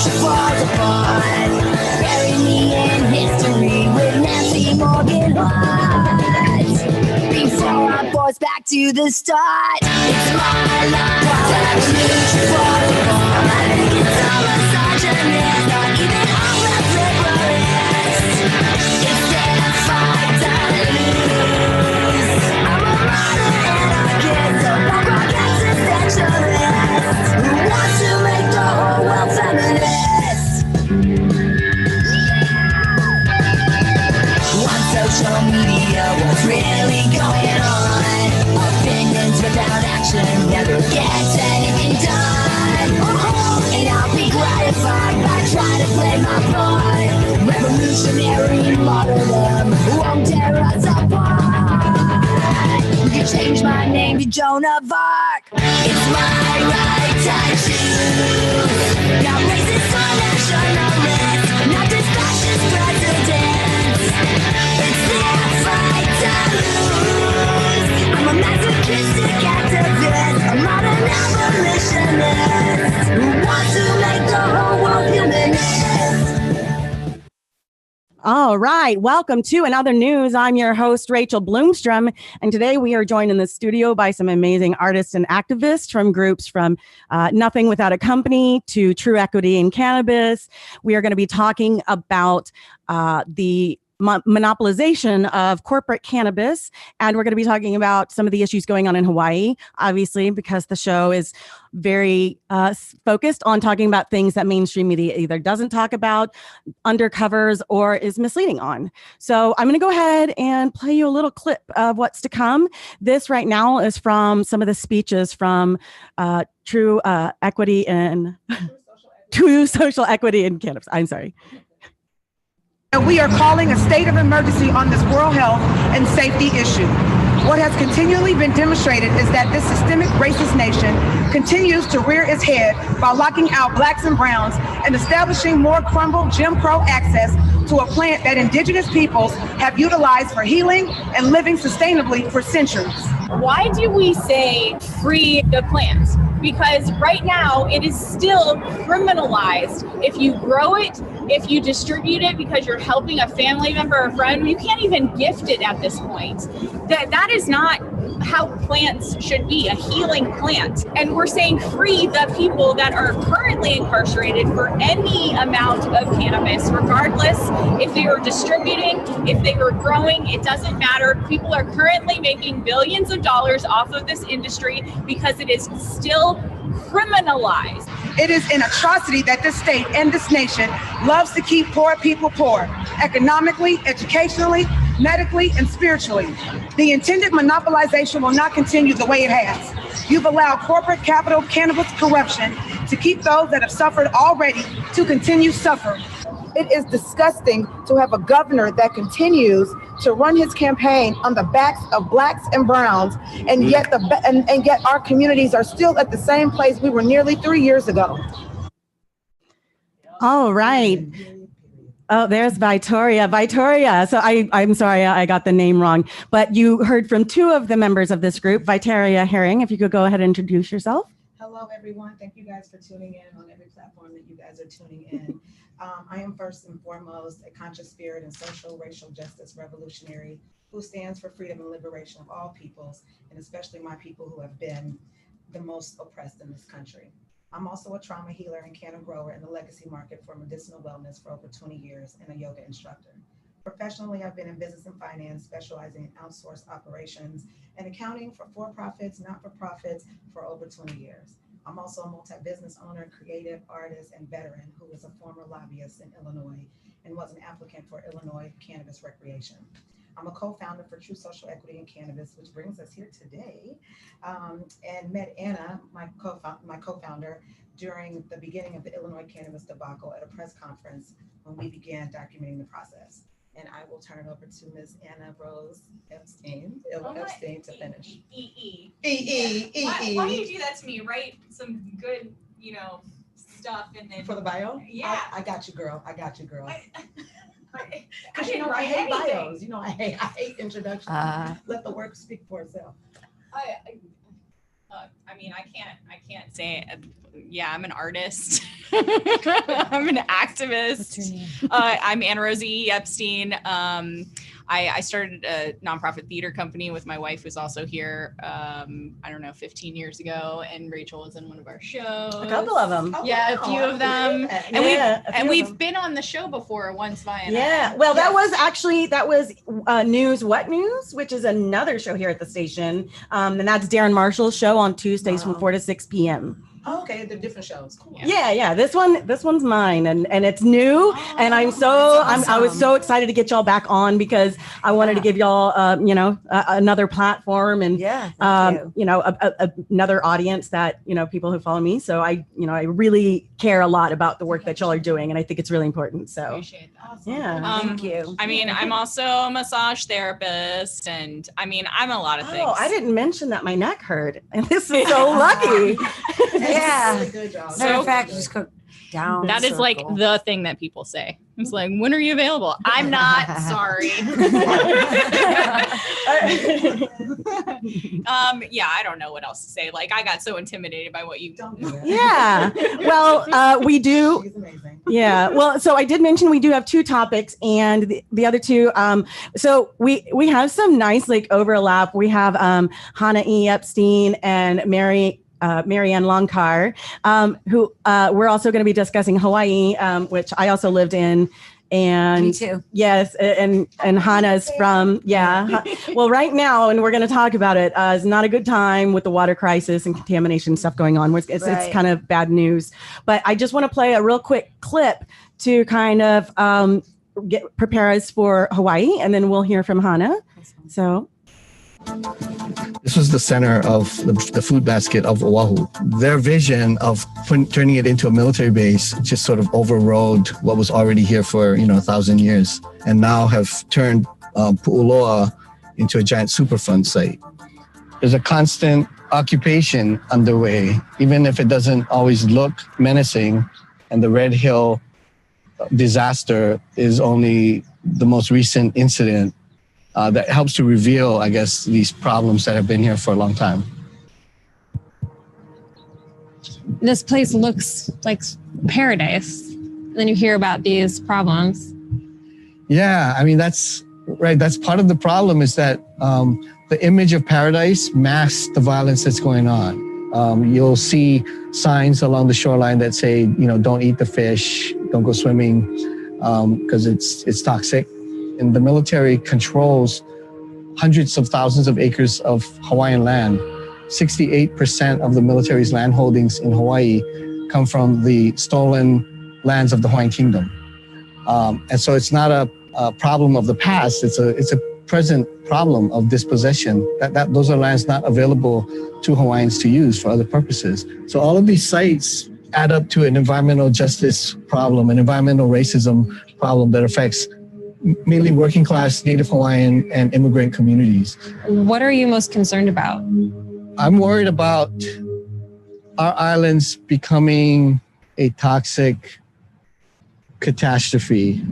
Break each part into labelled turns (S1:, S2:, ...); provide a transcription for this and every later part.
S1: revolution falls apart. Bury me in history with Nancy Morgan Hart. Before I force back to the start, it's my life. Revolution falls apart. It's all misogynist, not even all liberalist. Instead of fight, I lose. I'm a modern anarchist, a punk rock existentialist who wants to make the whole world feminist. On social media, what's really going on? Opinions without action never gets anything done. And I'll be gratified by trying to play my part. Revolutionary martyrdom won't tear us apart. You can change my name to Joan of Arc. It's my right to choose. Not racist or nationalist, not this fascist president. It's their fight to lose. I'm a masochistic activist, a modern abolitionist who wants to make the whole world humanist.
S2: All right, welcome to Another News. I'm your host, Rachel Bloomstrom, and today we are joined in the studio by some amazing artists and activists from groups from Nothing Without a Company to True Equity in Cannabis. We are going to be talking about the monopolization of corporate cannabis, and we're going to be talking about some of the issues going on in Hawaii, obviously, because the show is very focused on talking about things that mainstream media either doesn't talk about, undercovers, or is misleading on. So I'm going to go ahead and play you a little clip of what's to come. This right now is from some of the speeches from True Equity and True Social Equity in Cannabis. I'm sorry.
S3: We are calling a state of emergency on this world health and safety issue. What has continually been demonstrated is that this systemic racist nation continues to rear its head by locking out blacks and browns and establishing more crumbled Jim Crow access to a plant that indigenous peoples have utilized for healing and living sustainably for centuries.
S4: Why do we say free the plant? Because right now it is still criminalized. If you grow it, if you distribute it because you're helping a family member or friend, you can't even gift it at this point. That is not how plants should be, a healing plant. And we're saying free the people that are currently incarcerated for any amount of cannabis, regardless if they were distributing, if they were growing, it doesn't matter. People are currently making billions of dollars off of this industry because it is still criminalized.
S3: It is an atrocity that this state and this nation loves to keep poor people poor, economically, educationally, medically, and spiritually. The intended monopolization will not continue the way it has. You've allowed corporate capital cannabis corruption to keep those that have suffered already to continue suffering. It is disgusting to have a governor that continues to run his campaign on the backs of blacks and browns, and yet yet our communities are still at the same place we were nearly 3 years ago.
S2: All right. Oh, there's Vitoria. So I'm sorry, I got the name wrong, but you heard from two of the members of this group, Vitoria Herring. If you could go ahead and introduce yourself.
S5: Hello, everyone. Thank you guys for tuning in on every platform that you guys are tuning in. I am first and foremost a conscious spirit and social racial justice revolutionary who stands for freedom and liberation of all peoples, and especially my people who have been the most oppressed in this country. I'm also a trauma healer and canna grower in the legacy market for medicinal wellness for over 20 years and a yoga instructor. Professionally, I've been in business and finance, specializing in outsourced operations and accounting for for-profits, not-for-profits for over 20 years. I'm also a multi-business owner, creative artist, and veteran who is a former lobbyist in Illinois and was an applicant for Illinois cannabis recreation. I'm a co-founder for True Social Equity in Cannabis, which brings us here today, and met Anna, my co-founder, during the beginning of the Illinois cannabis debacle at a press conference when we began documenting the process. And I will turn it over to Ms. Anna Rose Epstein, Epstein to finish.
S4: Why do you do that to me? Write some good, stuff and then.
S5: For the bio?
S4: Yeah.
S5: I got you, girl. Because
S4: I
S5: hate bios. I hate introductions. Let the work speak for itself.
S4: I mean, I can't say, yeah, I'm an artist. I'm an activist.
S6: What's your name?
S4: I'm Anna Rosie Ii-Epstein. I started a nonprofit theater company with my wife, who's also here, I don't know, 15 years ago. And Rachel was in one of our shows.
S2: A couple of them.
S4: Yeah, a few of them. And we've been on the show before once, Vitoria.
S2: Yeah. Well, that was News What News, which is another show here at the station. And that's Darren Marshall's show on Tuesdays from 4 to 6 p.m.
S5: Oh, okay, they're different shows. Cool.
S2: Yeah. This one's mine, and it's new, and I was so excited to get y'all back on because I wanted to give y'all another platform and another audience that people who follow me. So I really care a lot about the work that y'all are doing, and I think it's really important. So
S4: appreciate that.
S5: Awesome.
S2: Yeah,
S6: Thank you.
S4: I mean, I'm also a massage therapist, and I mean, I'm a lot of things.
S2: Oh, I didn't mention that my neck hurt, and this is so lucky.
S6: Yeah.
S5: Really good job.
S6: Matter of fact, just go down.
S4: That is like the thing that people say. It's like, when are you available? I'm not. Sorry. Yeah, I don't know what else to say. Like, I got so intimidated by what you.
S5: Don't do that.
S2: Yeah. Well, we do.
S5: She's amazing.
S2: Yeah. Well, so I did mention we do have two topics, and the other two. So we have some nice like overlap. We have Hannah Ii-Epstein and Maryann Loncar, who we're also going to be discussing Hawaii, which I also lived in. And
S6: Me too.
S2: Yes, and Hannah's from well, right now, and we're going to talk about it. It's not a good time with the water crisis and contamination stuff going on. It's kind of bad news. But I just want to play a real quick clip to kind of prepare us for Hawaii, and then we'll hear from Hannah. So.
S7: This was the center of the food basket of Oahu. Their vision of turning it into a military base just sort of overrode what was already here for 1,000 years, and now have turned Pu'uloa into a giant Superfund site. There's a constant occupation underway, even if it doesn't always look menacing, and the Red Hill disaster is only the most recent incident that helps to reveal, I guess, these problems that have been here for a long time.
S8: This place looks like paradise. And then you hear about these problems.
S7: Yeah, I mean, that's right. That's part of the problem, is that the image of paradise masks the violence that's going on. You'll see signs along the shoreline that say, don't eat the fish, don't go swimming, because it's toxic. And the military controls hundreds of thousands of acres of Hawaiian land. 68% of the military's land holdings in Hawaii come from the stolen lands of the Hawaiian Kingdom. And so it's not a problem of the past, it's a present problem of dispossession. Those are lands not available to Hawaiians to use for other purposes. So all of these sites add up to an environmental justice problem, an environmental racism problem that affects mainly working class Native Hawaiian and immigrant communities.
S8: What are you most concerned about?
S7: I'm worried about our islands becoming a toxic catastrophe.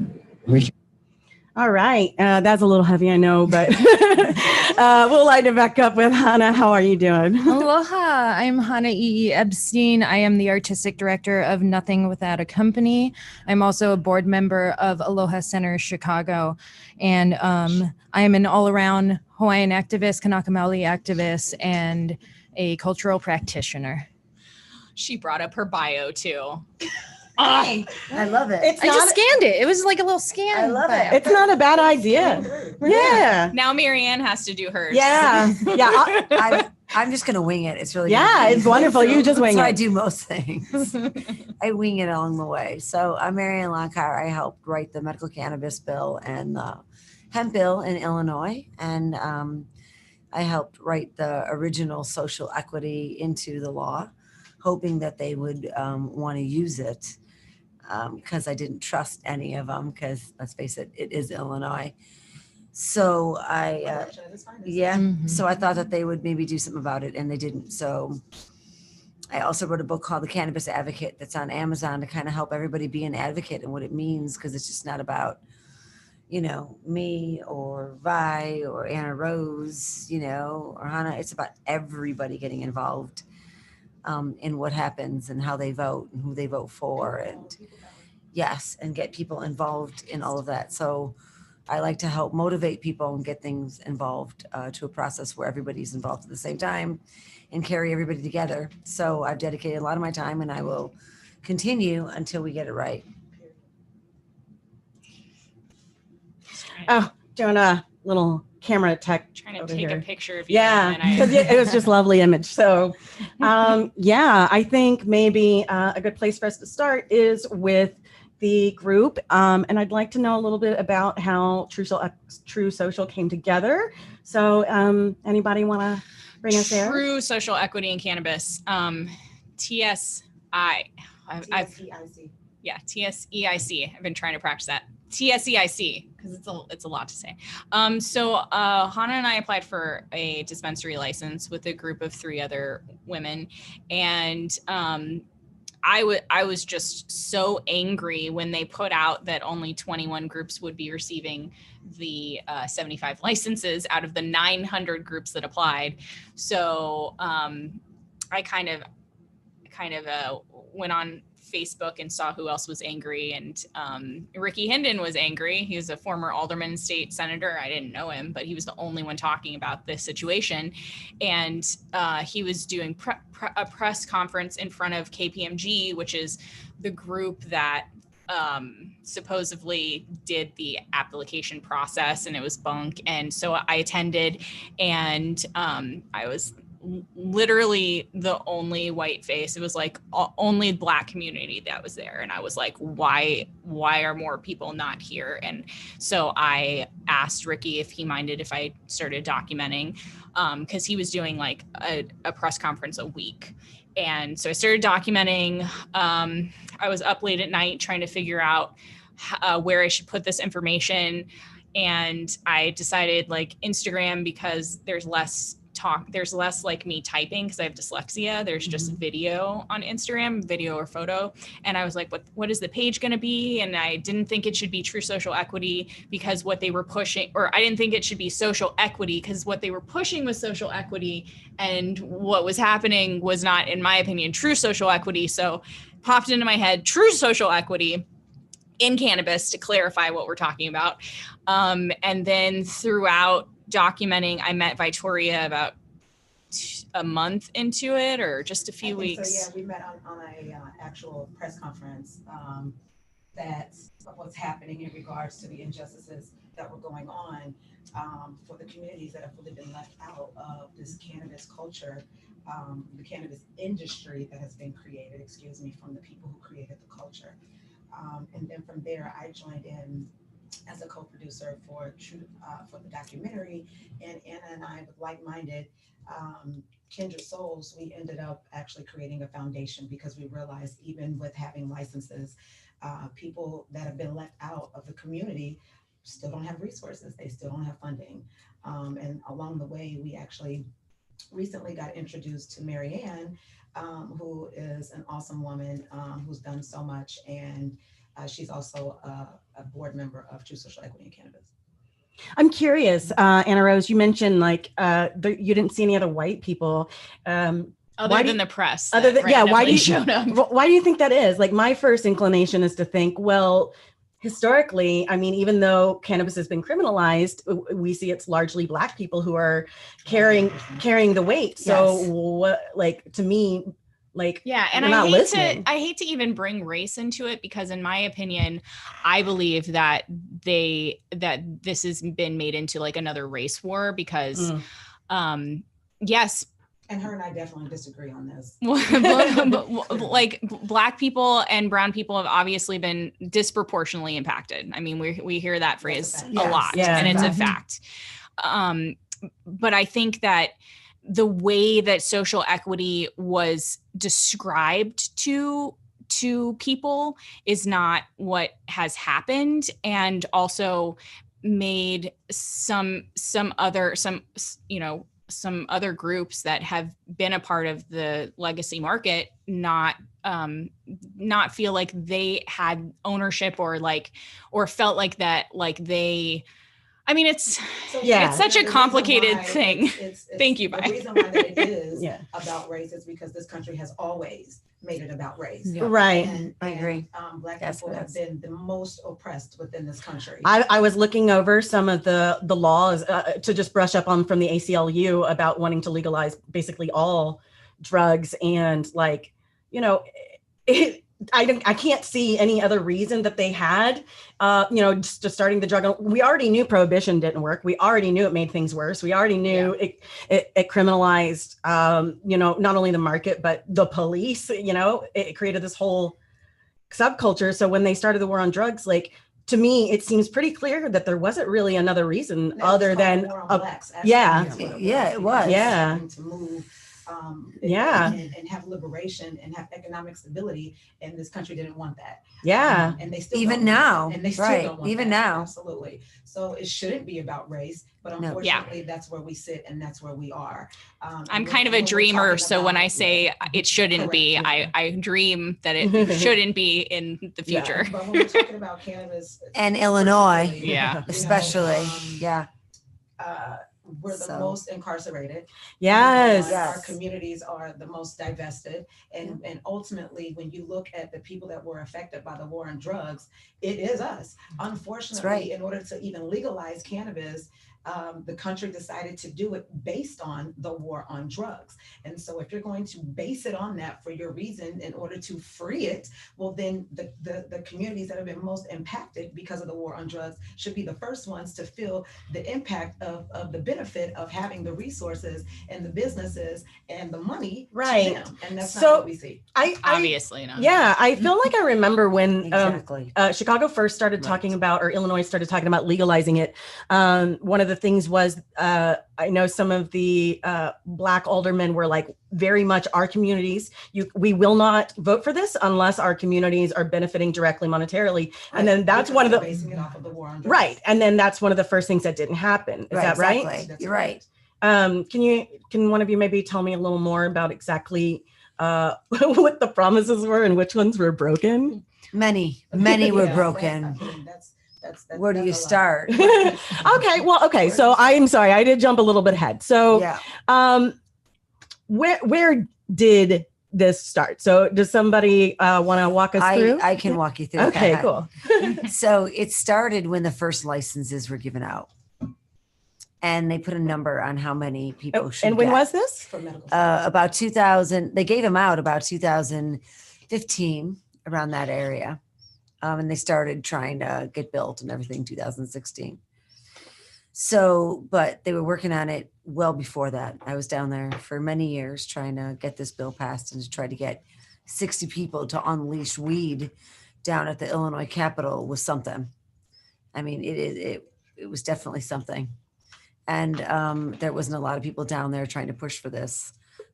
S2: All right. That's a little heavy, I know, but we'll light it back up with Hannah. How are you doing?
S9: Aloha. I'm Hannah Ii-Epstein. I am the artistic director of Nothing Without a Company. I'm also a board member of Aloha Center Chicago. And I am an all-around Hawaiian activist, Kanaka Maoli activist, and a cultural practitioner.
S4: She brought up her bio too.
S6: I love it.
S2: It's
S9: I just scanned it. It was like a little scan.
S6: I love it.
S2: It's not a bad idea. Yeah.
S4: Now Maryann has to do hers.
S2: Yeah. Yeah.
S6: I'm just going to wing it. It's really
S2: Yeah,
S6: good.
S2: it's wonderful. You just wing
S6: That's how I
S2: it.
S6: do most things. I wing it along the way. So I'm Maryann Loncar. I helped write the medical cannabis bill and the hemp bill in Illinois. And I helped write the original social equity into the law, hoping that they would want to use it. Because I didn't trust any of them, because let's face it, it is Illinois. So so I thought that they would maybe do something about it, and they didn't. So I also wrote a book called The Cannabis Advocate that's on Amazon to kind of help everybody be an advocate and what it means, because it's just not about, me or Vi or Anna Rose, or Hannah. It's about everybody getting involved in what happens and how they vote and who they vote for, and yes, and get people involved in all of that. So I like to help motivate people and get things involved to a process where everybody's involved at the same time and carry everybody together. So I've dedicated a lot of my time, and I will continue until we get it right.
S2: Oh, doing a little camera tech.
S4: Trying to
S2: over
S4: take
S2: here.
S4: a picture of you.
S2: Yeah,
S4: and
S2: because it was just lovely image. So, yeah, I think maybe a good place for us to start is with the group, and I'd like to know a little bit about how True Social came together. So, anybody want to bring us there?
S4: True Social Equity in Cannabis. TSEIC. Yeah, TSEIC. I've been trying to practice that. TSEIC, because it's a lot to say. So Hannah and I applied for a dispensary license with a group of 3 other women, and I was just so angry when they put out that only 21 groups would be receiving the 75 licenses out of the 900 groups that applied. So I kind of went on Facebook and saw who else was angry, and Ricky Hendon was angry. He was a former alderman, state senator. I didn't know him, but he was the only one talking about this situation, and he was doing a press conference in front of KPMG, which is the group that supposedly did the application process, and it was bunk. And so I attended, and I was literally the only white face. It was like only Black community that was there. And I was like, why are more people not here? And so I asked Ricky if he minded if I started documenting, because he was doing like a press conference a week. And so I started documenting. I was up late at night trying to figure out where I should put this information. And I decided like Instagram, because there's less like me typing, because I have dyslexia. There's just video on Instagram, video or photo. And I was like, what is the page going to be? And I didn't think it should be True Social Equity, because what they were pushing, or I didn't think it should be social equity, because what they were pushing was social equity, and what was happening was not, in my opinion, true social equity. So popped into my head, True Social Equity in cannabis, to clarify what we're talking about. And then throughout documenting, I met Vitoria about a month into it, or just a few weeks.
S5: So yeah, we met on a actual press conference that's what's happening in regards to the injustices that were going on for the communities that have really been left out of this cannabis culture, the cannabis industry that has been created, from the people who created the culture. And then from there, I joined in as a co-producer for the documentary, and Anna and I, with like-minded kindred souls, we ended up actually creating a foundation, because we realized even with having licenses, people that have been left out of the community still don't have resources, they still don't have funding. And along the way, we actually recently got introduced to Maryann, who is an awesome woman who's done so much, and she's also a board member of True Social Equity in Cannabis.
S2: I'm curious, Anna Rose, you mentioned like you didn't see any other white people.
S4: Other than the press.
S2: Why do you
S4: showed up?
S2: Why do you think that is? Like, my first inclination is to think, well, historically, I mean, even though cannabis has been criminalized, we see it's largely Black people who are carrying the weight. So what, like, to me, like,
S4: yeah, and I hate to even bring race into it, because in my opinion, I believe that this has been made into like another race war, because yes,
S5: and her and I definitely disagree on this.
S4: Like, Black people and brown people have obviously been disproportionately impacted. I mean, we hear that phrase a lot, and it's a fact. But I think that the way that social equity was described to people is not what has happened, and also made some other groups that have been a part of the legacy market not feel like they had ownership, or felt like that, like they I mean, it's
S2: Yeah.
S4: it's such a
S5: The reason
S4: complicated
S5: why
S4: thing.
S5: it's-
S4: Thank you,
S5: The
S4: bye.
S5: reason why that it is
S2: Yeah.
S5: about race is because this country has always made it about race.
S9: Yeah.
S2: Right.
S5: And,
S6: I agree.
S5: Black
S6: Yes,
S5: people
S6: it
S5: have
S6: is.
S5: been the most oppressed within this country.
S2: I was looking over some of the laws to just brush up on from the ACLU about wanting to legalize basically all drugs, and like, you know, I can't see any other reason that they had, you know, just starting the drug. We already knew prohibition didn't work. We already knew it made things worse. We already knew it criminalized, you know, not only the market, but the police, you know, it created this whole subculture. So when they started the war on drugs, like, to me, it seems pretty clear that there wasn't really another reason
S5: That was
S2: other
S5: called
S2: than,
S5: the war on blacks, actually.
S2: yeah.
S5: That's what
S6: Yeah, it was.
S2: Yeah.
S5: To move,
S2: Yeah.
S5: and have liberation and have economic stability, and this country didn't want that.
S2: Yeah.
S5: And they still
S6: Even
S5: don't want
S6: now,
S5: that. And they still
S6: right,
S5: don't want
S6: even
S5: that.
S6: now.
S5: Absolutely. So it shouldn't be about race, but
S6: No.
S5: unfortunately, that's where we sit and that's where we are.
S4: I'm kind of a dreamer, so when I say it shouldn't be, I dream that it shouldn't be in the
S2: Yeah.
S4: future.
S5: But when we're talking about cannabis,
S6: And Illinois,
S5: particularly,
S4: Yeah.
S5: you know,
S6: especially. Yeah.
S5: we're the
S6: So-
S5: most incarcerated.
S2: Yes.
S5: Our communities are the most divested. And ultimately, when you look at the people that were affected by the war on drugs, it is us. Unfortunately,
S6: right.
S5: in order to even legalize cannabis, the country decided to do it based on the war on drugs. And so if you're going to base it on that for your reason in order to free it, well, then the communities that have been most impacted because of the war on drugs should be the first ones to feel the impact of the benefit of having the resources and the businesses and the money
S2: Right.
S5: to them. And that's
S2: So,
S5: not what we see.
S4: Obviously not.
S2: Yeah, I feel like I remember when
S6: Exactly.
S2: Chicago first started talking about, or Illinois started talking about legalizing it. One of the things was, I know some of the Black aldermen were like, very much our communities, we will not vote for this unless our communities are benefiting directly monetarily. And then that's
S5: Because
S2: one of
S5: they're
S2: the,
S5: basing it off of the war on drugs.
S2: right. And then that's one of the first things that didn't happen. Is that right?
S6: Exactly.
S5: That's
S6: You're right.
S2: Can one of you maybe tell me a little more about exactly what the promises were and which ones were broken?
S6: Many were
S5: Yeah,
S6: broken.
S5: I mean, that's
S6: Where do you
S5: that's a lot.
S6: start?
S2: Okay. So I'm sorry, I did jump a little bit ahead. So
S6: Yeah.
S2: where did this start? So does somebody want to walk us through?
S6: I can walk you through.
S2: Okay, cool.
S6: So it started when the first licenses were given out. And they put a number on how many people should
S2: And when
S6: get.
S2: was this?
S5: For medical
S6: About 2000, they gave them out about 2015, around that area. And they started trying to get built and everything 2016. So, but they were working on it well before that. I was down there for many years trying to get this bill passed and to try to get 60 people to unleash weed down at the Illinois Capitol was something. I mean, it was definitely something. And there wasn't a lot of people down there trying to push for this,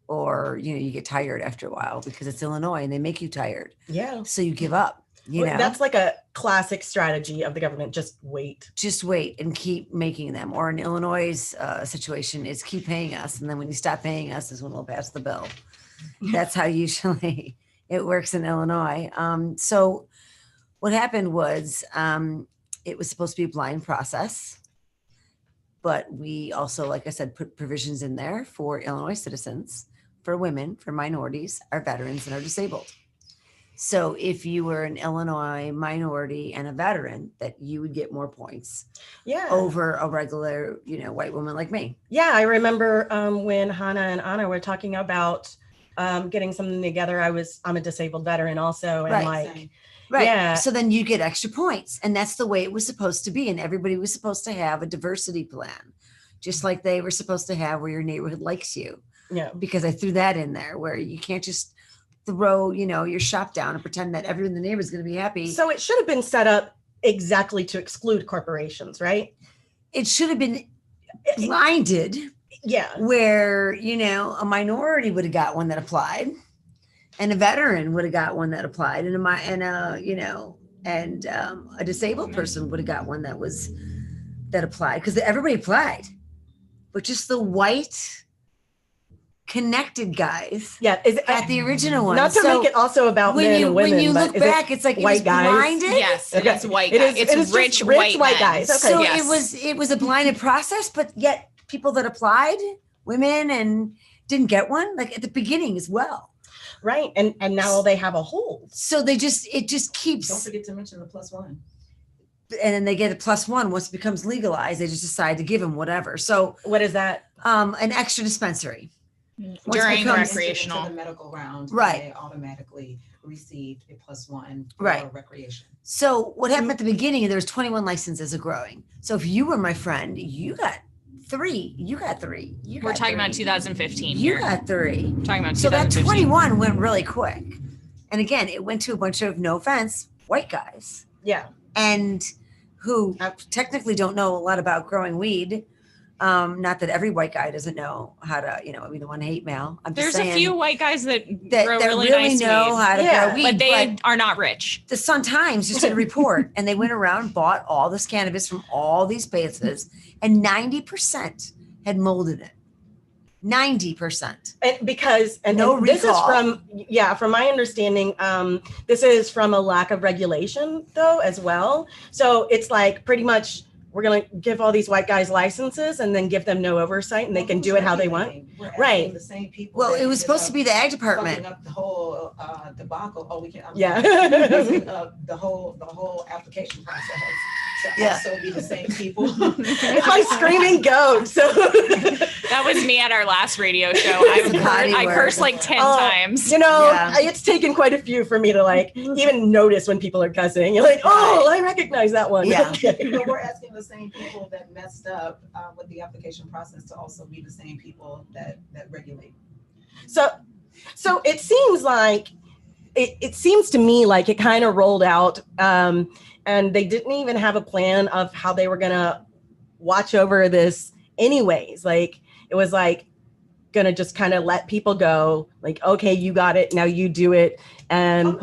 S6: or, you know, you get tired after a while because it's Illinois and they make you tired.
S2: Yeah.
S6: So you give up, you know,
S2: That's like a classic strategy of the government. Just wait.
S6: just wait and keep making them. Or in Illinois' situation is keep paying us. And then when you stop paying us is when we'll pass the bill. That's how usually it works in Illinois. So what happened was it was supposed to be a blind process. But we also, like I said, put provisions in there for Illinois citizens, for women, for minorities, our veterans, and our disabled. So if you were an Illinois minority and a veteran, that you would get more points
S2: Yeah.
S6: over a regular, you know, white woman like me.
S2: Yeah, I remember when Hannah and Anna were talking about getting something together. I'm a disabled veteran also, and
S6: Right.
S2: like,
S6: Right.
S2: Yeah.
S6: So then you get extra points. And that's the way it was supposed to be. And everybody was supposed to have a diversity plan, just like they were supposed to have where your neighborhood likes you.
S2: yeah,
S6: Because I threw that in there where you can't just throw, you know, your shop down and pretend that everyone in the neighborhood is going to be happy.
S2: so it should have been set up exactly to exclude corporations, right?
S6: It should have been blinded
S2: Yeah.
S6: where, you know, a minority would have got one that applied. And a veteran would have got one that applied, and a disabled person would have got one that applied, because everybody applied, but just the white connected guys.
S2: Yeah, is
S6: at the original one.
S2: Not to make it also about men and women.
S6: When you look
S2: but
S6: back, it's like
S2: white
S6: it was
S2: guys.
S6: blinded.
S4: Yes, it is white guys. It's rich
S2: white
S4: men.
S2: guys. Okay.
S6: So
S4: Yes.
S6: it was a blinded process, but yet people that applied, women, and didn't get one, like at the beginning as well.
S2: Right, and now they have a hold.
S6: So it just keeps.
S5: Don't forget to mention the +1.
S6: And then they get a +1 once it becomes legalized. They just decide to give them whatever. So
S2: what is that?
S6: An extra dispensary
S4: During
S6: becomes-
S4: recreational.
S5: Into the medical round,
S6: Right.
S5: They automatically received a +1 for
S6: Right.
S5: recreation.
S6: So what happened at the beginning? There was 21 licenses of growing. So if you were my friend, you got 3. You got 3.
S4: We're talking about 2015
S6: You
S4: here.
S6: got 3.
S4: We're talking about
S6: So that
S4: 2015.
S6: 21 went really quick. And again, it went to a bunch of, no offense, white guys.
S2: Yeah.
S6: And who technically don't know a lot about growing weed. Not that every white guy doesn't know how to, we don't want to hate male. I'm just
S4: There's
S6: saying
S4: a few white guys that grow
S6: that
S4: really
S6: really
S4: nice
S6: know
S4: weed.
S6: how to grow weed.
S4: But they are not rich.
S6: The Sun Times just did a report and they went around and bought all this cannabis from all these places and 90% had mold in it. 90%.
S2: And because
S6: No
S2: and this is
S6: recall.
S2: from my understanding, this is from a lack of regulation though as well. So it's like pretty much we're gonna give all these white guys licenses and then give them no oversight and they can do it how they want. Right.
S5: The same people.
S6: Well,
S5: that
S6: it was
S5: ended
S6: supposed to
S5: up
S6: be the ag
S5: fucking
S6: department.
S5: up the whole debacle. Oh, we can.
S2: Yeah.
S5: The whole application process. To
S6: Yeah.
S5: also be the same people.
S2: It's like screaming goat. So
S4: That was me at our last radio show.
S6: It's a potty
S4: I
S6: word.
S4: cursed like 10 times.
S6: Yeah.
S2: it's taken quite a few for me to like even notice when people are cussing. You're like, oh, I recognize that one.
S6: Yeah.
S2: Okay.
S5: But we're asking the same people that messed up with the application process to also be the same people that regulate.
S2: So it seems like it seems to me like it kind of rolled out, and they didn't even have a plan of how they were gonna watch over this anyways. Like it was like gonna just kind of let people go, like, okay, you got it, now you do it. And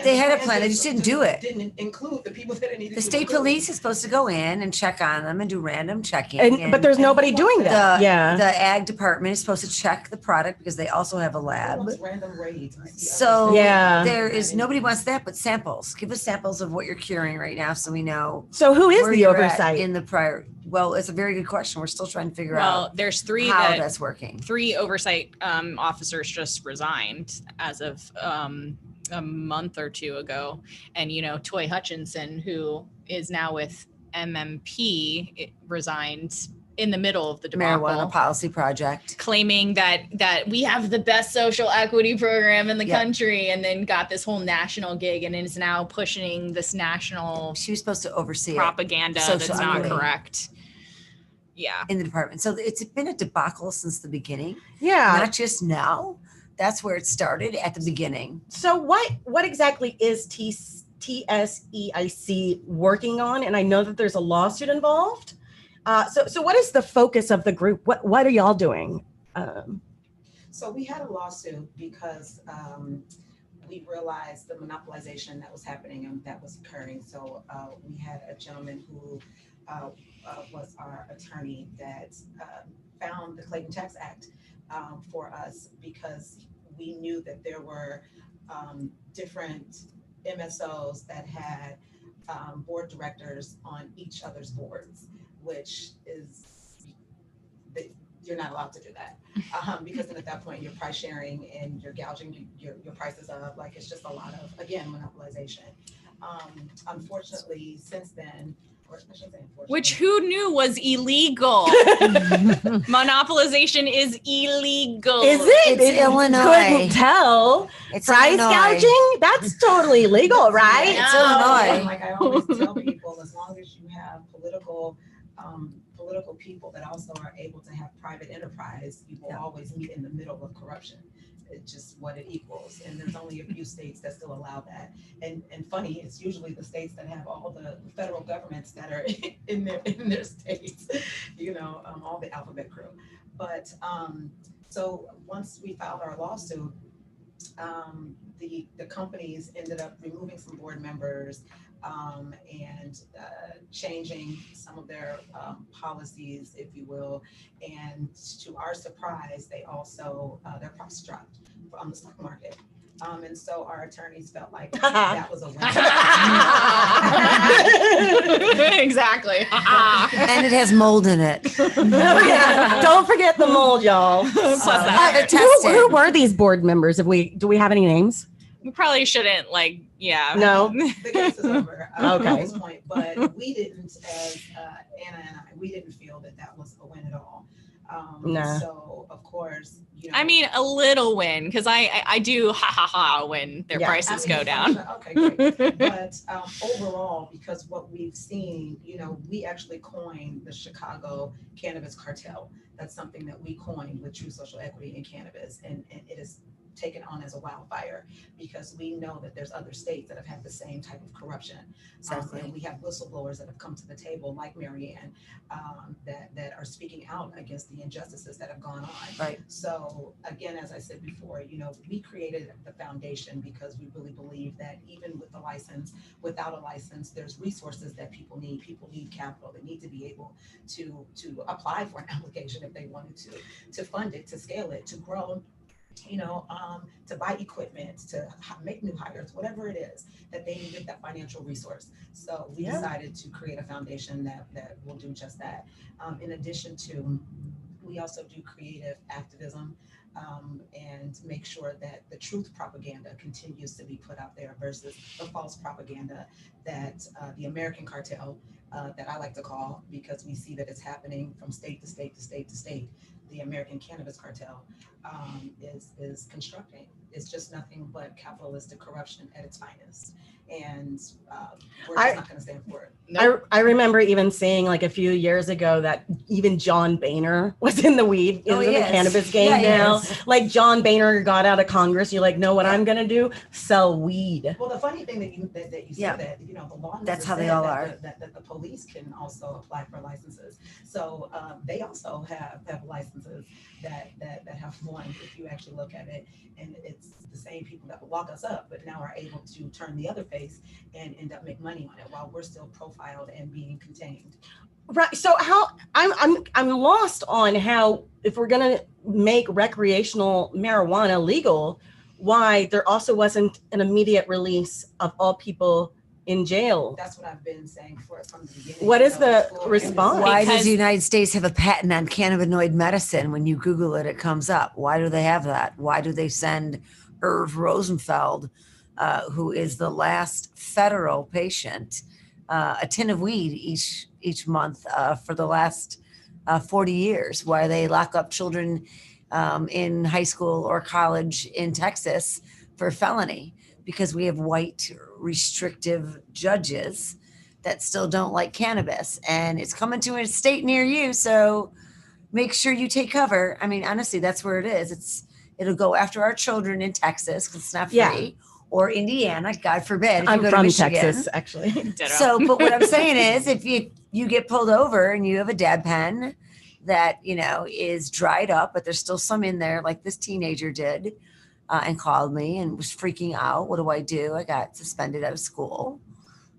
S6: They had a plan, they just didn't do it.
S5: Didn't include the people that it needed
S6: The
S5: to
S6: state
S5: include.
S6: police is supposed to go in and check on them and do random checking.
S2: but there's nobody doing that.
S6: The
S2: Yeah.
S6: ag department is supposed to check the product because they also have a lab.
S5: Almost random raids.
S6: So
S2: Yeah.
S6: there is nobody wants that but samples. Give us samples of what you're curing right now so we know.
S2: So who is
S6: where
S2: the
S6: you're at
S2: oversight?
S6: in the prior? Well, it's a very good question. We're still trying to figure
S4: Well,
S6: out
S4: there's 3
S6: how that's working.
S4: 3 oversight officers just resigned as of a month or 2 ago. And, Toy Hutchinson, who is now with MMP, resigned in the middle of the debacle.
S6: Marijuana policy project.
S4: Claiming that we have the best social equity program in the
S6: Yeah.
S4: country, and then got this whole national gig and is now pushing this national
S6: She was supposed to oversee
S4: propaganda
S6: Social
S4: that's not
S6: equity.
S4: correct. Yeah.
S6: in the department. So it's been a debacle since the beginning.
S2: Yeah.
S6: Not just now. That's where it started at the beginning.
S2: So what exactly is TSEIC working on? And I know that there's a lawsuit involved. So what is the focus of the group? What are y'all doing?
S5: So we had a lawsuit because we realized the monopolization that was happening and that was occurring. So we had a gentleman who was our attorney that found the Clayton Tax Act for us because we knew that there were different MSOs that had board directors on each other's boards, which is you're not allowed to do that because then at that point you're price sharing and you're gouging your prices up. Like it's just a lot of, again, monopolization. Unfortunately, since then, or I shouldn't say unfortunately.
S4: Which who knew was illegal? Monopolization is illegal.
S2: Is it?
S6: It's Illinois.
S2: Couldn't tell.
S6: It's
S2: Price
S6: Illinois.
S2: gouging? That's totally legal, right?
S6: It's
S5: And
S6: Illinois.
S5: like I always tell people, as long as you have political people that also are able to have private enterprise, you will
S6: Yeah.
S5: always meet in the middle of corruption. It's just what it equals. And there's only a few states that still allow that. And funny, it's usually the states that have all the federal governments that are in their states, all the alphabet crew. But so once we filed our lawsuit, the companies ended up removing some board members. and changing some of their policies, if you will. And to our surprise, they also, their price dropped on the stock market. And so our attorneys felt like that was a win.
S10: Exactly.
S6: And it has mold in it.
S2: Yeah. Don't forget the mold, y'all.
S10: Plus that.
S6: Have it
S2: Who
S6: tested.
S2: were these board members? Do we have any names?
S10: We probably shouldn't
S2: No.
S5: The case is over
S2: Okay.
S5: at this point, but we didn't, as Anna and I, we didn't feel that was a win at all.
S2: No.
S5: So of course, you know,
S10: I mean, a little win, because I do when their
S2: Yeah.
S10: prices
S5: I mean,
S10: go down.
S5: Okay, great. But overall, because what we've seen, you know, we actually coined the Chicago Cannabis Cartel. That's something that we coined with True Social Equity in Cannabis, and it is taken on as a wildfire because we know that there's other states that have had the same type of corruption. And we have whistleblowers that have come to the table, like Maryann, that are speaking out against the injustices that have gone on.
S6: Right.
S5: So again, as I said before, you know, we created the foundation because we really believe that even with a license, without a license, there's resources that people need. People need capital. They need to be able to apply for an application if they wanted to fund it, to scale it, to grow, you know, to buy equipment, to make new hires, whatever it is that they need that financial resource. So we decided to create a foundation that will do just that. In addition to, we also do creative activism and make sure that the truth propaganda continues to be put out there versus the false propaganda that the American cartel, that I like to call, because we see that it's happening from state to state to state to state. The American Cannabis Cartel is constructing. It's just nothing but capitalistic corruption at its finest. And we're just not going to stand for it.
S2: I remember even seeing like a few years ago that even John Boehner was in the weed, in the cannabis game now. Like John Boehner got out of Congress. You're like, no, what I'm going to do? Sell weed.
S5: Well, the funny thing that you said that, you know, the law
S6: That's how they all are.
S5: That the police can also apply for licenses. So they also have licenses that have won, if you actually look at it. And it's the same people that will lock us up, but now are able to turn the other face and end up making money on it while we're still profiled and being contained.
S2: Right. So how I'm lost on how, if we're going to make recreational marijuana legal, why there also wasn't an immediate release of all people in jail.
S5: That's what I've been saying from the beginning.
S2: What is the response?
S6: Why does the United States have a patent on cannabinoid medicine? When you Google it, it comes up. Why do they have that? Why do they send Irv Rosenfeld, who is the last federal patient, a tin of weed each month for the last 40 years? Why they lock up children in high school or college in Texas for felony? Because we have white restrictive judges that still don't like cannabis, and it's coming to a state near you. So make sure you take cover. I mean, honestly, that's where it is. It'll go after our children in Texas because it's not free, or Indiana, God forbid.
S2: I'm from Texas, actually.
S6: So, but what I'm saying is, if you get pulled over and you have a dab pen that, you know, is dried up, but there's still some in there, like this teenager did, and called me and was freaking out. What do? I got suspended out of school.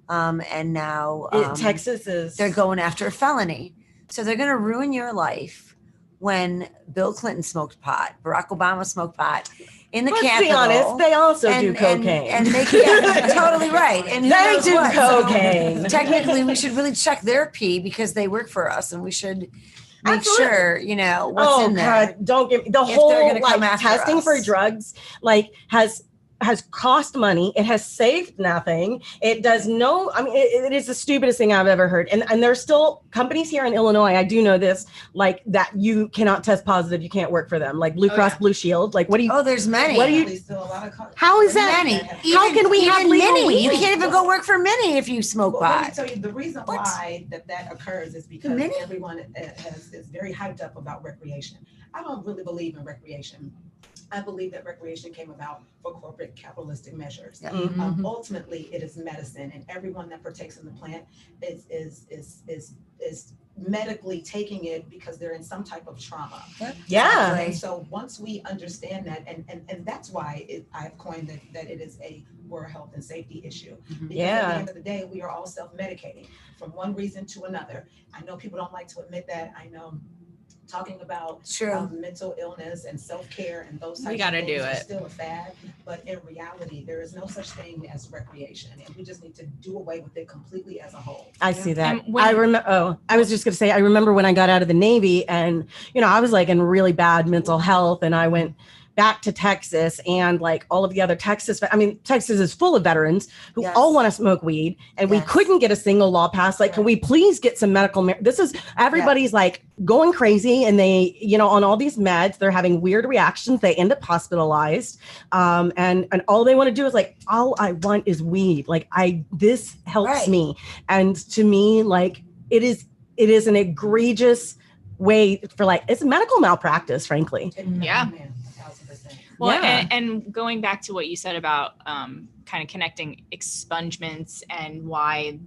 S6: And now
S2: Texas
S6: they're going after a felony. So they're going to ruin your life. When Bill Clinton smoked pot, Barack Obama smoked pot in the Capitol.
S2: Let's be honest, they also do cocaine.
S6: And they totally right. And
S2: they do cocaine.
S6: So technically, we should really check their pee because they work for us, and we should make sure, you know, what's in there.
S2: God, don't give me the
S6: If
S2: whole
S6: they're gonna come
S2: like
S6: after
S2: testing
S6: us.
S2: for drugs has cost money. It has saved nothing. It does no, I mean, it is the stupidest thing I've ever heard. And there's still companies here in Illinois, I do know this, like that you cannot test positive, you can't work for them. Like Blue Cross Blue Shield. Like what do you
S6: there's many.
S2: What do you how is that
S6: many?
S2: How can we have legal
S6: many?
S2: weed?
S6: You can't even go work for many if you smoke
S5: Let me
S6: pot.
S5: tell you, the reason why that occurs is because
S6: Many?
S5: everyone is very hyped up about recreation. I don't really believe in recreation. I believe that recreation came about for corporate capitalistic measures.
S6: Yeah.
S5: Ultimately, it is medicine, and everyone that partakes in the plant is medically taking it because they're in some type of trauma.
S2: Yeah.
S5: And so once we understand that, and that's why I've coined that it is a world health and safety issue. Because at the end of the day, we are all self-medicating from one reason to another. I know people don't like to admit that. I know talking about mental illness and self-care and those types of things are still a fad, but in reality, there is no such thing as recreation, and we just need to do away with it completely as a whole.
S2: I see that. I remember. I was just going to say, I remember when I got out of the Navy, and I was like in really bad mental health, and I went back to Texas, and like all of the other Texas is full of veterans who all want to smoke weed, and we couldn't get a single law passed. Like, can we please get some medical? This is everybody's like going crazy, and they, on all these meds, they're having weird reactions. They end up hospitalized, and all they want to do is like, all I want is weed. Like this helps me, and to me, like it is an egregious way for like it's medical malpractice, frankly.
S10: Yeah. Well, and going back to what you said about kind of connecting expungements and why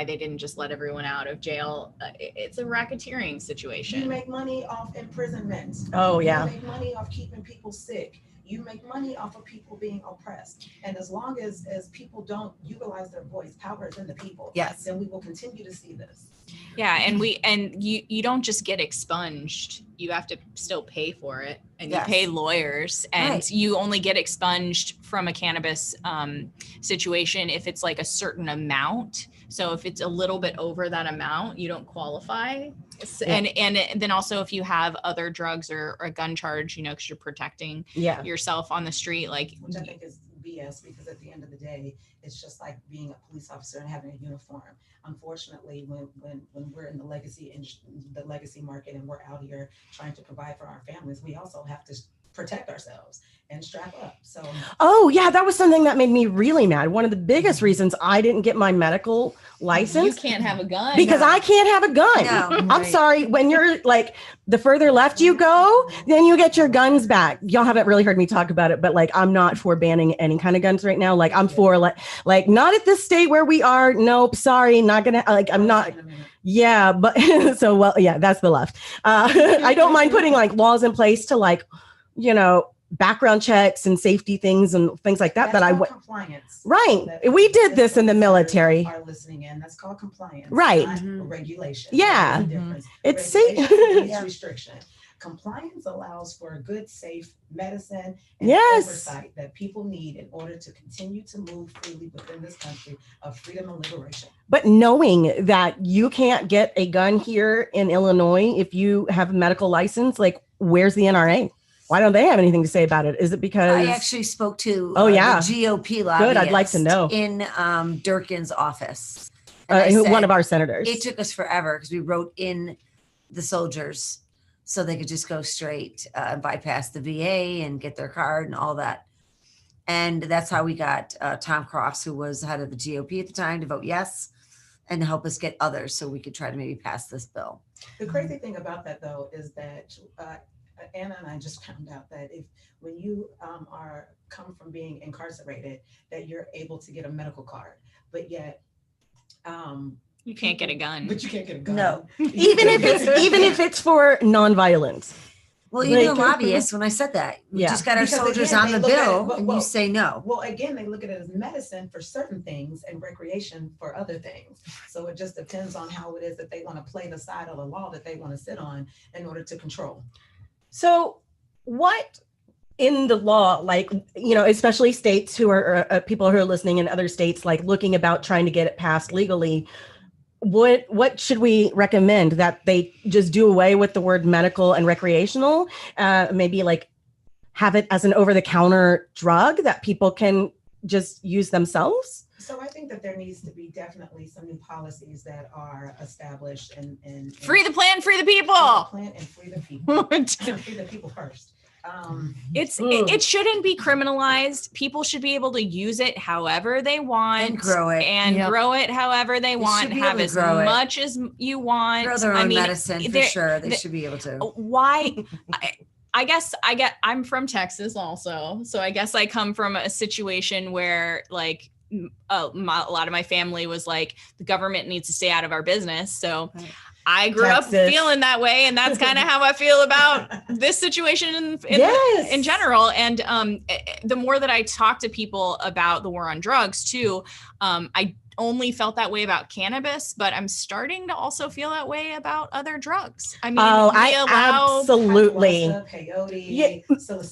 S10: they didn't just let everyone out of jail, it's a racketeering situation.
S5: You make money off imprisonment.
S2: Oh, yeah.
S5: You make money off keeping people sick. You make money off of people being oppressed. And as long as people don't utilize their voice, power is in the people.
S6: Yes.
S5: Then we will continue to see this.
S10: Yeah, and you don't just get expunged. You have to still pay for it, and you pay lawyers, and you only get expunged from a cannabis situation if it's like a certain amount. So if it's a little bit over that amount, you don't qualify. And then also if you have other drugs or a gun charge, because you're protecting yourself on the street, like,
S5: which I think is BS, because at the end of the day, it's just like being a police officer and having a uniform. Unfortunately, when we're in the legacy market and we're out here trying to provide for our families, we also have to protect ourselves and strap up. So
S2: that was something that made me really mad. One of the biggest reasons I didn't get my medical license.
S10: You can't have a gun.
S2: Because I can't have a gun. No, I'm sorry. When you're like the further left you go, then you get your guns back. Y'all haven't really heard me talk about it, but like I'm not for banning any kind of guns right now. Like I'm for like not at this state where we are. Nope, sorry, not gonna I'm not. Yeah, but that's the left. I don't mind putting like laws in place to like, background checks and safety things and things like that.
S5: That's
S2: that
S5: compliance.
S2: Right. We did this in the military.
S5: Are listening in. That's called compliance.
S2: Right.
S5: Regulation.
S2: Yeah.
S5: It's safe. Restriction. Compliance allows for good, safe medicine and oversight that people need in order to continue to move freely within this country of freedom and liberation.
S2: But knowing that you can't get a gun here in Illinois if you have a medical license, like where's the NRA? Why don't they have anything to say about it? Is it because
S6: I actually spoke to the GOP lobbyist
S2: Good, I'd like to know.
S6: In Durkin's office.
S2: One of our senators.
S6: It took us forever because we wrote in the soldiers so they could just go straight and bypass the VA and get their card and all that. And that's how we got Tom Cross, who was head of the GOP at the time, to vote yes and help us get others so we could try to maybe pass this bill.
S5: The crazy thing about that, though, is that Anna and I just found out that when you come from being incarcerated, that you're able to get a medical card, but yet
S10: you can't get a gun.
S5: But you can't get a gun.
S2: No, even if it's for nonviolence.
S6: Well, you're a lobbyist when I said that. We just got our soldiers on the bill and you say no.
S5: Well, again, they look at it as medicine for certain things and recreation for other things. So it just depends on how it is that they want to play the side of the law that they want to sit on in order to control.
S2: So what in the law, like, especially states who are people who are listening in other states, like looking about trying to get it passed legally, what should we recommend? That they just do away with the word medical and recreational, maybe like have it as an over-the-counter drug that people can just use themselves?
S5: So I think that there needs to be definitely some new policies that are established and
S10: free the plant, free the people.
S5: Free the plant and free the people. Free the people first.
S10: It shouldn't be criminalized. People should be able to use it however they want
S6: and grow it
S10: grow it however they want, have as much as you want.
S6: Grow their own medicine for sure. They should be able to.
S10: Why? I'm from Texas also. So I guess I come from a situation where like a lot of my family was like, the government needs to stay out of our business. So I grew up feeling that way. And that's kind of how I feel about this situation in general. And the more that I talk to people about the war on drugs too, I only felt that way about cannabis, but I'm starting to also feel that way about other drugs. I mean,
S2: absolutely.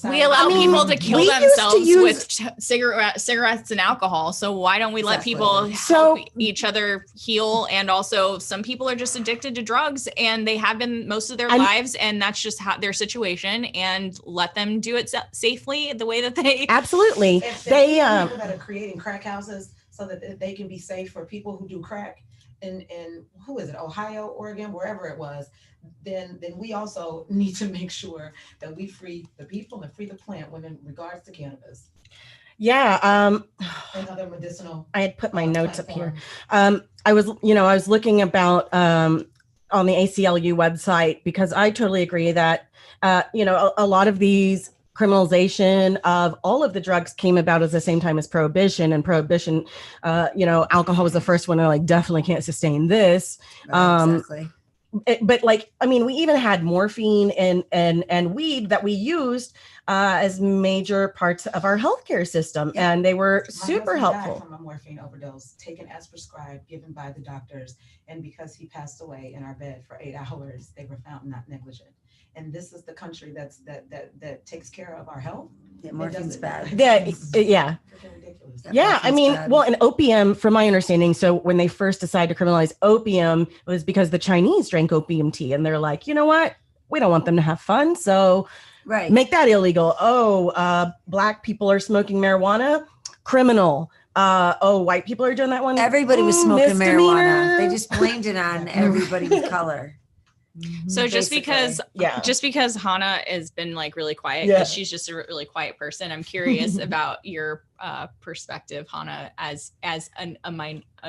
S10: We allow people to kill themselves with cigarettes and alcohol. So why don't we let people help each other heal? And also some people are just addicted to drugs and they have been most of their lives, and that's just their situation, and let them do it safely the way that they
S2: absolutely.
S5: If they people that are creating crack houses so that they can be safe for people who do crack in who is it, Ohio, Oregon, wherever it was, then we also need to make sure that we free the people and free the plant when in regards to cannabis.
S2: Yeah.
S5: And other medicinal.
S2: I had put my notes up here. I was looking about on the ACLU website, because I totally agree that, a lot of these criminalization of all of the drugs came about at the same time as prohibition, and prohibition, alcohol was the first one. I definitely can't sustain this.
S6: Exactly.
S2: But we even had morphine and weed that we used as major parts of our healthcare system, and they were super helpful.
S5: Died from a morphine overdose, taken as prescribed, given by the doctors, and because he passed away in our bed for 8 hours, they were found not negligent. And this is the country that takes care of our health.
S6: Yeah, morphine's bad.
S2: Yeah. Yeah. And opium, from my understanding, so when they first decided to criminalize opium, it was because the Chinese drank opium tea, and they're like, you know what? We don't want them to have fun, so make that illegal. Black people are smoking marijuana, criminal. White people are doing that one.
S6: Everybody was smoking marijuana. They just blamed it on everybody of color.
S10: So just because Hannah has been really quiet, because she's just a really quiet person, I'm curious about your perspective, Hannah, as a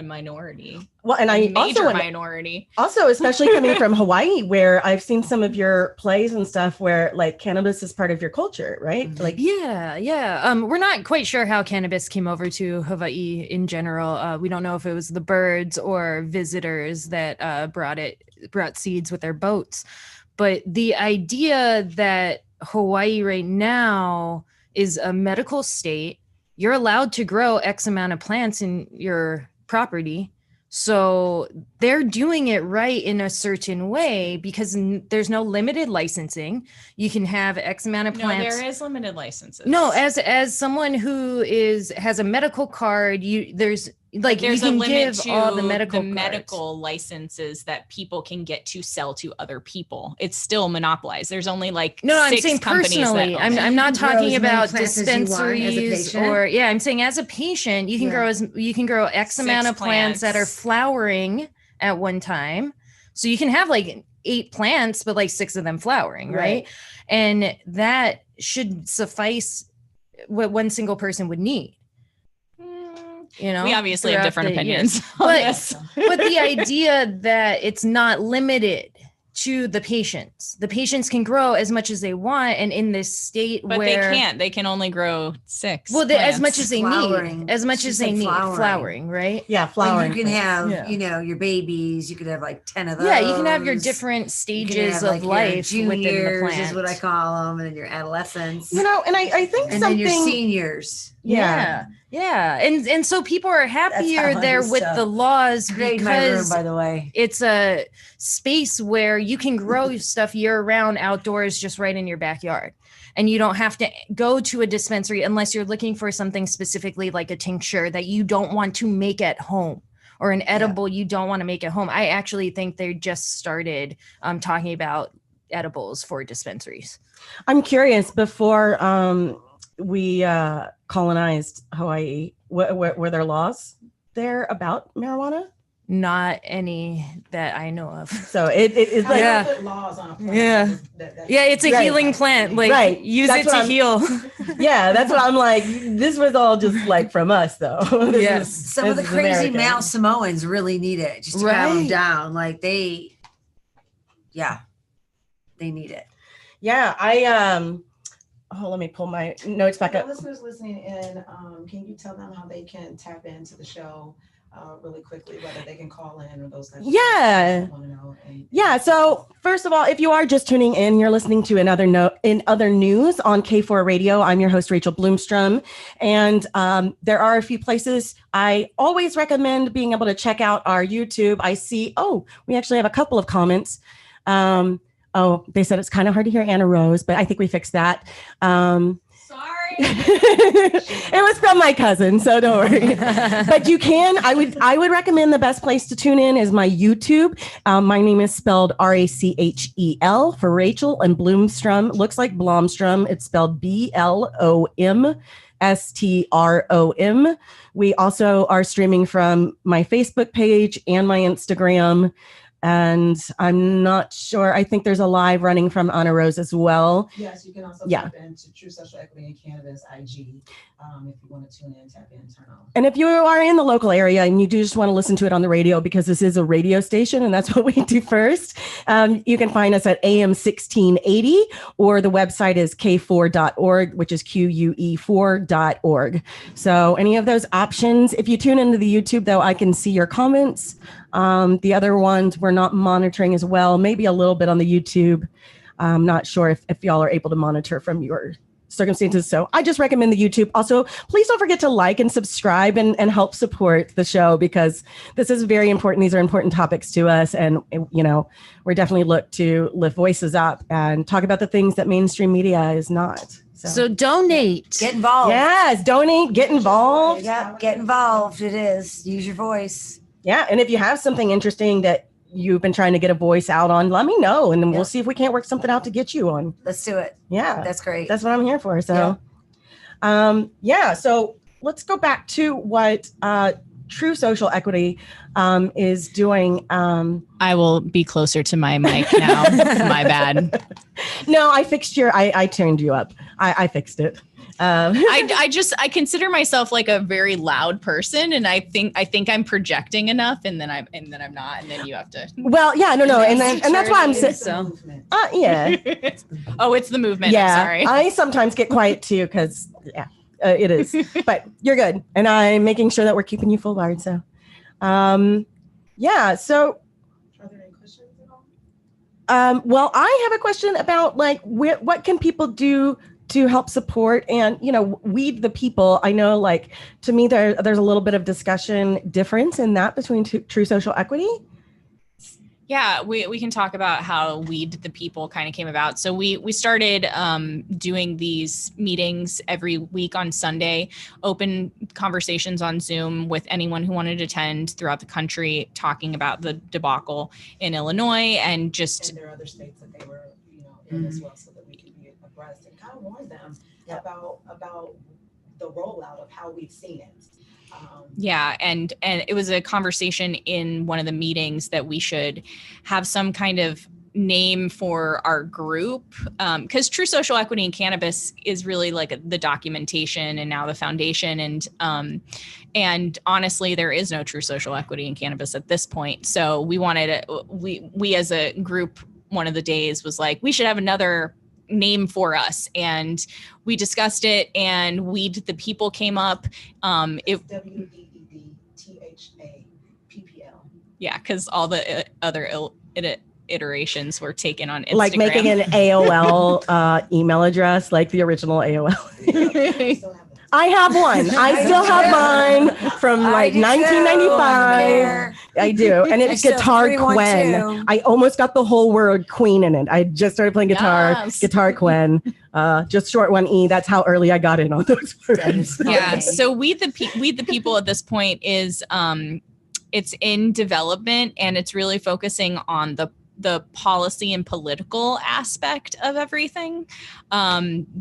S10: minority.
S2: Well, and I
S10: minority.
S2: Also, especially coming from Hawaii, where I've seen some of your plays and stuff where cannabis is part of your culture, right?
S9: We're not quite sure how cannabis came over to Hawaii in general. We don't know if it was the birds or visitors that brought seeds with their boats. But the idea that Hawaii right now is a medical state, you're allowed to grow X amount of plants in your property. So they're doing it right in a certain way, because there's no limited licensing. You can have X amount of plants.
S10: No, there is limited licenses.
S9: No, as someone who has a medical card, there's you can give all the medical
S10: licenses that people can get to sell to other people. It's still monopolized. There's only
S9: I'm saying personally. I'm not talking about dispensaries I'm saying as a patient, you can grow X amount of plants that are flowering at one time. So you can have 8 plants, but 6 of them flowering, right? And that should suffice what one single person would need. We
S10: obviously have different opinions.
S9: But the idea that it's not limited to the patients. The patients can grow as much as they want, and in this state
S10: but they can't. They can only grow 6.
S9: Well, as much as they need. As much as they need. Flowering, right?
S2: Yeah, flowering.
S6: But you can have, your babies. You could have 10 of those.
S9: Yeah, you can have your different stages of life within the plant.
S6: Is what I call them, and then your adolescents.
S2: And I think
S6: and then your seniors.
S9: Yeah. And so people are happier there with the laws because
S6: by the way,
S9: it's a space where you can grow stuff year round outdoors, just right in your backyard. And you don't have to go to a dispensary unless you're looking for something specifically like a tincture that you don't want to make at home, or an edible you don't want to make at home. I actually think they just started talking about edibles for dispensaries.
S2: I'm curious, before we colonized Hawaii, were there laws there about marijuana?
S9: Not any that I know of.
S2: So it is
S5: laws on a plant.
S9: It's a healing plant. Use it to heal.
S2: Yeah, that's what I'm like. This was all just from us, though.
S6: Some of the crazy male Samoans really need it just to calm them down. They need it.
S2: Yeah, let me pull my notes back up.
S5: Listeners listening in, can you tell them how they can tap into the show really quickly, whether they can call in or those kinds of things? I want to know.
S2: Yeah. So first of all, if you are just tuning in, you're listening to in other news on K4 Radio. I'm your host, Rachel Bloomstrom. And there are a few places I always recommend being able to check out our YouTube. I see, we actually have a couple of comments. They said it's kind of hard to hear Anna Rose, but I think we fixed that.
S10: Sorry.
S2: It was from my cousin, so don't worry. But you can, I would recommend the best place to tune in is my YouTube. My name is spelled Rachel for Rachel, and Bloomstrom looks like Blomstrom. It's spelled BLOMSTROM. We also are streaming from my Facebook page and my Instagram. And I'm not sure. I think there's a live running from Anna Rose as well.
S5: Yes, you can also tap into True Social Equity and Cannabis IG if you want to tune in, tap in, turn on.
S2: And if you are in the local area and you do just want to listen to it on the radio, because this is a radio station and that's what we do first, you can find us at AM 1680, or the website is k4.org, which is QUE4.org. So any of those options. If you tune into the YouTube, though, I can see your comments. The other ones we're not monitoring as well, maybe a little bit on the YouTube. I'm not sure if y'all are able to monitor from your circumstances. So I just recommend the YouTube. Also, please don't forget to like and subscribe and help support the show, because this is very important. These are important topics to us. And, we're definitely look to lift voices up and talk about the things that mainstream media is not.
S9: So donate.
S6: Get involved.
S2: Yes, donate, get involved.
S6: Yeah, get involved. It is. Use your voice.
S2: Yeah. And if you have something interesting that you've been trying to get a voice out on, let me know. And then we'll see if we can't work something out to get you on.
S6: Let's do it.
S2: Yeah.
S6: That's great.
S2: That's what I'm here for. So, so let's go back to what True Social Equity is doing.
S10: I will be closer to my mic now. My bad.
S2: No, I fixed I turned you up. I fixed it.
S10: I consider myself like a very loud person, and I think I'm projecting enough, and then I'm not, and then you have to.
S2: Well, yeah, no, and that's why I'm saying.
S6: So,
S2: yeah.
S10: Oh, it's the movement.
S2: Yeah,
S10: I'm sorry.
S2: I sometimes get quiet too, because it is. But you're good, and I'm making sure that we're keeping you full guard. So, So.
S5: Are there any questions at all?
S2: Well, I have a question about what can people do to help support and, weed the people. I know, to me, there's a little bit of discussion difference in that between True Social Equity.
S10: Yeah, we can talk about how Weed the People kind of came about. So we started doing these meetings every week on Sunday, open conversations on Zoom with anyone who wanted to attend throughout the country, talking about the debacle in Illinois and just.
S5: And there are other states that they were, in as well, so that we can be abreast and kind of warn them about the rollout of how we've seen it.
S10: And it was a conversation in one of the meetings that we should have some kind of name for our group, because True Social Equity and Cannabis is really like the documentation and now the foundation, and honestly there is no True Social Equity and Cannabis at this point. So we wanted we as a group, one of the days was like, we should have another name for us, and we discussed it, and Weed the People came up.
S5: WEEDTHAPPL.
S10: Yeah, because all the other iterations were taken on Instagram.
S2: Like making an AOL email address, like the original AOL. I have one. I still have mine from 1995. I do. And it's Guitar Quen. I almost got the whole word Queen in it. I just started playing guitar, Guitar Quen, just short one E. That's how early I got in on those words.
S10: Yeah. So Weed the People at this point is, it's in development, and it's really focusing on the policy and political aspect of everything,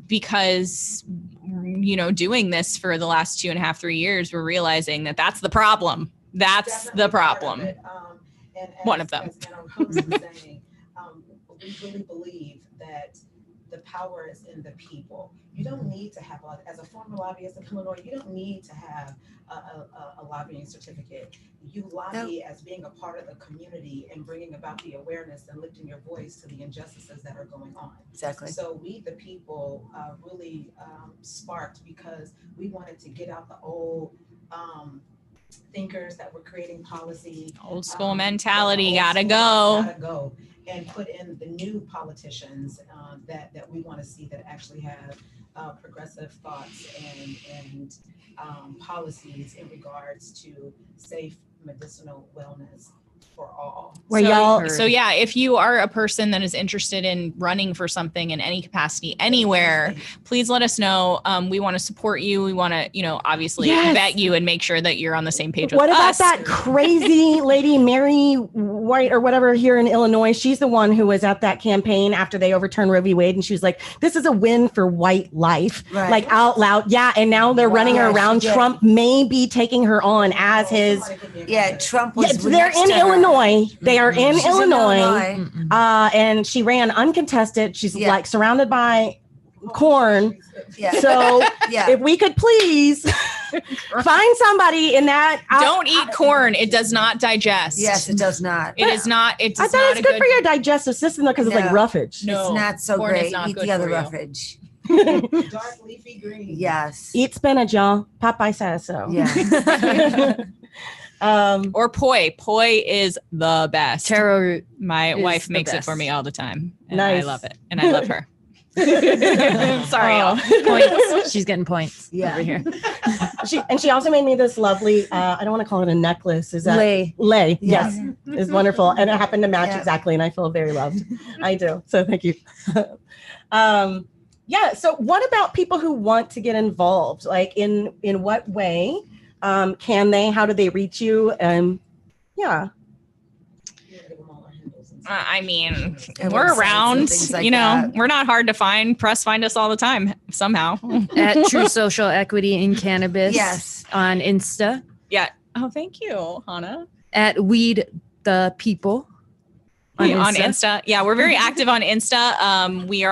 S10: because doing this for the last 2.5-3 years, we're realizing that that's the problem. That's definitely the problem.
S5: And
S10: one of them.
S5: As Anna Rose was saying, we really believe that the power is in the people. You don't need to have, as a former lobbyist in Illinois, you don't need to have a lobbying certificate. You lobby as being a part of the community and bringing about the awareness and lifting your voice to the injustices that are going on.
S6: Exactly.
S5: So we, the people, really sparked because we wanted to get out the old thinkers that were creating policy.
S10: Old school mentality, gotta go.
S5: And put in the new politicians that we want to see that actually have progressive thoughts and policies in regards to safe medicinal wellness for all.
S10: So yeah, if you are a person that is interested in running for something in any capacity anywhere, please let us know. We want to support you. We want to, obviously vet you and make sure that you're on the same page with us.
S2: What about that crazy lady, Mary White or whatever here in Illinois? She's the one who was at that campaign after they overturned Roe v. Wade. And she was like, this is a win for white life, like out loud. Yeah. And now they're running her around. Trump may be taking her on as his.
S6: Yeah. Trump was.
S2: They're in Illinois. They are in Illinois. And she ran uncontested. She's like surrounded by corn.
S6: Yeah.
S2: So if we could please find somebody in that.
S10: Don't eat corn. It does not digest.
S6: Yes, it does not.
S10: It is not.
S2: I thought it's good for your digestive system though, because it's like roughage.
S6: No, it's not so
S10: corn
S6: great.
S10: Not
S6: eat
S10: good
S6: the other
S10: for you.
S6: roughage.
S5: Dark leafy green.
S6: Yes.
S2: Eat spinach, y'all. Popeye says so.
S6: Yeah.
S10: Or poi. Poi is the best.
S9: Taro root.
S10: My wife makes it for me all the time. And
S2: Nice.
S10: I love it. And I love her. Sorry, y'all.
S9: Points. She's getting points over here.
S2: She also made me this lovely, I don't want to call it a necklace. Is that lei? Yes. It's wonderful. And it happened to match exactly. And I feel very loved. I do. So thank you. So what about people who want to get involved? Like in what way can they? How do they reach you?
S10: I mean, we're around, we're not hard to find. Press find us all the time somehow.
S9: At True Social Equity in Cannabis.
S6: Yes.
S9: On Insta.
S10: Yeah. Oh, thank you, Hannah.
S9: At Weed the People. On
S10: Insta. Yeah, we're very active on Insta. We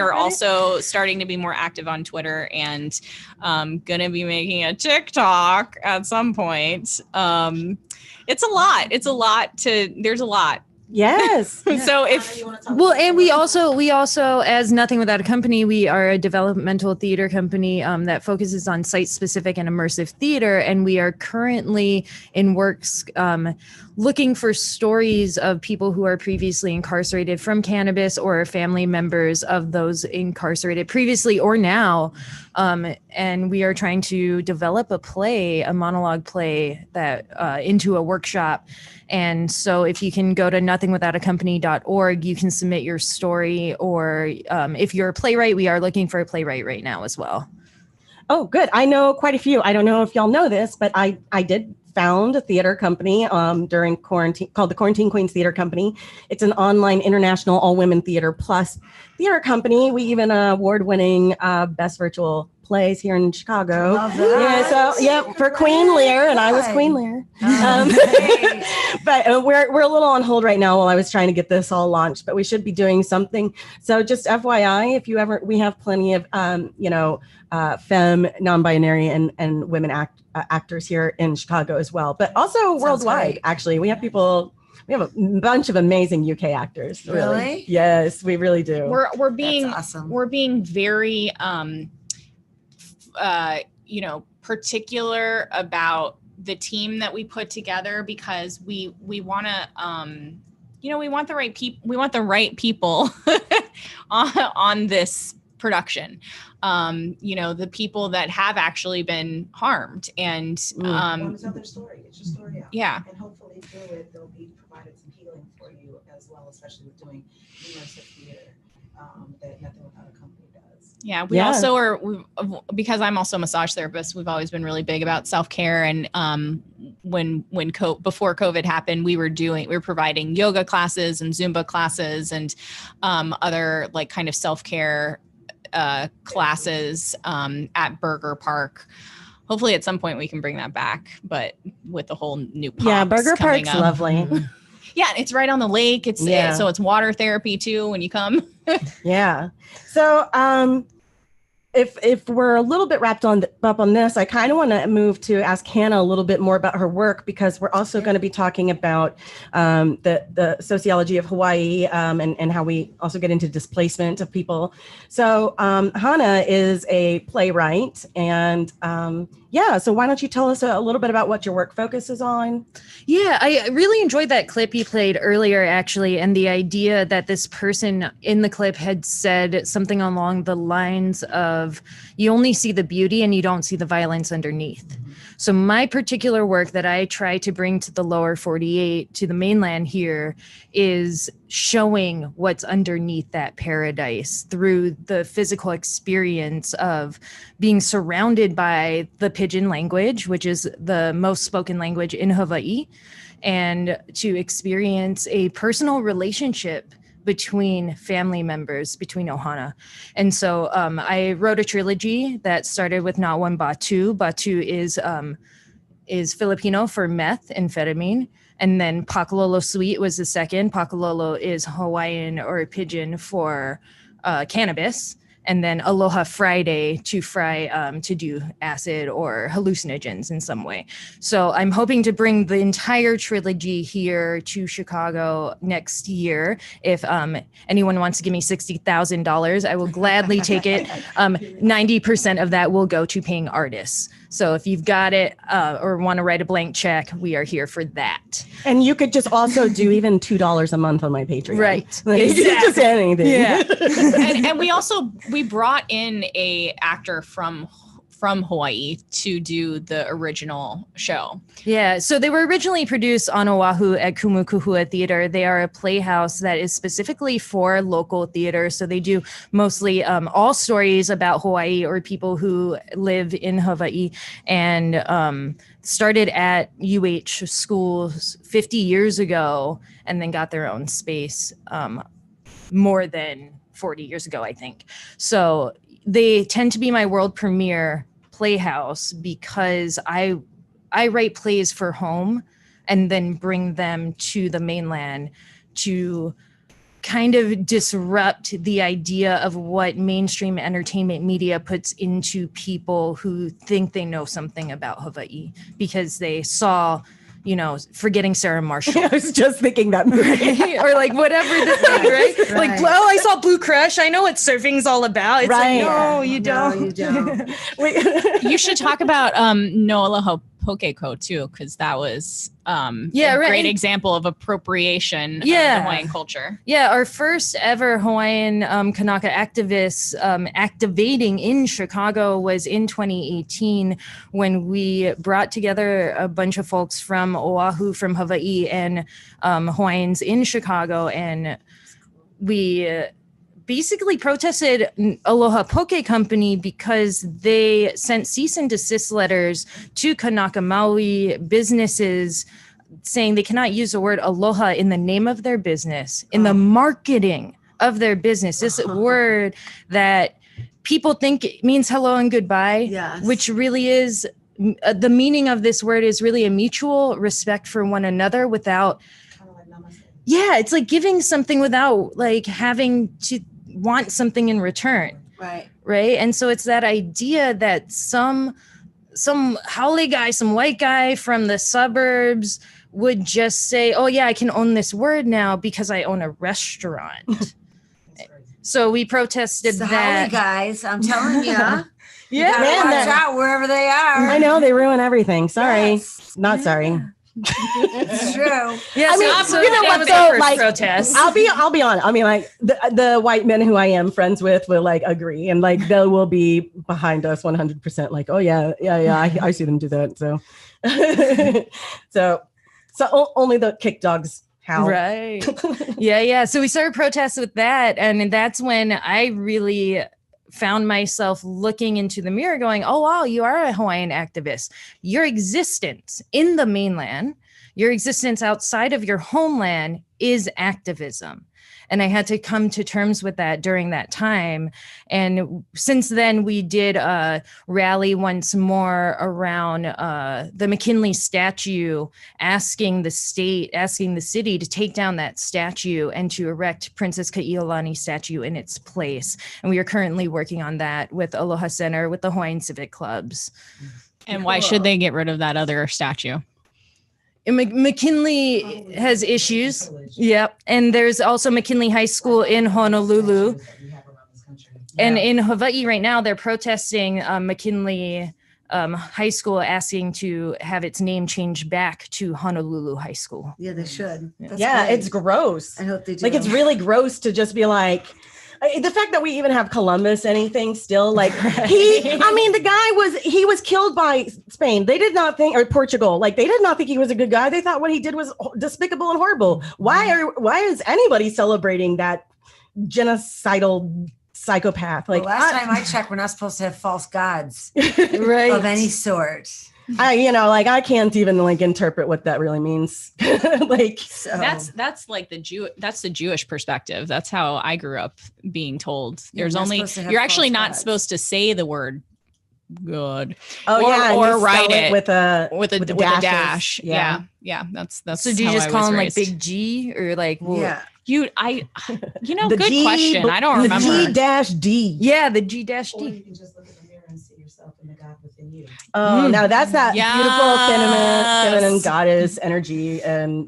S10: are also starting to be more active on Twitter and gonna be making a TikTok at some point. It's a lot. There's a lot.
S2: Yes.
S10: So
S9: and we also as Nothing Without a Company, we are a developmental theater company that focuses on site specific and immersive theater, and we are currently in works looking for stories of people who are previously incarcerated from cannabis or family members of those incarcerated previously or now, and we are trying to develop a monologue play that into a workshop. And so if you can go to nothingwithoutacompany.org, you can submit your story, or if you're a playwright, we are looking for a playwright right now as well.
S2: Oh, good. I know quite a few. I don't know if y'all know this, but I did found a theater company during quarantine called the Quarantine Queens Theater Company. It's an online international all-women theater plus theater company. We even award-winning best virtual plays here in Chicago. For Queen Lear, and I was Queen Lear. But we're a little on hold right now while I was trying to get this all launched, but we should be doing something. So just FYI, if you ever, we have plenty of femme, non-binary, and women actors here in Chicago as well, but also worldwide. Actually, we have people. We have a bunch of amazing UK actors.
S6: Really?
S2: Yes, we really do.
S10: We're being
S6: awesome.
S10: We're being very particular about the team that we put together, because we want to we want the right people on this production. The people that have actually been harmed and
S5: want to tell their story. It's your story out.
S10: Yeah.
S5: And hopefully through it they'll be provided some healing for you as well, especially with doing immersive theater that Nothing Without a Company does.
S10: Yeah, we also are, because I'm also a massage therapist, we've always been really big about self-care. And before COVID happened, we were providing yoga classes and Zumba classes and other like kind of self-care classes at Burger Park. Hopefully at some point we can bring that back, but with the whole new pops.
S2: Yeah, Burger Park's lovely.
S10: Yeah, it's right on the lake. So it's water therapy too when you come.
S2: Yeah. So, if we're a little bit wrapped up on this, I kind of want to move to ask Hannah a little bit more about her work, because we're also going to be talking about the sociology of Hawaii, and how we also get into displacement of people. So Hannah is a playwright, and so why don't you tell us a little bit about what your work focuses on?
S9: Yeah, I really enjoyed that clip you played earlier, actually, and the idea that this person in the clip had said something along the lines of, you only see the beauty and you don't see the violence underneath. So my particular work that I try to bring to the lower 48, to the mainland here, is showing what's underneath that paradise through the physical experience of being surrounded by the pidgin language, which is the most spoken language in Hawaii, and to experience a personal relationship between family members, between ohana. And so I wrote a trilogy that started with Not One Batu. Batu is Filipino for meth, amphetamine. And then Pakalolo Sweet was the second. Pakalolo is Hawaiian or pidgin for cannabis. And then Aloha Friday to do acid or hallucinogens in some way. So I'm hoping to bring the entire trilogy here to Chicago next year. If anyone wants to give me $60,000, I will gladly take it. 90% of that will go to paying artists. So if you've got it or want to write a blank check, we are here for that.
S2: And you could just also do even $2 a month on my Patreon.
S9: Right.
S2: Like, exactly. Just anything.
S10: Yeah. and we brought in a actor from Hawaii to do the original show.
S9: Yeah, so they were originally produced on Oahu at Kumukuhua Theater. They are a playhouse that is specifically for local theater. So they do mostly all stories about Hawaii or people who live in Hawaii, and started at UH schools 50 years ago, and then got their own space more than 40 years ago, I think. So they tend to be my world premiere playhouse because I write plays for home and then bring them to the mainland to kind of disrupt the idea of what mainstream entertainment media puts into people who think they know something about Hawaii because they saw, Forgetting Sarah Marshall.
S2: I was just thinking that movie.
S9: Right? Or like whatever the thing, right? Like, well, I saw Blue Crush. I know what surfing's all about. It's
S2: right.
S9: Like, no, you don't.
S6: No, you don't.
S10: You should talk about No Aloha Pokeko too, because that was a great example of appropriation of the Hawaiian culture.
S9: Yeah, our first ever Hawaiian Kanaka activists activating in Chicago was in 2018 when we brought together a bunch of folks from Oahu, from Hawaii, and Hawaiians in Chicago, and we basically protested Aloha Poke Company because they sent cease and desist letters to Kanaka Maui businesses saying they cannot use the word aloha in the name of their business, in the marketing of their business. This word that people think means hello and goodbye, which really is, the meaning of this word is really a mutual respect for one another without, it's like giving something without like having to want something in return. Right. And so it's that idea that some haole guy, some white guy from the suburbs would just say, oh yeah, I can own this word now because I own a restaurant. So we protested
S6: the
S9: that.
S6: haole guys, I'm telling you.
S2: Yeah,
S6: watch out wherever they are.
S2: I know, they ruin everything. Sorry.
S6: Yes.
S2: Not sorry.
S6: It's true.
S9: Yeah,
S2: I mean,
S9: so
S2: you know what? So like,
S9: protest.
S2: I'll be honest. I mean, like the white men who I am friends with will like agree, and like they will be behind us 100%. Like, oh yeah. I see them do that. So, so only the kick dogs howl.
S9: Right. Yeah. So we started protests with that, and that's when I really found myself looking into the mirror going, oh, wow, you are a Hawaiian activist. Your existence in the mainland, your existence outside of your homeland is activism. And I had to come to terms with that during that time. And since then, we did a rally once more around the McKinley statue, asking the city to take down that statue and to erect Princess Ka'iolani statue in its place. And we are currently working on that with Aloha Center, with the Hawaiian Civic Clubs.
S10: And why should they get rid of that other statue?
S9: McKinley has issues. Yep. And there's also McKinley High School in Honolulu. And in Hawaii right now, they're protesting McKinley High School, asking to have its name changed back to Honolulu High School.
S6: Yeah, they should.
S2: Yeah, it's gross.
S6: I hope they do.
S2: Like, it's really gross to just be like, the fact that we even have Columbus anything still, like the guy was killed by Spain. They did not think, or Portugal, like they did not think he was a good guy. They thought what he did was despicable and horrible. Why is anybody celebrating that genocidal psychopath? Like,
S6: last time I checked, we're not supposed to have false gods
S2: right,
S6: of any sort.
S2: I can't even interpret what that really means.
S10: That's like that's the Jewish perspective. That's how I grew up being told. You're actually not supposed to say the word good. Or write it with a dash. Yeah. That's
S9: so do you just call him like Big G or like
S10: good question. I don't remember.
S2: The G-D.
S9: Yeah, the G-D.
S5: Or you can just look in the mirror and see yourself and the God within you.
S2: Oh, now that's that beautiful feminine goddess energy. And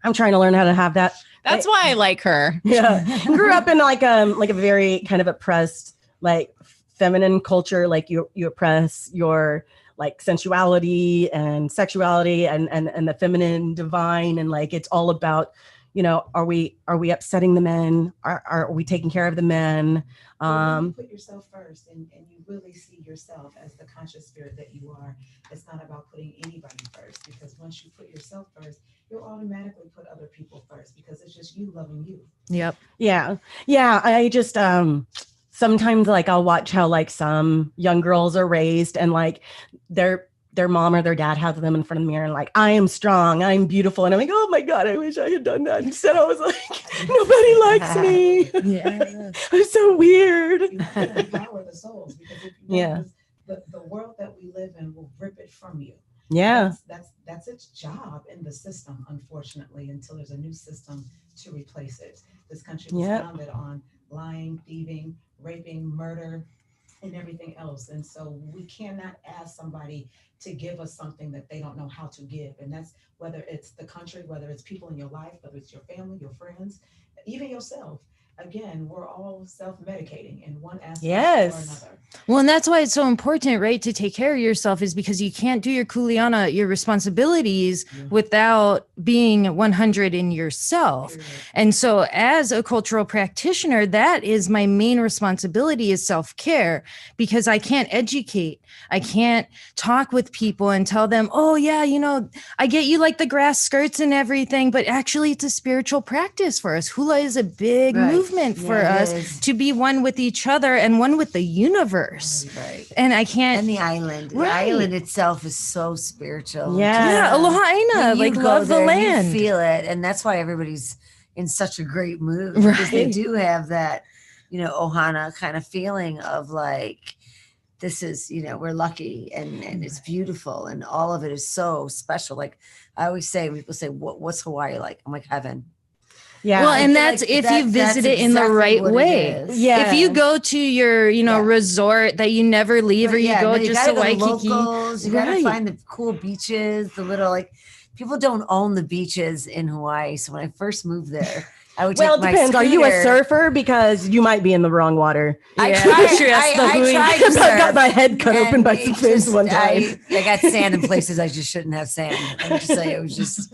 S2: I'm trying to learn how to have that.
S10: That's why I like her.
S2: Yeah. Grew up in like a very kind of oppressed, like feminine culture. Like you oppress your like sensuality and sexuality and the feminine divine. And like, it's all about, are we upsetting the men? Are we taking care of the men?
S5: You put yourself first and you really see yourself as the conscious spirit that you are. It's not about putting anybody first, because once you put yourself first, you'll automatically put other people first, because it's just you loving you.
S9: Yep.
S2: Yeah. I just sometimes like I'll watch how like some young girls are raised and like their mom or their dad has them in front of the mirror and like, I am strong, I'm beautiful. And I'm like, oh my God, I wish I had done that. Instead, I was like, nobody likes me.
S6: Yeah.
S2: I'm so weird.
S5: You empower the souls, because if you the world that we live in will rip it from you.
S2: Yeah.
S5: That's its job in the system, unfortunately, until there's a new system to replace it. This country was founded on lying, thieving, raping, murder, and everything else. And so we cannot ask somebody to give us something that they don't know how to give. And that's whether it's the country, whether it's people in your life, whether it's your family, your friends, even yourself. Again, we're all self-medicating in one aspect or another.
S9: Well, and that's why it's so important, right? To take care of yourself, is because you can't do your kuleana, your responsibilities, without being 100 in yourself. And so as a cultural practitioner, that is my main responsibility, is self-care, because I can't educate. I can't talk with people and tell them, oh yeah, I get you like the grass skirts and everything, but actually it's a spiritual practice for us. Hula is a big movement for us to be one with each other and one with the universe. Right. And I can't.
S6: And the island. The island itself is so spiritual.
S9: Yeah. Aloha Aina. Like, love the land.
S6: You feel it. And that's why everybody's in such a great mood. Because they do have that, ohana kind of feeling of like, this is, we're lucky and it's beautiful and all of it is so special. Like I always say, people say, what's Hawaii like? I'm like, heaven.
S9: Yeah. Well, and that's like if you visit it in the right way. Yeah. If you go to your, resort that you never leave, or you go just to Waikiki.
S6: You gotta find the cool beaches, the little people don't own the beaches in Hawaii. So when I first moved there, I would take
S2: it depends. Are you a surfer? Because you might be in the wrong water.
S6: I tried to surf.
S2: I got my head cut open by some fish one time.
S6: I got sand in places I just shouldn't have sand. I would just say it was just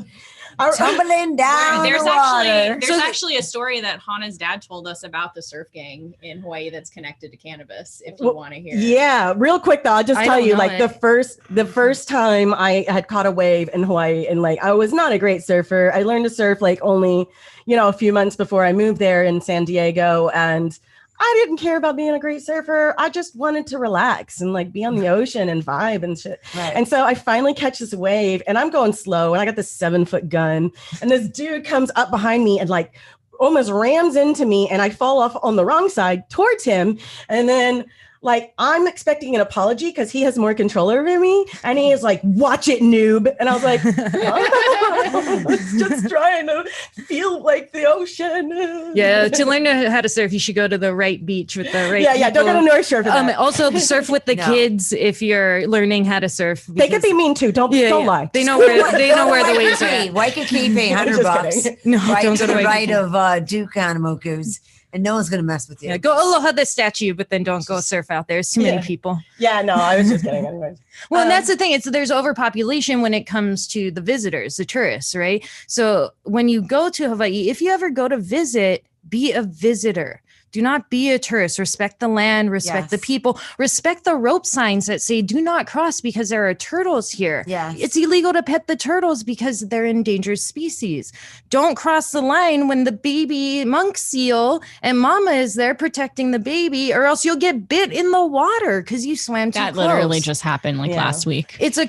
S6: tumbling down.
S10: There's
S6: the
S10: actually a story that Hana's dad told us about the surf gang in Hawaii that's connected to cannabis, if you want to hear.
S2: Yeah, real quick though, I'll just tell you, like the first time I had caught a wave in Hawaii, and like I was not a great surfer. I learned to surf like only, a few months before I moved there in San Diego, and I didn't care about being a great surfer. I just wanted to relax and like be on the ocean and vibe and shit.
S6: Right.
S2: And so I finally catch this wave and I'm going slow and I got this 7-foot gun and this dude comes up behind me and like almost rams into me and I fall off on the wrong side towards him. And then like, I'm expecting an apology because he has more control over me. And he is like, watch it, noob. And I was like, oh, I was just trying to feel like the ocean.
S9: Yeah, to learn how to surf, you should go to the right beach with the right
S2: Yeah, don't go to North Shore for that.
S9: Also, surf with the kids if you're learning how to surf.
S2: They could be mean too. Don't lie.
S9: They know where the waves are at.
S6: Waikiki, pay $100.
S9: No,
S6: right
S9: don't
S6: to
S9: go to
S6: the
S9: Waikiki.
S6: right of Duke Animoku's. And no one's going to mess with you.
S9: Yeah, go aloha the statue, but then don't go surf out there. There's too many people.
S2: Yeah, no, I was just kidding anyways.
S9: Well, and that's the thing. There's overpopulation when it comes to the visitors, the tourists, right? So when you go to Hawaii, if you ever go to visit, be a visitor. Do not be a tourist. Respect the land, respect the people, respect the rope signs that say do not cross because there are turtles here.
S6: Yes.
S9: It's illegal to pet the turtles because they're endangered species. Don't cross the line when the baby monk seal and mama is there protecting the baby, or else you'll get bit in the water because you swam too close.
S10: That literally just happened last week.
S9: It's the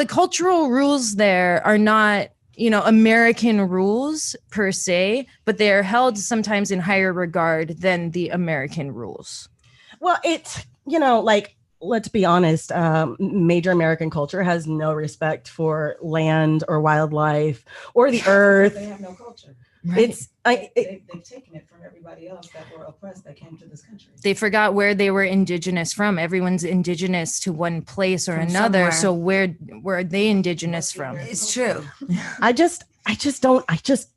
S9: cultural rules there are not, American rules per se, but they're held sometimes in higher regard than the American rules.
S2: Well, it's, like, let's be honest, major American culture has no respect for land or wildlife or the earth.
S5: They have no culture.
S2: Right.
S5: They've taken it from everybody else that were oppressed that came to this country.
S9: They forgot where they were indigenous from. Everyone's indigenous to one place or another.
S6: Somewhere.
S9: So where are they indigenous from?
S6: It's true.
S2: I just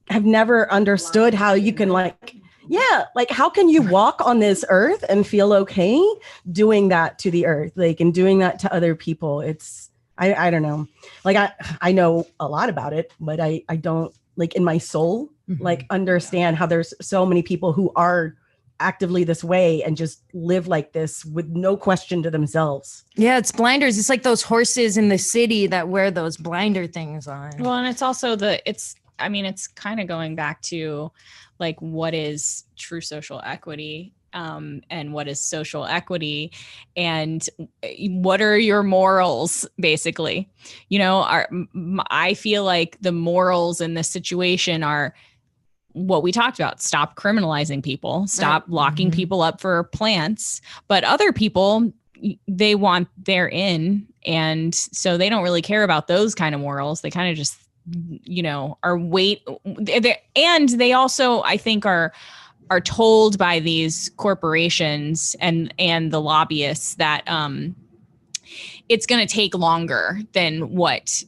S2: have never understood how you can how can you walk on this earth and feel okay doing that to the earth, and doing that to other people? It's, I don't know. I know a lot about it, but I don't in my soul, understand how there's so many people who are actively this way and just live like this with no question to themselves.
S9: Yeah, it's blinders. It's like those horses in the city that wear those blinder things on.
S10: Well, and it's also it's kind of going back to what is true social equity, and what is social equity, and what are your morals, basically. I feel like the morals in this situation are what we talked about. Stop criminalizing people, stop locking people up for plants, but other people, they want their in. And so they don't really care about those kind of morals. They kind of just, and they also, I think, are told by these corporations and the lobbyists that it's going to take longer than what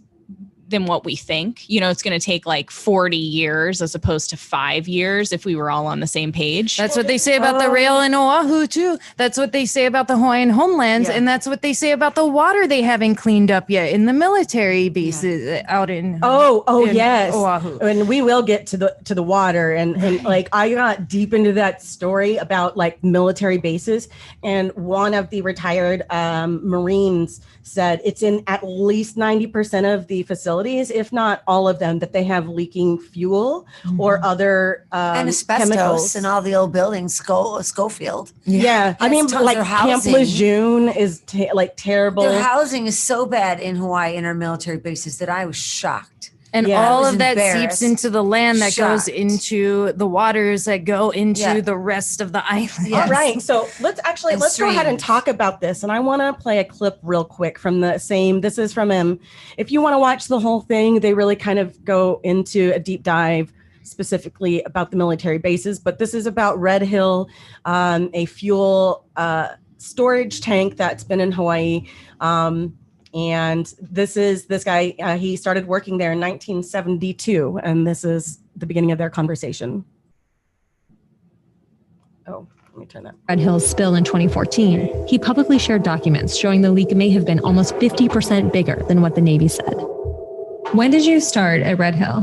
S10: we think. It's going to take 40 years as opposed to 5 years if we were all on the same page.
S9: That's what they say about the rail in Oahu too. That's what they say about the Hawaiian homelands.
S2: Yeah.
S9: And that's what they say about the water they haven't cleaned up yet in the military bases out in in
S2: yes.
S9: Oahu.
S2: And we will get to the water and I got deep into that story about military bases, and one of the retired Marines said it's in at least 90% of the facilities, if not all of them, that they have leaking fuel or other
S6: and asbestos
S2: chemicals
S6: in all the old buildings, Schofield.
S2: Yeah. I mean, Camp
S6: housing.
S2: Lejeune is terrible.
S6: Their housing is so bad in Hawaii in our military bases that I was shocked.
S9: And
S2: Yeah,
S9: all
S6: I was
S9: of that
S6: embarrassed.
S9: seeps into the land that goes
S6: Shocked.
S9: into the waters that go into the rest of the island.
S6: Yes.
S2: All right. So let's go ahead and
S6: streams.
S2: talk about this. And I want to play a clip real quick from this is from him. If you want to watch the whole thing, they really kind of go into a deep dive specifically about the military bases. But this is about Red Hill, a fuel storage tank that's been in Hawaii. And this guy, he started working there in 1972. And this is the beginning of their conversation. Oh, let me turn that.
S11: Red Hill's spill in 2014, he publicly shared documents showing the leak may have been almost 50% bigger than what the Navy said. When did you start at Red Hill?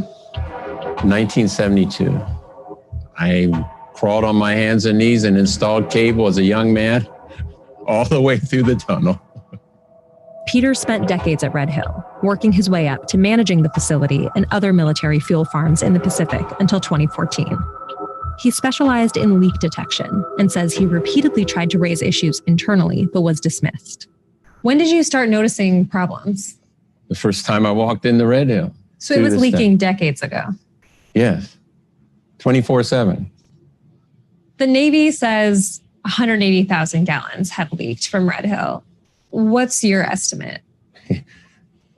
S12: 1972. I crawled on my hands and knees and installed cable as a young man all the way through the tunnel.
S11: Peter spent decades at Red Hill, working his way up to managing the facility and other military fuel farms in the Pacific until 2014. He specialized in leak detection and says he repeatedly tried to raise issues internally, but was dismissed. When did you start noticing problems?
S12: The first time I walked into Red Hill.
S11: So it was leaking decades ago.
S12: Yes, 24/7.
S11: The Navy says 180,000 gallons have leaked from Red Hill. What's your estimate?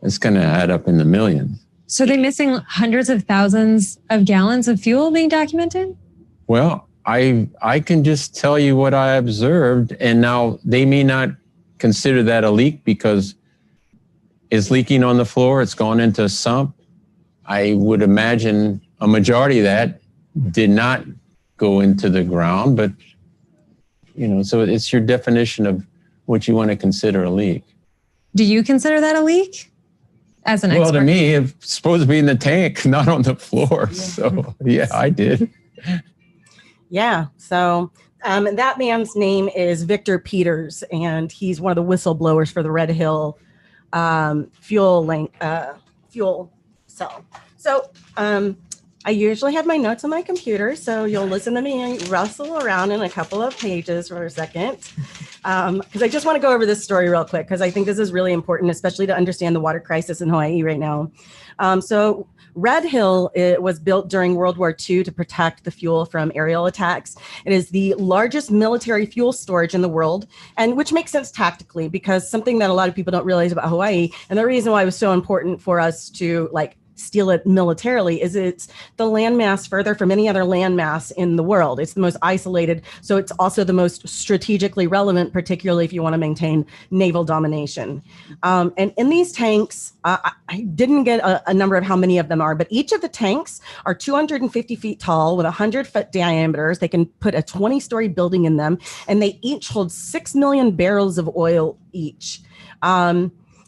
S12: It's going to add up in the millions.
S11: So they're missing hundreds of thousands of gallons of fuel being documented?
S12: Well, I can just tell you what I observed, and now they may not consider that a leak because it's leaking on the floor. It's gone into a sump. I would imagine a majority of that did not go into the ground, but so it's your definition of what you want to consider a leak.
S11: Do you consider that a leak? As an expert?
S12: Well, to me, it's supposed to be in the tank, not on the floor. So, yeah, I did.
S2: Yeah. So that man's name is Victor Peters, and he's one of the whistleblowers for the Red Hill fuel cell. So I usually have my notes on my computer, so you'll listen to me rustle around in a couple of pages for a second, because I just want to go over this story real quick, because I think this is really important, especially to understand the water crisis in Hawaii right now. So Red Hill, it was built during World War II to protect the fuel from aerial attacks. It is the largest military fuel storage in the world, and which makes sense tactically, because something that a lot of people don't realize about Hawaii, and the reason why it was so important for us to steal it militarily, is it's the landmass further from any other landmass in the world. It's the most isolated, so it's also the most strategically relevant, particularly if you want to maintain naval domination. And in these tanks, I didn't get a number of how many of them are, but each of the tanks are 250 feet tall with 100-foot diameters. They can put a 20-story building in them, and they each hold 6 million barrels of oil each.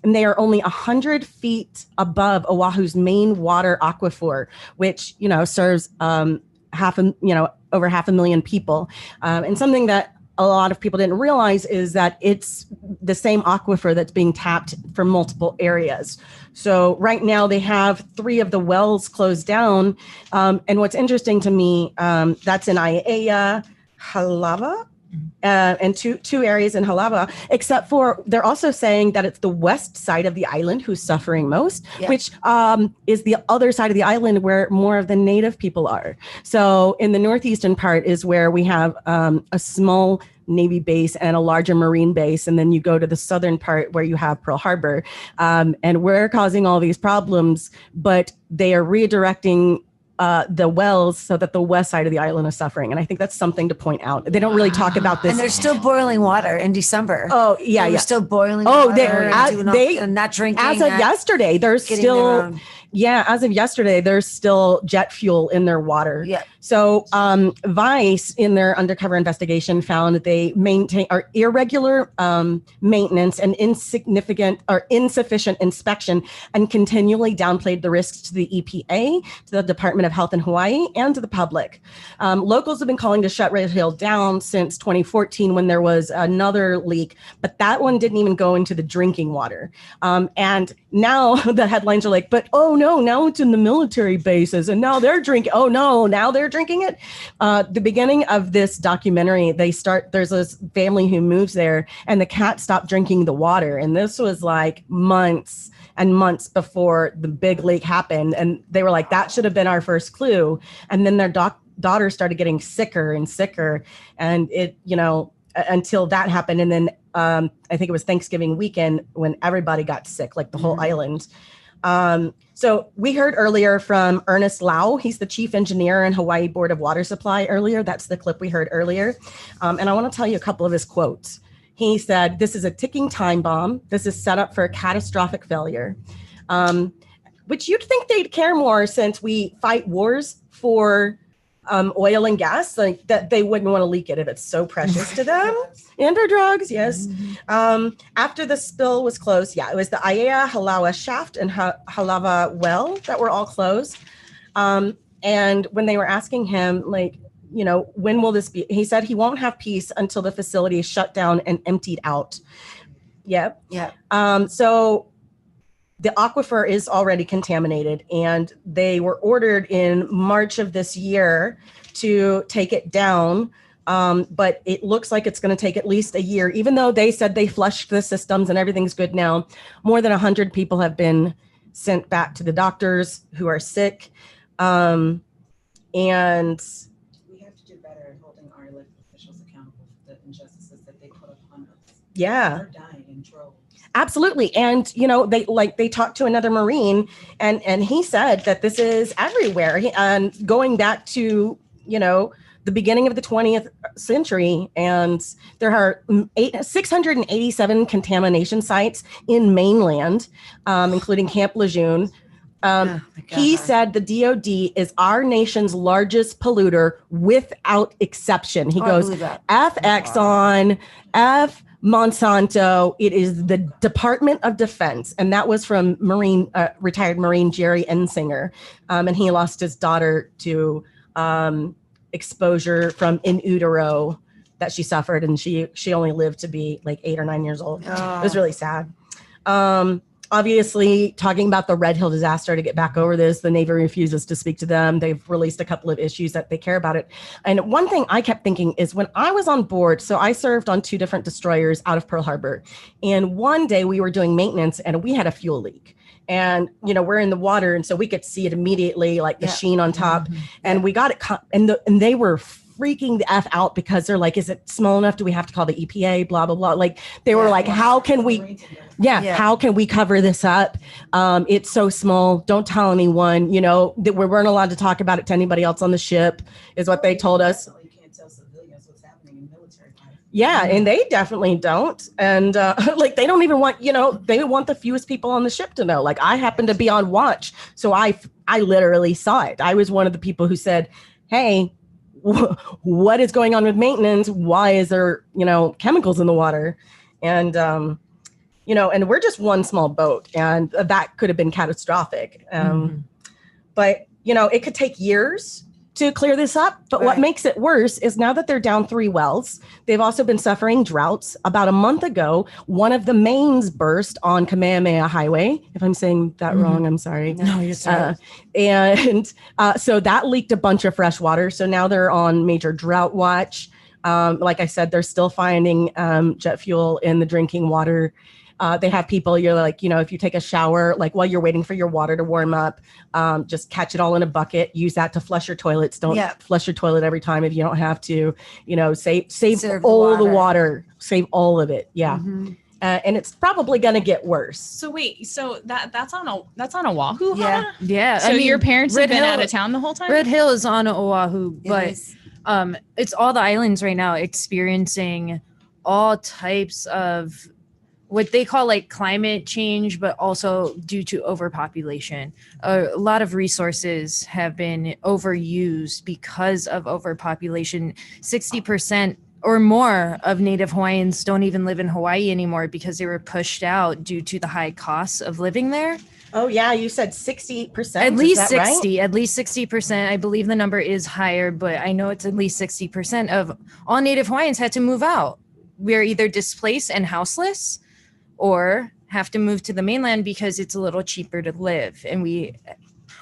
S2: And they are only 100 feet above Oahu's main water aquifer, which, serves over 500,000 people. And something that a lot of people didn't realize is that it's the same aquifer that's being tapped from multiple areas. So right now they have 3 of the wells closed down. And what's interesting to me, that's in Ii-Epstein, Halawa, and two areas in Halawa, except for they're also saying that it's the west side of the island who's suffering most, which is the other side of the island where more of the native people are. So in the northeastern part is where we have a small Navy base and a larger Marine base. And then you go to the southern part where you have Pearl Harbor. And we're causing all these problems, but they are redirecting the wells so that the west side of the island is suffering. And I think that's something to point out. They don't really talk about this.
S6: And there's still boiling water in December.
S2: Oh, yeah.
S6: There's still boiling
S2: water.
S6: They're not drinking.
S2: As of yesterday, there's still... Yeah, as of yesterday, there's still jet fuel in their water.
S6: Yeah.
S2: So Vice, in their undercover investigation, found that they maintain irregular maintenance and insufficient inspection, and continually downplayed the risks to the EPA, to the Department of Health in Hawaii, and to the public. Locals have been calling to shut Red Hill down since 2014 when there was another leak, but that one didn't even go into the drinking water. And now the headlines are like, but no, now it's in the military bases, and now they're drinking. Oh no, now they're drinking it. The beginning of this documentary, there's this family who moves there, and the cat stopped drinking the water. And this was like months and months before the big leak happened. And they were like, that should have been our first clue. And then their daughter started getting sicker and sicker. And until that happened. And then I think it was Thanksgiving weekend when everybody got sick, like the whole island. So we heard earlier from Ernest Lau. He's the chief engineer in Hawaii Board of Water Supply earlier. That's the clip we heard earlier. And I want to tell you a couple of his quotes. He said, "This is a ticking time bomb. This is set up for a catastrophic failure," which you'd think they'd care more since we fight wars for oil and gas, like that they wouldn't want to leak it if it's so precious to them. And for drugs, yes. After the spill was closed, it was the Aiea Halawa shaft and Halawa well that were all closed. And when they were asking him, when will this be? He said he won't have peace until the facility is shut down and emptied out. Yep. Yeah. So the aquifer is already contaminated, and they were ordered in March of this year to take it down. But it looks like it's going to take at least a year, even though they said they flushed the systems and everything's good now. More than 100 people have been sent back to the doctors who are sick. And
S5: we have to do better at holding our elected officials accountable for the injustices that they put upon us.
S2: yeah.
S5: They're dying in droves.
S2: Absolutely. And, they talked to another Marine and he said that this is everywhere. And going back to, the beginning of the 20th century, and there are 687 contamination sites in mainland, including Camp Lejeune. He said the DOD is our nation's largest polluter without exception. He goes, F Exxon, F Monsanto, it is the Department of Defense. And that was from retired Marine Jerry Ensinger. And he lost his daughter to exposure from in utero that she suffered. And she only lived to be like 8 or 9 years old. It was really sad. Obviously, talking about the Red Hill disaster, to get back over this, the Navy refuses to speak to them. They've released a couple of issues that they care about it. And one thing I kept thinking is when I was on board, so I served on 2 different destroyers out of Pearl Harbor. And one day we were doing maintenance and we had a fuel leak. And, we're in the water. And so we could see it immediately, like the sheen on top. And we got it. And they were freaking the F out because they're like, is it small enough? Do we have to call the EPA? Blah, blah, blah. Like they were like, how can we, how can we cover this up? It's so small. Don't tell anyone, that we weren't allowed to talk about it to anybody else on the ship is what they told us.
S5: You can't tell civilians what's happening in military life.
S2: Yeah. And they definitely don't. And they don't even want, they want the fewest people on the ship to know. Like I happened to be on watch. So I literally saw it. I was one of the people who said, hey, what is going on with maintenance? Why is there, chemicals in the water? And, and we're just one small boat and that could have been catastrophic. But, it could take years to clear this up. But what makes it worse is now that they're down 3 wells, they've also been suffering droughts. About a month ago, one of the mains burst on Kamehameha Highway. If I'm saying that wrong, I'm sorry.
S9: No, you're sorry.
S2: So that leaked a bunch of fresh water. So now they're on major drought watch. Like I said, they're still finding jet fuel in the drinking water. They have people, you're like, if you take a shower, like while you're waiting for your water to warm up, just catch it all in a bucket, use that to flush your toilets. Don't flush your toilet every time if you don't have to, save all the water, save all of it. Yeah. And it's probably going to get worse.
S10: So wait, so that's on Oahu?
S9: Yeah.
S10: Huh?
S9: Yeah.
S10: So your parents have been out of town the whole time?
S9: Red Hill is on Oahu, but it's all the islands right now experiencing all types of what they call like climate change, but also due to overpopulation. A lot of resources have been overused because of overpopulation. 60% or more of Native Hawaiians don't even live in Hawaii anymore because they were pushed out due to the high costs of living there.
S2: Oh yeah, you said 60%.
S9: At least 60,
S2: right?
S9: At least 60%. I believe the number is higher, but I know it's at least 60% of all Native Hawaiians had to move out. We're either displaced and houseless, or have to move to the mainland because it's a little cheaper to live. And we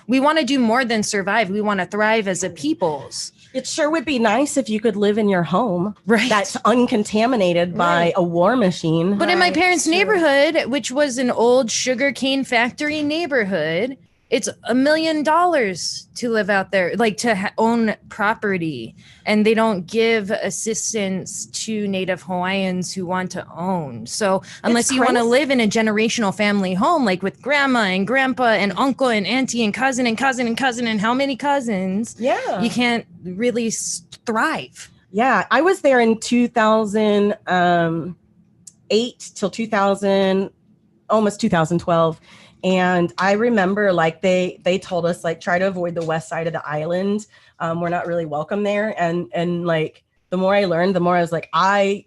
S9: want to do more than survive. We want to thrive as a peoples.
S2: It sure would be nice if you could live in your home that's uncontaminated by a war machine.
S9: But in my parents' neighborhood, which was an old sugarcane factory neighborhood, it's $1 million to live out there, like to own property. And they don't give assistance to Native Hawaiians who want to own. So unless you want to live in a generational family home, like with grandma and grandpa and uncle and auntie and cousin and cousin and cousin and how many cousins, you can't really thrive.
S2: Yeah, I was there in 2008 till 2000, almost 2012. And I remember like they told us like try to avoid the west side of the island. We're not really welcome there. And like the more I learned, the more I was like, I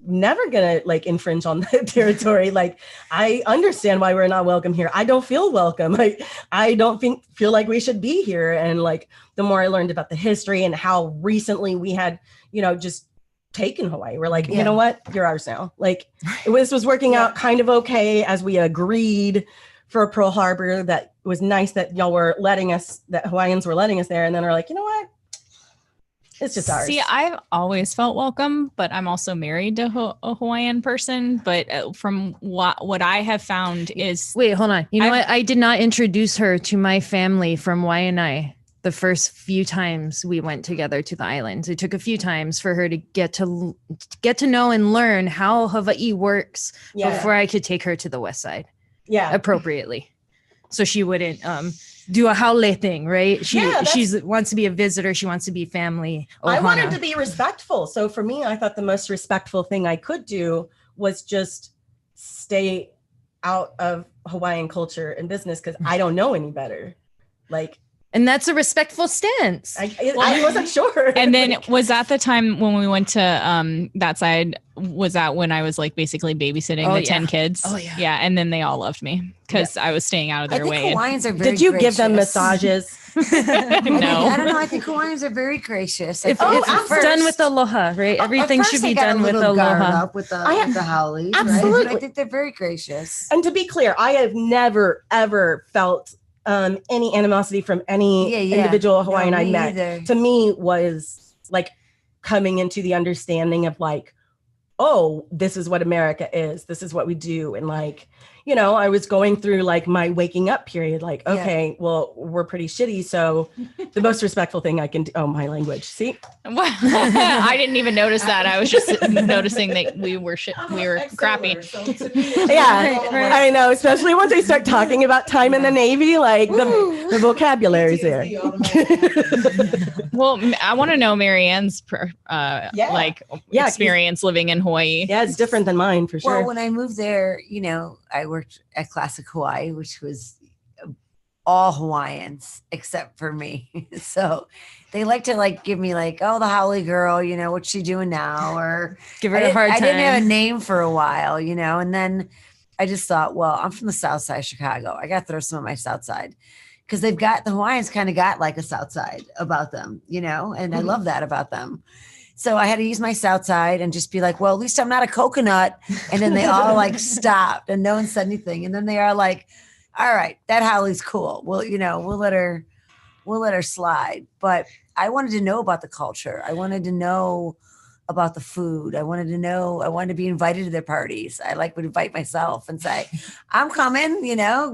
S2: never gonna like infringe on that territory. Like I understand why we're not welcome here. I don't feel welcome. Like I don't feel like we should be here. And like the more I learned about the history and how recently we had, just taken Hawaii, we're like, you know what, you're ours now. Like this was working out kind of okay as we agreed for Pearl Harbor. That was nice that y'all were that Hawaiians were letting us there. And then we're like, you know what? It's just ours.
S10: See, I've always felt welcome, but I'm also married to a Hawaiian person. But from what I have found is...
S9: Wait, hold on. You know what? I did not introduce her to my family from Waianae the first few times we went together to the islands. It took a few times for her to get to know and learn how Hawaii works before I could take her to the west side appropriately. So she wouldn't do a haole thing, right? She wants to be a visitor. She wants to be family.
S2: I wanted to be respectful. So for me, I thought the most respectful thing I could do was just stay out of Hawaiian culture and business because I don't know any better.
S9: And that's a respectful stance.
S2: I wasn't sure.
S10: And then was that the time when we went to that side? Was that when I was basically babysitting the 10 kids? Oh yeah. Yeah. And then they all loved me because I was staying out of their way.
S6: Hawaiians are very
S2: Did you
S6: gracious.
S2: give them massages?
S10: No.
S6: I don't know. I think Hawaiians are very gracious.
S9: If done with aloha, right? Everything should be done with aloha.
S6: With the haole.
S2: Absolutely.
S6: Right? I think they're very gracious.
S2: And to be clear, I have never, ever felt any animosity from any individual Hawaiian I met.
S6: Either.
S2: To me was coming into the understanding of oh, this is what America is. This is what we do. And I was going through my waking up period. Okay, well, we're pretty shitty. So the most respectful thing I can do. Oh, my language. See?
S10: I didn't even notice that. I was just noticing that we were crappy.
S2: I know. Especially once they start talking about time in the Navy, the vocabulary's there.
S10: Well, I want to know Maryann's experience living in Hawaii.
S2: Yeah, it's different than mine for sure.
S6: Well, when I moved there, I worked at Classic Hawaii, which was all Hawaiians except for me. So they like to give me oh, the haole girl, what's she doing now? Or
S9: give her a hard time.
S6: I didn't have a name for a while, and then I just thought, well, I'm from the South Side of Chicago. I got to throw some of my South Side. Because the Hawaiians kind of got a South Side about them, and I love that about them. So I had to use my South Side and just be well, at least I'm not a coconut. And then they all stopped and no one said anything. And then they are all right, that Howley's cool. Well, we'll let her slide. But I wanted to know about the culture. I wanted to know about the food. I wanted to be invited to their parties. I would invite myself and say, I'm coming,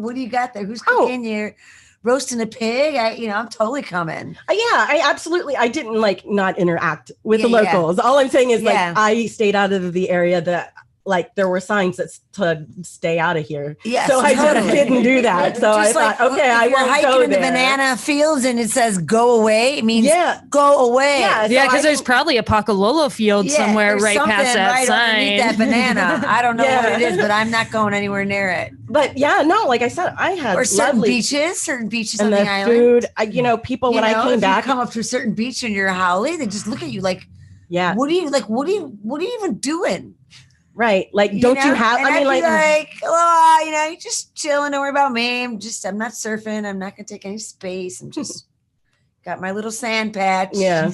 S6: what do you got there? Who's cooking? You're roasting a pig. I'm totally coming.
S2: I didn't not interact with the locals. All I'm saying is I stayed out of the area that there were signs that to stay out of here.
S6: Yes,
S2: so I just didn't do that. So I thought, okay, I won't
S6: hiking
S2: go
S6: in the
S2: there.
S6: banana fields and it says go away. It means go away.
S9: Yeah, because there's probably a Pakalolo field somewhere right past that sign.
S6: That banana. I don't know what it is, but I'm not going anywhere near it.
S2: But like I said, I had
S6: certain beaches on the island.
S2: Food. People when I came back,
S6: come up to a certain beach and you're a haole, they just look at you what are you even doing?
S2: Right. Don't you have,
S6: you're just chilling. Don't worry about me. I'm not surfing. I'm not going to take any space. I'm just got my little sand patch.
S2: Yeah.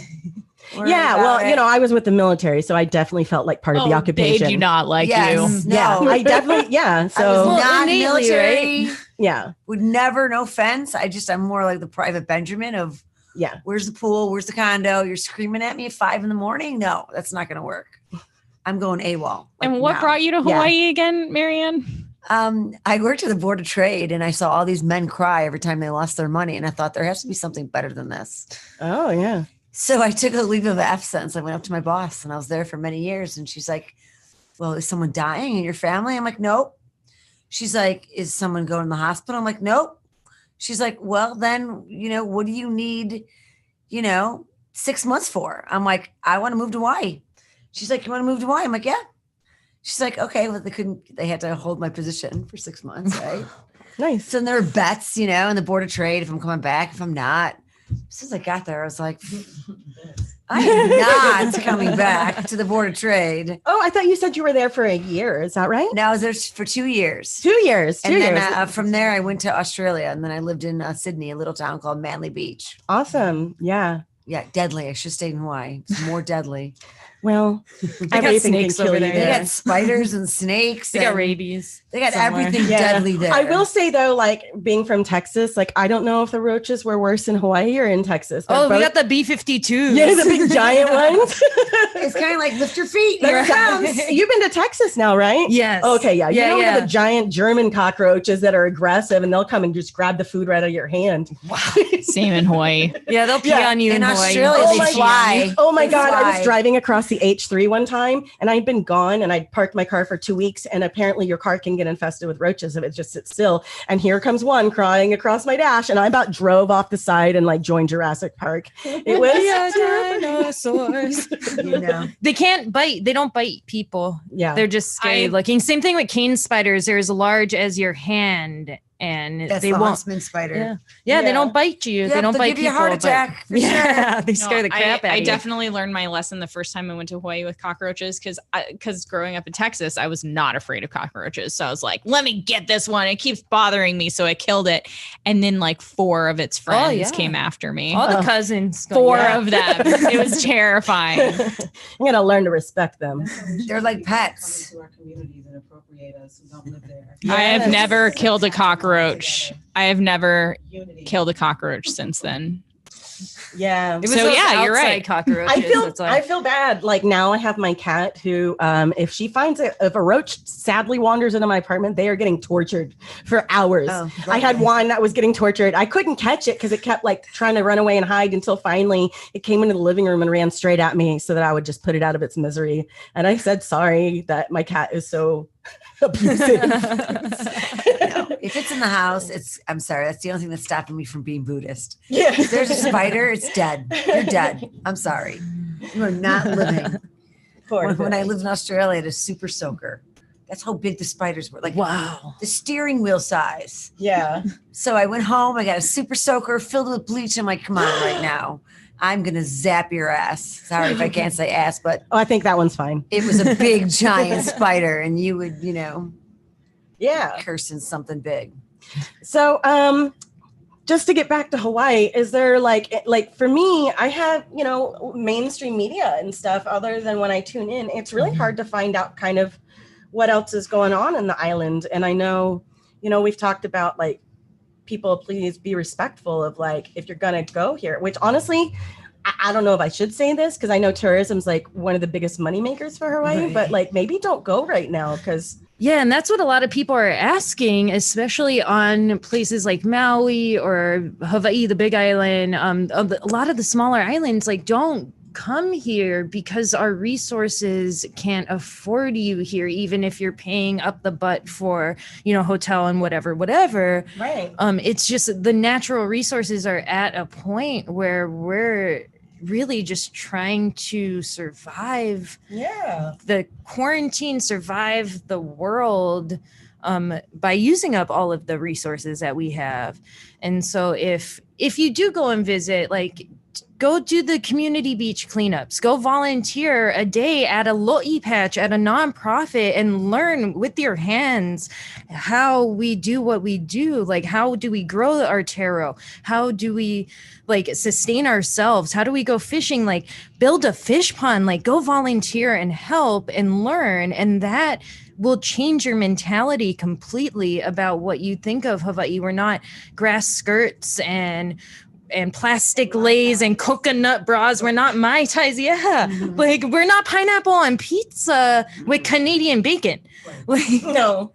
S2: I was with the military, so I definitely felt like part of the occupation.
S10: They do not like you.
S6: No,
S2: I definitely, So
S6: I was not military.
S2: Right? Yeah.
S6: Would never, no offense. I'm more like the Private Benjamin of, where's the pool? Where's the condo? You're screaming at me at 5 a.m. No, that's not going to work. I'm going AWOL.
S10: And what brought you to Hawaii again, Maryann?
S6: I worked at the Board of Trade and I saw all these men cry every time they lost their money. And I thought there has to be something better than this.
S2: Oh, yeah.
S6: So I took a leave of absence. I went up to my boss and I was there for many years. And she's like, well, is someone dying in your family? I'm like, nope. She's like, is someone going to the hospital? I'm like, nope. She's like, well, then, what do you need, 6 months for? I'm like, I want to move to Hawaii. She's like, you want to move to Hawaii? I'm like, yeah. She's like, okay, well, they had to hold my position for 6 months, right?
S2: Nice.
S6: So there were bets, in the Board of Trade, if I'm coming back, if I'm not. As soon as I got there, I was like, I am not coming back to the Board of Trade.
S2: Oh, I thought you said you were there for a year. Is that right?
S6: No, I was there for 2 years.
S2: 2 years.
S6: And then from there, I went to Australia. And then I lived in Sydney, a little town called Manly Beach.
S2: Awesome. Yeah.
S6: Yeah, deadly. I should have stayed in Hawaii. It's more deadly.
S2: Well,
S9: They got
S2: everything
S9: snakes
S2: can kill
S9: over
S2: you
S9: there.
S6: They
S2: there.
S6: got spiders and snakes.
S9: They got
S6: and
S9: rabies.
S6: They got
S9: somewhere.
S6: everything
S2: Yeah.
S6: deadly there.
S2: I will say though, like being from Texas, like I don't know if the roaches were worse in Hawaii or in Texas. They're
S9: Oh, we
S2: both-
S9: got the B-52s.
S2: yeah, the big giant ones.
S6: It's kind of like lift your feet. Here it comes.
S2: You've been to Texas now, right?
S9: Yes.
S2: Okay, yeah. You
S9: Yeah,
S2: know
S9: yeah.
S2: the giant German cockroaches that are aggressive and they'll come and just grab the food right out of your hand.
S6: Wow.
S10: Same in Hawaii.
S9: Yeah, they'll pee
S2: Yeah.
S9: on you in Hawaii.
S6: Australia,
S2: Oh
S6: they
S2: my
S6: fly.
S2: Oh my
S6: They
S2: God. I was
S6: fly.
S2: driving across the H3 one time and I'd been gone and I'd parked my car for 2 weeks. And apparently your car can get infested with roaches if it just sits still. And here comes one crying across my dash. And I about drove off the side and like joined Jurassic Park. It was
S9: dinosaurs.
S6: You know.
S9: They can't bite. They don't bite people.
S2: Yeah.
S9: They're just scary looking. Same thing with cane spiders. They're as large as your hand, and
S6: That's
S9: they
S6: the
S9: won't.
S6: huntsman spider.
S9: Yeah, they
S2: Yeah.
S9: don't bite you.
S6: Yep,
S9: they don't
S6: they'll
S9: bite
S6: give you a
S9: people.
S6: heart
S9: but-
S6: attack, for
S9: yeah, they scare the
S10: No,
S9: crap out
S10: I
S9: of you.
S10: definitely learned my lesson the first time I went to Hawaii with cockroaches because growing up in Texas, I was not afraid of cockroaches. So I was like, let me get this one. It keeps bothering me. So I killed it. And then like 4 of its friends
S9: yeah.
S10: came after me.
S9: All the cousins.
S10: 4
S9: yeah.
S10: of them. It was terrifying.
S2: I'm going to learn to respect them.
S6: They're like pets.
S5: To our communities and appropriate us who don't live there.
S10: I have
S2: Yes.
S10: never killed a cockroach. I have never
S5: Unity.
S10: killed a cockroach since then.
S2: Yeah.
S9: It was
S10: So,
S9: those
S10: yeah, you're
S9: outside
S10: right.
S9: Cockroaches. That's why.
S2: I feel bad. Like now I have my cat who, if she finds if a roach sadly wanders into my apartment, they are getting tortured for hours.
S6: Oh,
S2: I had one that was getting tortured. I couldn't catch it because it kept like trying to run away and hide until finally it came into the living room and ran straight at me so that I would just put it out of its misery. And I said, sorry that my cat is so abusive.
S6: No, if it's in the house, I'm sorry. That's the only thing that's stopping me from being Buddhist.
S2: Yeah.
S6: If there's a spider, it's dead. You're dead. I'm sorry. You are not living.
S2: Poor
S6: When I
S2: thing.
S6: lived in Australia, I had a super soaker. That's how big the spiders were. Like
S9: Wow.
S6: the steering wheel size.
S2: Yeah.
S6: So I went home. I got a super soaker filled with bleach. I'm like, come on, right now. I'm gonna zap your ass. Sorry if I can't say ass, but
S2: Oh, I think that one's fine.
S6: it was a big giant spider, and you would,
S2: Yeah.
S6: cursing something big.
S2: So, just to get back to Hawaii, is there like for me, I have, mainstream media and stuff other than when I tune in, it's really hard to find out kind of what else is going on in the island. And I know, we've talked about like people, please be respectful of like, if you're going to go here, which honestly, I don't know if I should say this because I know tourism's like one of the biggest money makers for Hawaii,
S6: Right.
S2: but like maybe don't go right now because
S9: Yeah, and that's what a lot of people are asking, especially on places like Maui or Hawaii, the Big Island. A lot of the smaller islands, like, don't come here because our resources can't afford you here, even if you're paying up the butt for, hotel and whatever.
S2: right.
S9: It's just the natural resources are at a point where we're really just trying to survive
S2: Yeah.
S9: the quarantine, survive the world by using up all of the resources that we have. And so if you do go and visit, like, go do the community beach cleanups, go volunteer a day at a lo'i patch at a nonprofit and learn with your hands how we do what we do. Like, how do we grow our taro? How do we like sustain ourselves? How do we go fishing? Like, build a fish pond, like, go volunteer and help and learn. And that will change your mentality completely about what you think of Hawaii. We're not grass skirts and plastic lays and coconut bras. We're not Mai Tais. Yeah.
S6: Mm-hmm.
S9: Like, we're not pineapple on pizza with Canadian bacon. Like,
S2: No.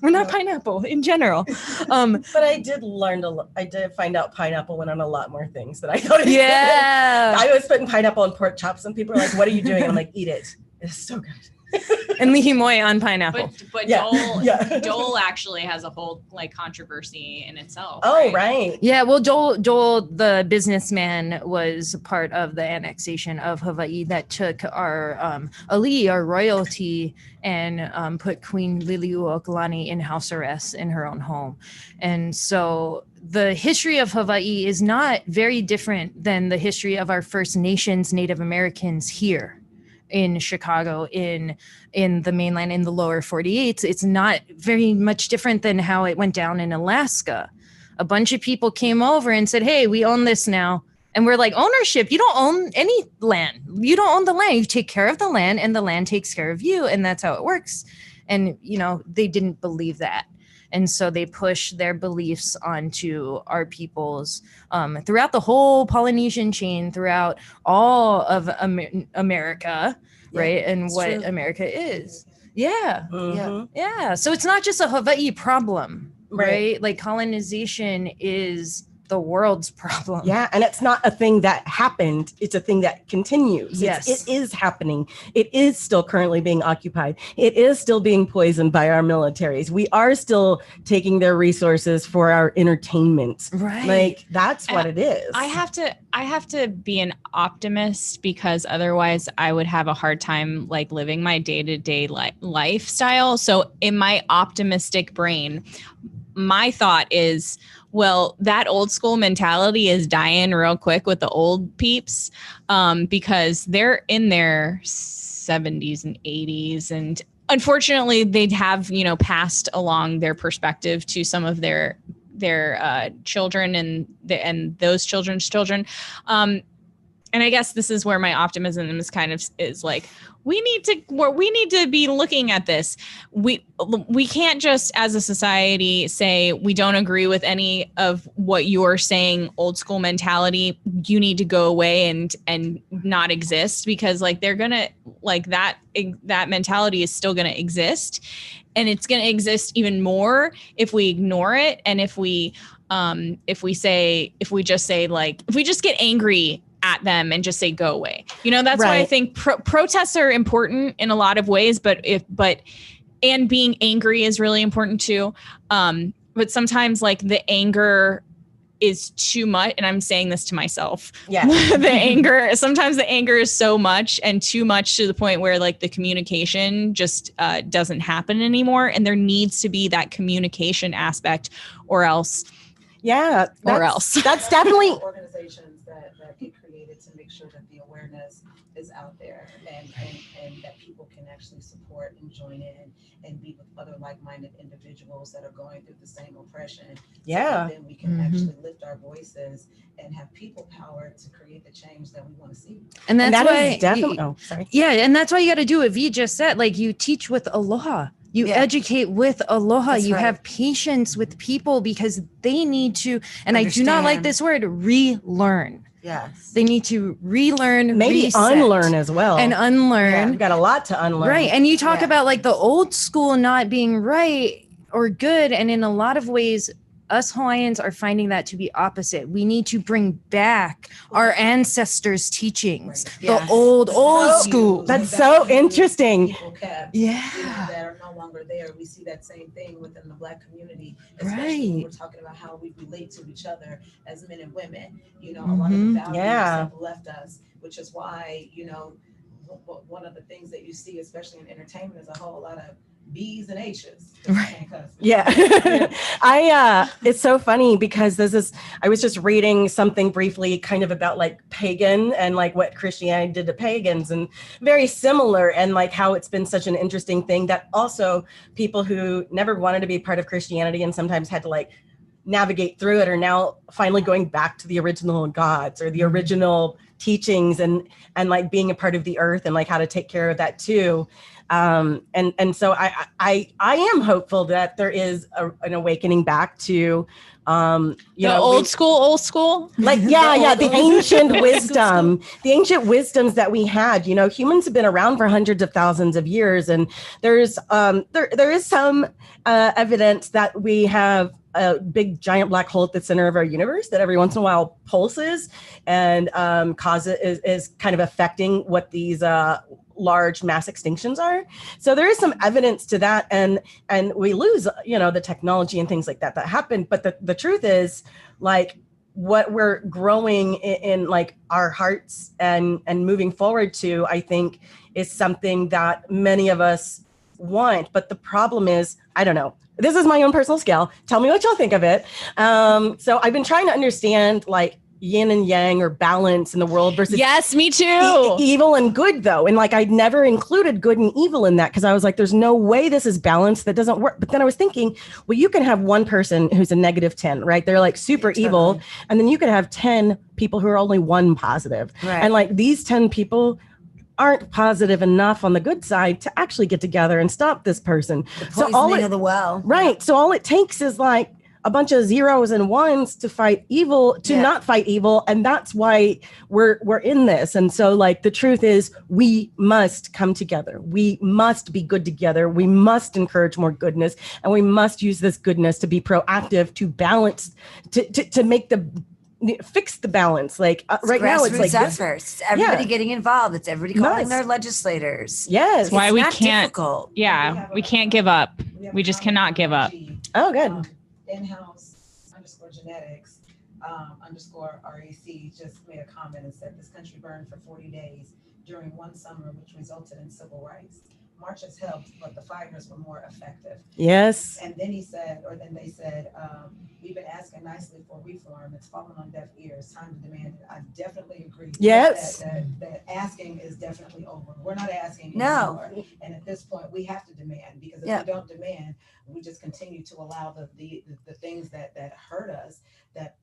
S9: we're not pineapple in general.
S2: But I did learn I did find out pineapple went on a lot more things that I thought.
S9: Yeah.
S2: I was putting pineapple on pork chops, and people are like, "What are you doing?" I'm like, "Eat it. It's so good."
S9: And lihimoy on pineapple.
S10: But
S2: Yeah,
S10: Dole,
S2: yeah.
S10: Dole actually has a whole like controversy in itself.
S2: Oh, right.
S9: Yeah, well, Joel, the businessman, was part of the annexation of Hawaii that took our ali'i, our royalty, and put Queen Liliuokalani in house arrest in her own home. And so the history of Hawaii is not very different than the history of our First Nations Native Americans here in Chicago, in the mainland, in the lower 48. It's not very much different than how it went down in Alaska. A bunch of people came over and said, hey, we own this now. And we're like, ownership, you don't own any land. You don't own the land. You take care of the land and the land takes care of you. And that's how it works. And, they didn't believe that. And so they push their beliefs onto our peoples throughout the whole Polynesian chain, throughout all of America, right? And what true. America is. Yeah.
S2: Mm-hmm.
S9: Yeah. So it's not just a Hawaii problem, right? Like colonization is the world's problem.
S2: Yeah, and it's not a thing that happened. It's a thing that continues.
S9: Yes.
S2: It is happening. It is still currently being occupied. It is still being poisoned by our militaries. We are still taking their resources for our entertainment.
S9: Right.
S2: Like, that's what it is.
S10: I have to be an optimist, because otherwise I would have a hard time like living my day-to-day lifestyle. So in my optimistic brain, my thought is, well, that old school mentality is dying real quick with the old peeps, because they're in their 70s and 80s. And unfortunately, they'd have, passed along their perspective to some of their children and those children's children. And I guess this is where my optimism is like, we need to be looking at this. We can't just as a society say we don't agree with any of what you're saying, old school mentality, you need to go away and not exist, because like they're gonna like that mentality is still gonna exist, and it's gonna exist even more if we ignore it, and if we just get angry at them and just say go away. That's why I think protests are important in a lot of ways, and being angry is really important too. But sometimes like the anger is too much, and I'm saying this to myself.
S2: Yeah.
S10: Sometimes the anger is so much and too much to the point where like the communication just doesn't happen anymore, and there needs to be that communication aspect, or else.
S2: Yeah. That's definitely
S5: organizations that get created to make sure that the awareness is out there, and that people can actually support and join in and be with other like-minded individuals that are going through the same oppression.
S2: Yeah.
S5: So then we can actually lift our voices and have people power to create the change that we want to see.
S9: And that's why
S2: definitely. Sorry.
S9: Yeah, and that's why you got to do what V just said. Like, you teach with aloha. You educate with aloha. That's have patience with people, because they need to, and I do not like this word, relearn.
S6: Yes.
S9: They need to relearn,
S2: maybe
S9: reset,
S2: unlearn as well.
S9: And unlearn.
S2: Yeah, we've got a lot to unlearn.
S9: Right. And you talk about like the old school not being right or good. And in a lot of ways, us Hawaiians are finding that to be opposite. We need to bring back our ancestors' teachings, the old school.
S2: That's so interesting.
S5: That are no longer there. We see that same thing within the Black community, especially when we're talking about how we relate to each other as men and women. A lot of the values have left us, which is why, one of the things that you see, especially in entertainment, is a whole lot of B's and H's.
S2: Right. Yeah. It's so funny because I was just reading something briefly kind of about like pagan and like what Christianity did to pagans, and very similar, and like how it's been such an interesting thing that also people who never wanted to be part of Christianity and sometimes had to like navigate through it are now finally going back to the original gods or the original teachings and like being a part of the earth and like how to take care of that too. And so I am hopeful that there is an awakening back to,
S10: old school,
S2: like, the ancient wisdom, the ancient wisdoms that we had. Humans have been around for hundreds of thousands of years, and there's there is some evidence that we have a big giant black hole at the center of our universe that every once in a while pulses and is kind of affecting what these large mass extinctions are. So there is some evidence to that, and we lose the technology and things like that happen. But the truth is, like, what we're growing in like our hearts and moving forward to, I think, is something that many of us want. But the problem is, I don't know. This is my own personal scale. Tell me what y'all think of it. So I've been trying to understand, like, yin and yang or balance in the world versus
S10: yes, me too.
S2: Evil and good though. And like, I'd never included good and evil in that because I was like, there's no way this is balanced. That doesn't work. But then I was thinking, well, you can have one person who's a negative 10, right? They're like super evil. And then you could have 10 people who are only one positive.
S6: Right.
S2: And like these 10 people aren't positive enough on the good side to actually get together and stop this person.
S6: So all of the well.
S2: Right. So all it takes is like a bunch of zeros and ones to fight evil, to not fight evil. And that's why we're in this. And so like the truth is we must come together. We must be good together. We must encourage more goodness. And we must use this goodness to be proactive, to balance, to make fix the balance. Like right now it's like
S6: efforts. Everybody getting involved. It's everybody calling their legislators.
S2: Yes.
S10: That's why we can't.
S6: Difficult.
S10: Yeah, we can't give up. We just cannot give up.
S2: Oh, good.
S5: In-house _genetics _REC just made a comment and said this country burned for 40 days during one summer, which resulted in civil rights. Marches helped, but the fires were more effective.
S2: Yes.
S5: And then they said, we've been asking nicely for reform. It's fallen on deaf ears. Time to demand it. I definitely agree.
S2: Yes.
S5: That asking is definitely over. We're not asking
S6: anymore.
S5: And at this point, we have to demand, because if we don't demand, we just continue to allow the things that hurt us, that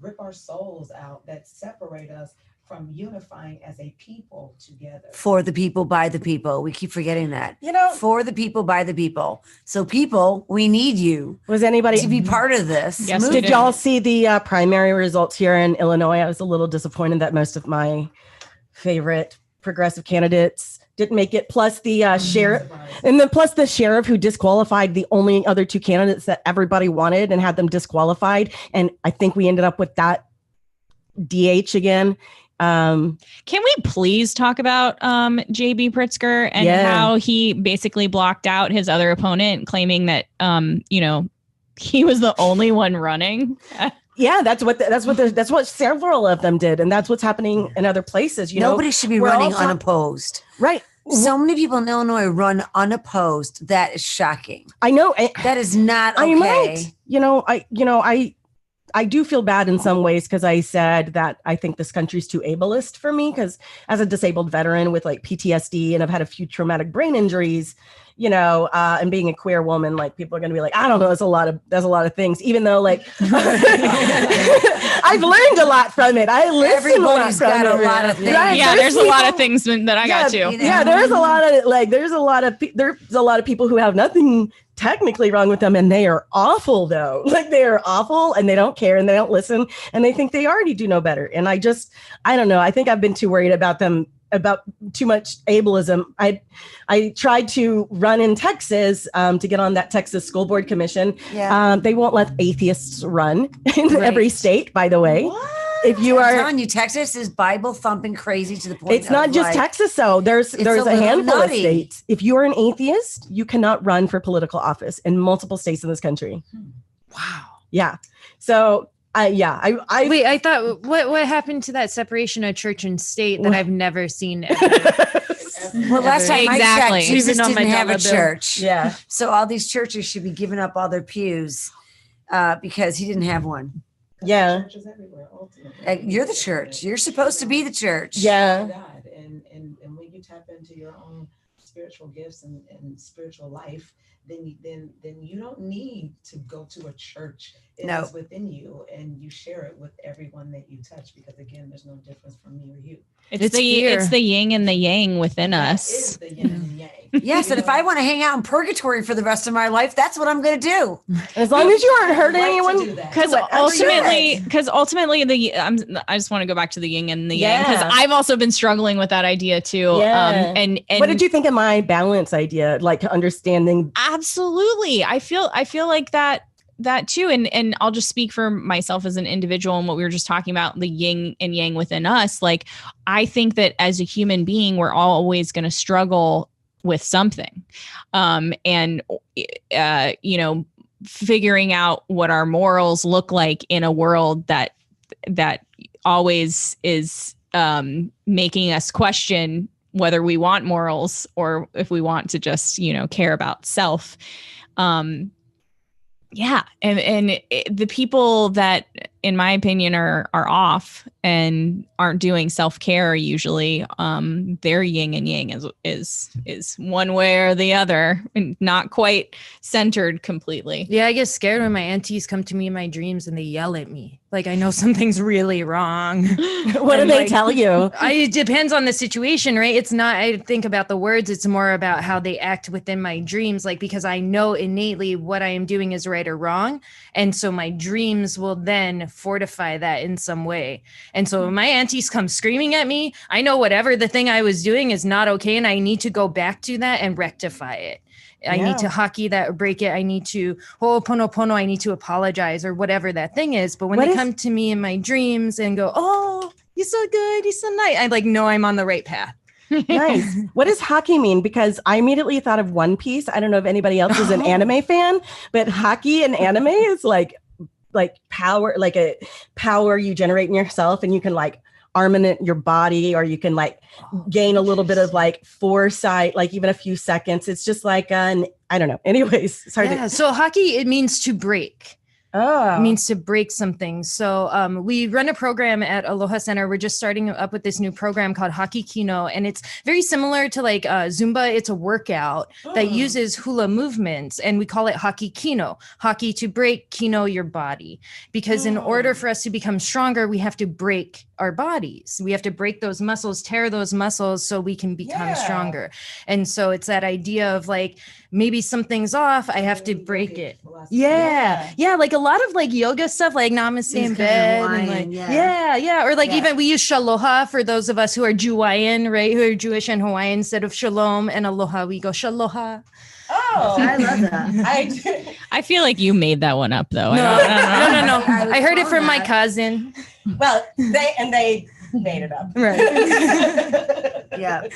S5: rip our souls out, that separate us from unifying as a people together.
S6: For the people, by the people. We keep forgetting that. For the people, by the people. So people, we need you.
S2: Was anybody
S6: to be part of this?
S10: Yes,
S2: did y'all see the primary results here in Illinois? I was a little disappointed that most of my favorite progressive candidates didn't make it. Plus the sheriff, and then plus the sheriff who disqualified the only other two candidates that everybody wanted and had them disqualified. And I think we ended up with that DH again.
S10: Can we please talk about JB Pritzker and how he basically blocked out his other opponent, claiming that he was the only one running?
S2: Yeah, that's what several of them did, and that's what's happening in other places.
S6: Nobody should be running unopposed.
S2: Right.
S6: So many people in Illinois run unopposed. That is shocking.
S2: I know
S6: that is not okay.
S2: I do feel bad in some ways because I said that I think this country's too ableist for me, because as a disabled veteran with like PTSD, and I've had a few traumatic brain injuries, and being a queer woman, like people are going to be like, I don't know, there's a lot of things, even though like I've learned a lot from it. I listen
S6: Everybody's got a lot of things.
S2: Right?
S10: Yeah, there's a lot of things that I got too.
S2: Yeah, there's a lot of people who have nothing technically wrong with them, and they are awful though. Like they are awful, and they don't care, and they don't listen, and they think they already do know better. And I don't know. I think I've been too worried about them, about too much ableism. I tried to run in Texas to get on that Texas school board commission.
S6: Yeah.
S2: They won't let atheists run in every state, by the way.
S6: What?
S2: If you
S6: I'm
S2: are
S6: telling you, Texas is Bible thumping crazy to the point.
S2: It's not just Texas, though. There's a handful of states. If you are an atheist, you cannot run for political office in multiple states in this country.
S10: Wow.
S2: Yeah. So I
S9: wait. I thought what happened to that separation of church and state that I've never seen ever.
S6: Well, last time I checked, Jesus
S9: on my
S6: didn't have a
S9: dollar bill.
S6: church.
S2: Yeah.
S6: So all these churches should be giving up all their pews because he didn't have one.
S2: Yeah.
S5: Churches everywhere, ultimately.
S6: You're the church. You're supposed to be the church.
S2: Yeah.
S5: God. And when you tap into your own spiritual gifts and spiritual life, then you don't need to go to a church. It is within you, and you share it with everyone that you touch, because again, there's no difference from me or you.
S10: It's the yin and the yang within us.
S5: It is the yin and yang.
S6: Yes, and if I want to hang out in purgatory for the rest of my life, that's what I'm going to do.
S2: As long as you aren't hurting anyone.
S10: Because ultimately, I just want to go back to the yin and the yang, because I've also been struggling with that idea too.
S2: Yeah.
S10: And
S2: what did you think of my balance idea? Like understanding.
S10: Absolutely, I feel like that too. And I'll just speak for myself as an individual and what we were just talking about, the yin and yang within us. Like, I think that as a human being, we're always going to struggle with something. Figuring out what our morals look like in a world that always is making us question whether we want morals or if we want to just, care about self. Yeah. And the people that in my opinion, are off and aren't doing self-care usually. Their yin and yang is one way or the other, and not quite centered completely.
S9: Yeah, I get scared when my aunties come to me in my dreams and they yell at me. Like, I know something's really wrong.
S2: What do they tell you?
S9: It depends on the situation, right? It's not, I think about the words. It's more about how they act within my dreams. Like, because I know innately what I am doing is right or wrong. And so my dreams will then fortify that in some way. And so when my aunties come screaming at me, I know whatever the thing I was doing is not okay. And I need to go back to that and rectify it. I need to hockey that or break it. I need to ho'oponopono. I need to apologize or whatever that thing is. But when they come to me in my dreams and go, oh, you're so good, you're so nice, I like know I'm on the right path.
S2: Nice. What does hockey mean? Because I immediately thought of One Piece. I don't know if anybody else is an anime fan, but hockey and anime is like power, like a power you generate in yourself, and you can like armament your body, or you can like gain a little bit of like foresight, like even a few seconds. It's just like I don't know. Anyways, sorry.
S9: Yeah. So hockey, it means to break.
S2: Oh.
S9: It means to break something. So we run a program at Aloha Center. We're just starting up with this new program called Hockey Kino. And it's very similar to like Zumba. It's a workout that uses hula movements. And we call it Hockey Kino. Hockey to break, Kino your body. Because in order for us to become stronger, we have to break our bodies. We have to break those muscles, tear those muscles so we can become stronger. And so it's that idea of like, maybe something's off, I have to break it. Yeah. Like a lot of like yoga stuff, like namaste in bed. And like, or like even we use shaloha for those of us who are Juwaian, right? Who are Jewish and Hawaiian. Instead of shalom and aloha, we go shaloha.
S2: Oh, I love that.
S10: I feel like you made that one up though.
S9: No. I heard it from my cousin.
S2: Well, they made it up.
S9: Right.
S6: Yeah.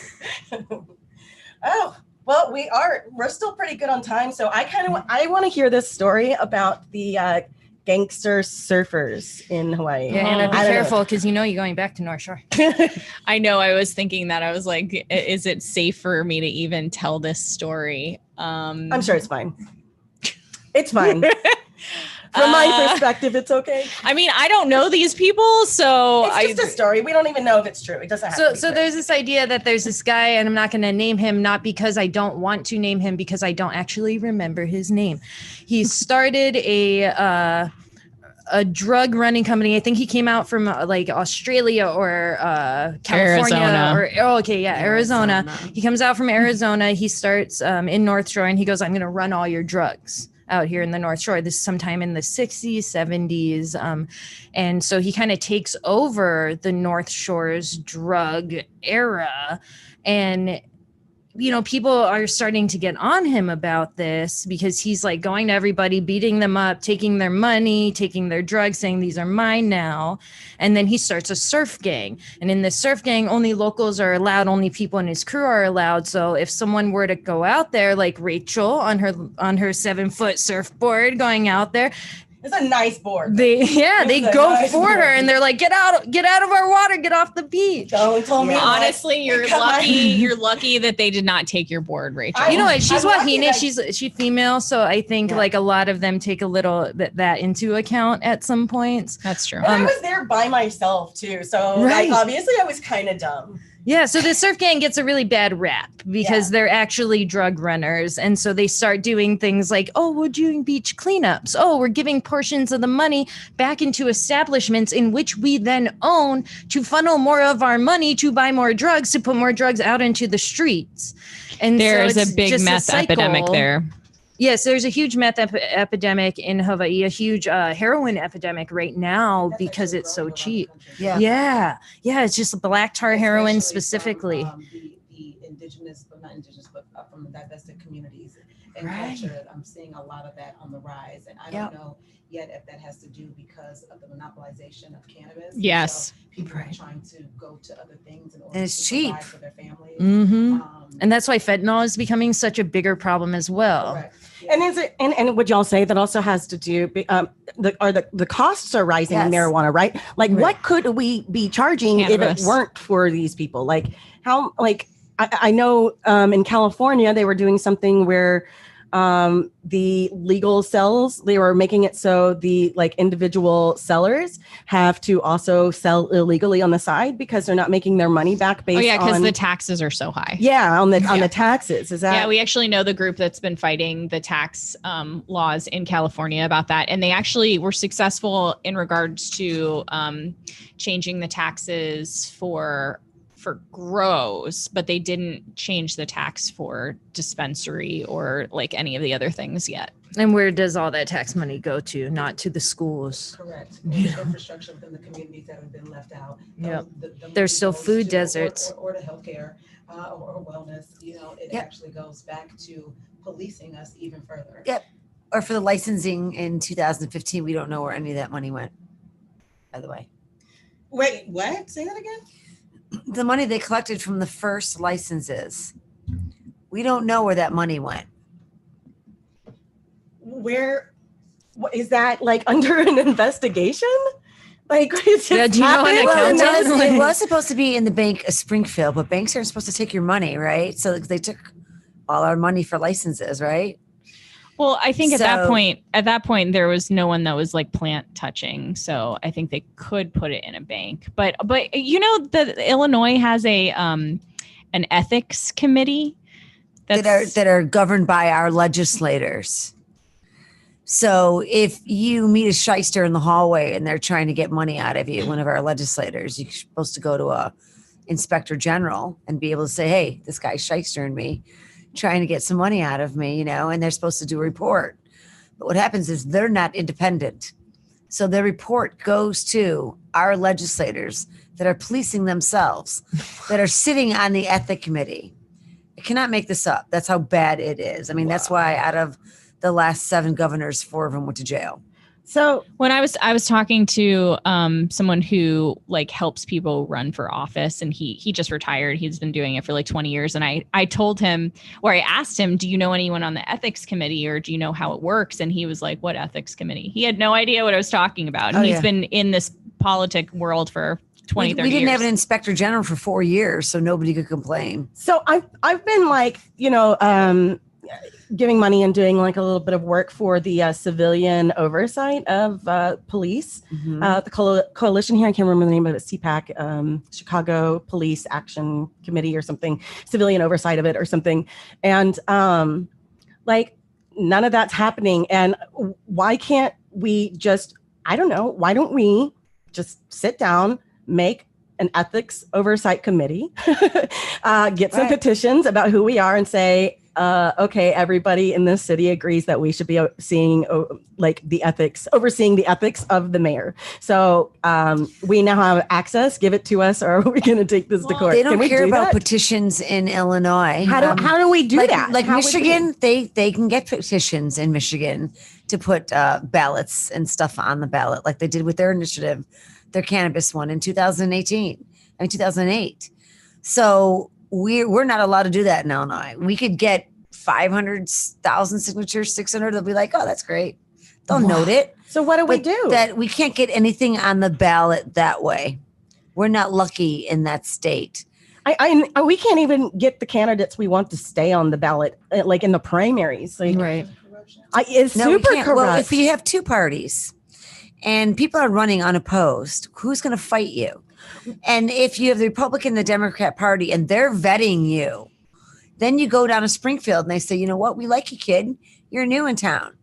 S2: Oh, well, we're still pretty good on time. So I want to hear this story about the gangster surfers in Hawaii.
S9: Yeah, and be careful because you're going back to North Shore.
S10: I know. I was thinking that. I was like, is it safe for me to even tell this story?
S2: I'm sure it's fine. It's fine. From my perspective, it's okay.
S10: I mean, I don't know these people, so
S2: it's just a story. We don't even know if it's true. It doesn't have to be
S9: so there's this idea that there's this guy, and I'm not going to name him, not because I don't want to name him, because I don't actually remember his name. He started a drug running company. I think he came out from like Australia or California
S10: Arizona.
S9: Arizona. He comes out from Arizona. He starts in North Shore, and he goes, I'm going to run all your drugs out here in the North Shore. This is sometime in the 60s, 70s. And so he kind of takes over the North Shore's drug era. And people are starting to get on him about this because he's like going to everybody, beating them up, taking their money, taking their drugs, saying these are mine now. And then he starts a surf gang. And in this surf gang, only locals are allowed, only people in his crew are allowed. So if someone were to go out there, like Rachel on her 7-foot surfboard going out there,
S2: it's a nice board.
S9: They go for her and they're like, get out of our water, get off the beach.
S2: Don't tell me.
S10: Honestly, you're lucky. You're lucky that they did not take your board, Rachel.
S9: You know what? She's Wahine. She's female, so I think like a lot of them take a little bit that into account at some points.
S10: That's true.
S2: And I was there by myself too, so like obviously I was kind of dumb.
S9: Yeah, so the surf gang gets a really bad rap because they're actually drug runners. And so they start doing things like, we're doing beach cleanups. We're giving portions of the money back into establishments in which we then own to funnel more of our money to buy more drugs, to put more drugs out into the streets. And
S10: there's
S9: so
S10: a big meth epidemic there.
S9: Yes, there's a huge meth epidemic in Hawaii, a huge heroin epidemic right now because it's so cheap. Yeah, it's just black tar heroin specifically.
S5: The indigenous, but not indigenous, but from the divested communities and culture, I'm seeing a lot of that on the rise. And I don't know yet if that has to do because of the monopolization of cannabis.
S10: Yes.
S5: So people are trying to go to other things in order
S6: and it's
S5: to
S6: cheap
S5: provide for their families.
S9: And that's why fentanyl is becoming such a bigger problem as well.
S5: Correct.
S2: And is it? And would y'all say that also has to do? The costs are rising in marijuana, right? Like, what could we be charging if it weren't for these people? Like, how? Like, I know in California they were doing something where the legal cells, they were making it so the like individual sellers have to also sell illegally on the side because they're not making their money back based on.
S10: Because the taxes are so high.
S2: Yeah, on the taxes. Is that?
S10: Yeah, we actually know the group that's been fighting the tax laws in California about that, and they actually were successful in regards to changing the taxes for grows, but they didn't change the tax for dispensary or like any of the other things yet.
S9: And where does all that tax money go to? Not to the schools.
S5: Correct. The infrastructure within the communities that have been left out.
S9: Yep.
S5: The
S9: There's still
S5: goes
S9: food
S5: to-
S9: deserts.
S5: Or to healthcare or wellness. It actually goes back to policing us even further.
S6: Yep. Or for the licensing in 2015, we don't know where any of that money went, by the way.
S13: Wait, what? Say that again?
S6: The money they collected from the first licenses. We don't know where that money went.
S2: Where is that like under an investigation? Like, it's just
S9: Yeah, do you know an accountant?
S6: It was supposed to be in the Bank of Springfield, but banks aren't supposed to take your money, right? So they took all our money for licenses, right?
S10: Well, I think at that point, there was no one that was like plant touching. So I think they could put it in a bank. But the Illinois has a an ethics committee
S6: that are governed by our legislators. So if you meet a shyster in the hallway and they're trying to get money out of you, one of our legislators, you're supposed to go to a inspector general and be able to say, hey, this guy's shystering me, trying to get some money out of me, and they're supposed to do a report. But what happens is they're not independent. So their report goes to our legislators that are policing themselves, that are sitting on the ethics committee. I cannot make this up. That's how bad it is. I mean, That's why out of the last 7 governors, 4 of them went to jail.
S2: So
S10: when I was talking to someone who like helps people run for office, and he just retired. He's been doing it for like 20 years. And I told him, or I asked him, do you know anyone on the ethics committee, or do you know how it works? And he was like, what ethics committee? He had no idea what I was talking about. And he's been in this politic world for 20, 30 years.
S6: We didn't have an inspector general for 4 years, so nobody could complain.
S2: So I've been like, giving money and doing like a little bit of work for the civilian oversight of police, the coalition here. I can't remember the name of it. CPAC, Chicago Police Action Committee or something, civilian oversight of it or something. And like none of that's happening. And why can't we just, I don't know, why don't we just sit down, make an ethics oversight committee, get some petitions about who we are and say, okay, everybody in this city agrees that we should be overseeing the ethics of the mayor. So we now have access. Give it to us, or are we going to take this to court?
S6: They don't care about petitions in Illinois.
S2: How do we do that?
S6: Like Michigan, they can get petitions in Michigan to put ballots and stuff on the ballot, like they did with their initiative, their cannabis one in 2008. So we're not allowed to do that in Illinois. We could get 500,000 signatures, 600. They'll be like, oh, that's great. They'll note it.
S2: So what do we do?
S6: That we can't get anything on the ballot that way. We're not lucky in that state.
S2: We can't even get the candidates we want to stay on the ballot, like in the primaries. Like,
S9: right.
S2: It's super corrupt.
S6: Well, if you have 2 parties and people are running unopposed, who's going to fight you? And if you have the Republican and the Democrat Party and they're vetting you, then you go down to Springfield and they say, you know what? We like you, kid. You're new in town.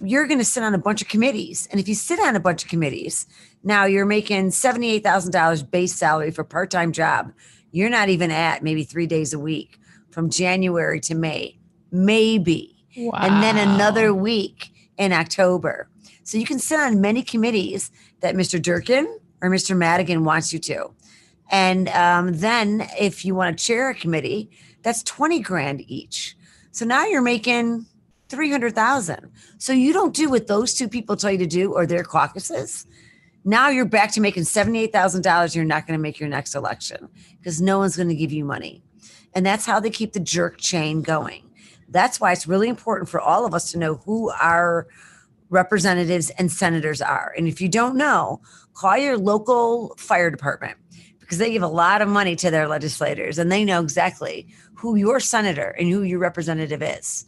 S6: You're going to sit on a bunch of committees. And if you sit on a bunch of committees, now you're making $78,000 base salary for a part-time job. You're not even at maybe 3 days a week from January to May, maybe. Wow. And then another week in October. So you can sit on many committees that Mr. Durkin or Mr. Madigan wants you to. And then if you want to chair a committee, that's $20,000 each. So now you're making $300,000. So you don't do what those 2 people tell you to do or their caucuses. Now you're back to making $78,000. You're not going to make your next election because no one's going to give you money. And that's how they keep the jerk chain going. That's why it's really important for all of us to know who our representatives and senators are. And if you don't know, call your local fire department because they give a lot of money to their legislators and they know exactly who your senator and who your representative is.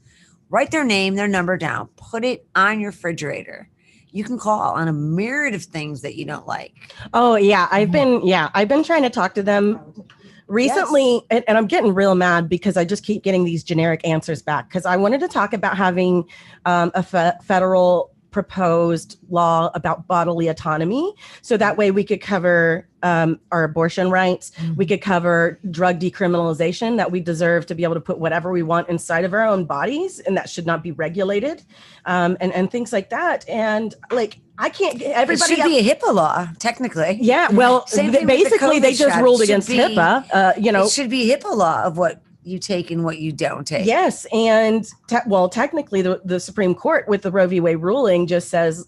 S6: write their name, their number down, put it on your refrigerator. You can call on a myriad of things that you don't like.
S2: Oh yeah. I've been trying to talk to them recently, and I'm getting real mad because I just keep getting these generic answers back. Because I wanted to talk about having a federal proposed law about bodily autonomy, so that way we could cover our abortion rights. We could cover drug decriminalization, that we deserve to be able to put whatever we want inside of our own bodies, and that should not be regulated, and things like that. And like, I can't. Everybody
S6: it should be a HIPAA law, technically.
S2: Yeah, well, basically they just ruled against HIPAA.
S6: It should be HIPAA law of what you take and what you don't take.
S2: Yes, and technically the Supreme Court with the Roe v. Wade ruling just says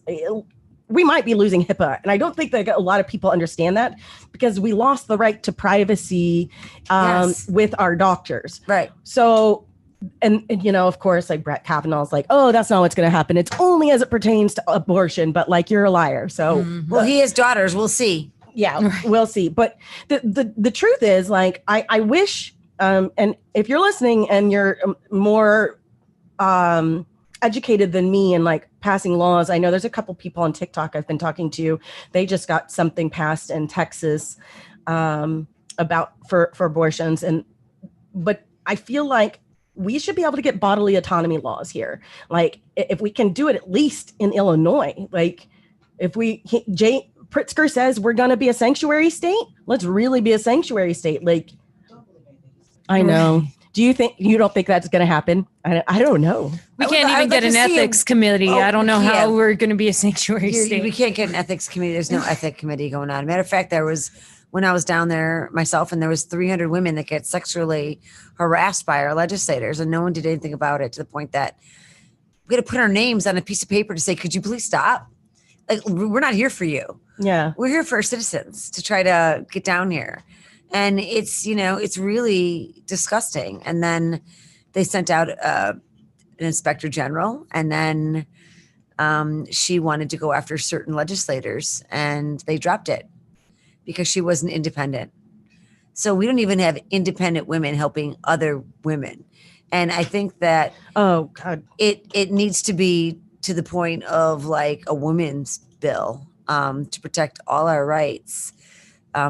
S2: we might be losing HIPAA, and I don't think that a lot of people understand that, because we lost the right to privacy with our doctors.
S6: Right.
S2: So. And of course, like Brett Kavanaugh's like, oh, that's not what's going to happen. It's only as it pertains to abortion, but like, you're a liar. So,
S6: well, he has daughters. We'll see.
S2: Yeah, we'll see. But the truth is, like, I wish, and if you're listening and you're more educated than me and like passing laws, I know there's a couple people on TikTok I've been talking to. They just got something passed in Texas about for abortions, but I feel like we should be able to get bodily autonomy laws here. Like, if we can do it at least in Illinois, like if Jay Pritzker says we're going to be a sanctuary state, let's really be a sanctuary state. Like, I know. You don't think that's going to happen? I don't know.
S9: We can't even get an ethics committee. I don't know how we're going to be a sanctuary state.
S6: We can't get an ethics committee. There's no ethics committee going on. Matter of fact, when I was down there myself, and there was 300 women that get sexually harassed by our legislators, and no one did anything about it, to the point that we had to put our names on a piece of paper to say, could you please stop? Like, we're not here for you.
S2: Yeah.
S6: We're here for our citizens to try to get down here. And it's really disgusting. And then they sent out an inspector general, and then she wanted to go after certain legislators, and they dropped it because she wasn't independent. So we don't even have independent women helping other women. And I think that it needs to be to the point of like a women's bill to protect all our rights.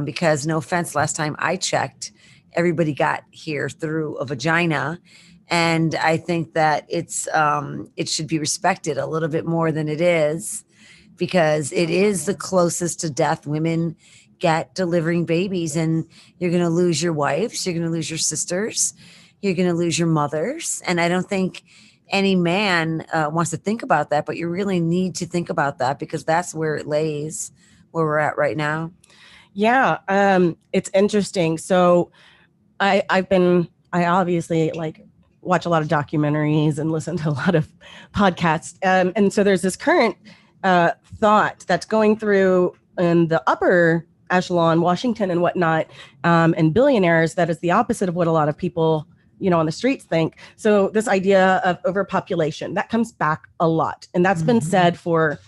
S6: Because, no offense, last time I checked, everybody got here through a vagina. And I think that it should be respected a little bit more than it is, because it is the closest to death women get delivering babies. And you're going to lose your wives, you're going to lose your sisters, you're going to lose your mothers. And I don't think any man wants to think about that, but you really need to think about that, because that's where it lays, where we're at right now.
S2: Yeah, it's interesting. So I obviously like watch a lot of documentaries and listen to a lot of podcasts. And so there's this current thought that's going through in the upper echelon, Washington and whatnot, and billionaires, that is the opposite of what a lot of people, on the streets think. So this idea of overpopulation, that comes back a lot. And that's been said for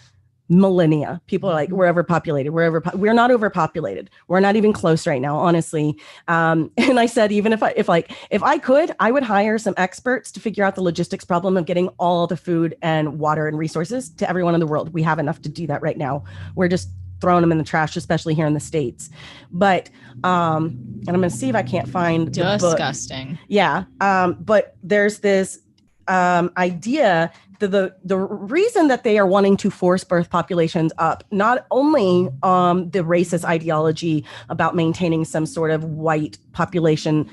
S2: millennia. People are like, we're overpopulated. We're not overpopulated. We're not even close right now, honestly. And I said, even if I could, I would hire some experts to figure out the logistics problem of getting all the food and water and resources to everyone in the world. We have enough to do that right now. We're just throwing them in the trash, especially here in the States. But, and I'm going to see if I can't find
S10: disgusting.
S2: The book. Yeah. But there's this idea that the reason that they are wanting to force birth populations up, not only the racist ideology about maintaining some sort of white population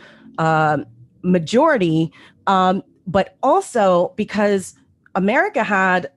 S2: majority, but also because America had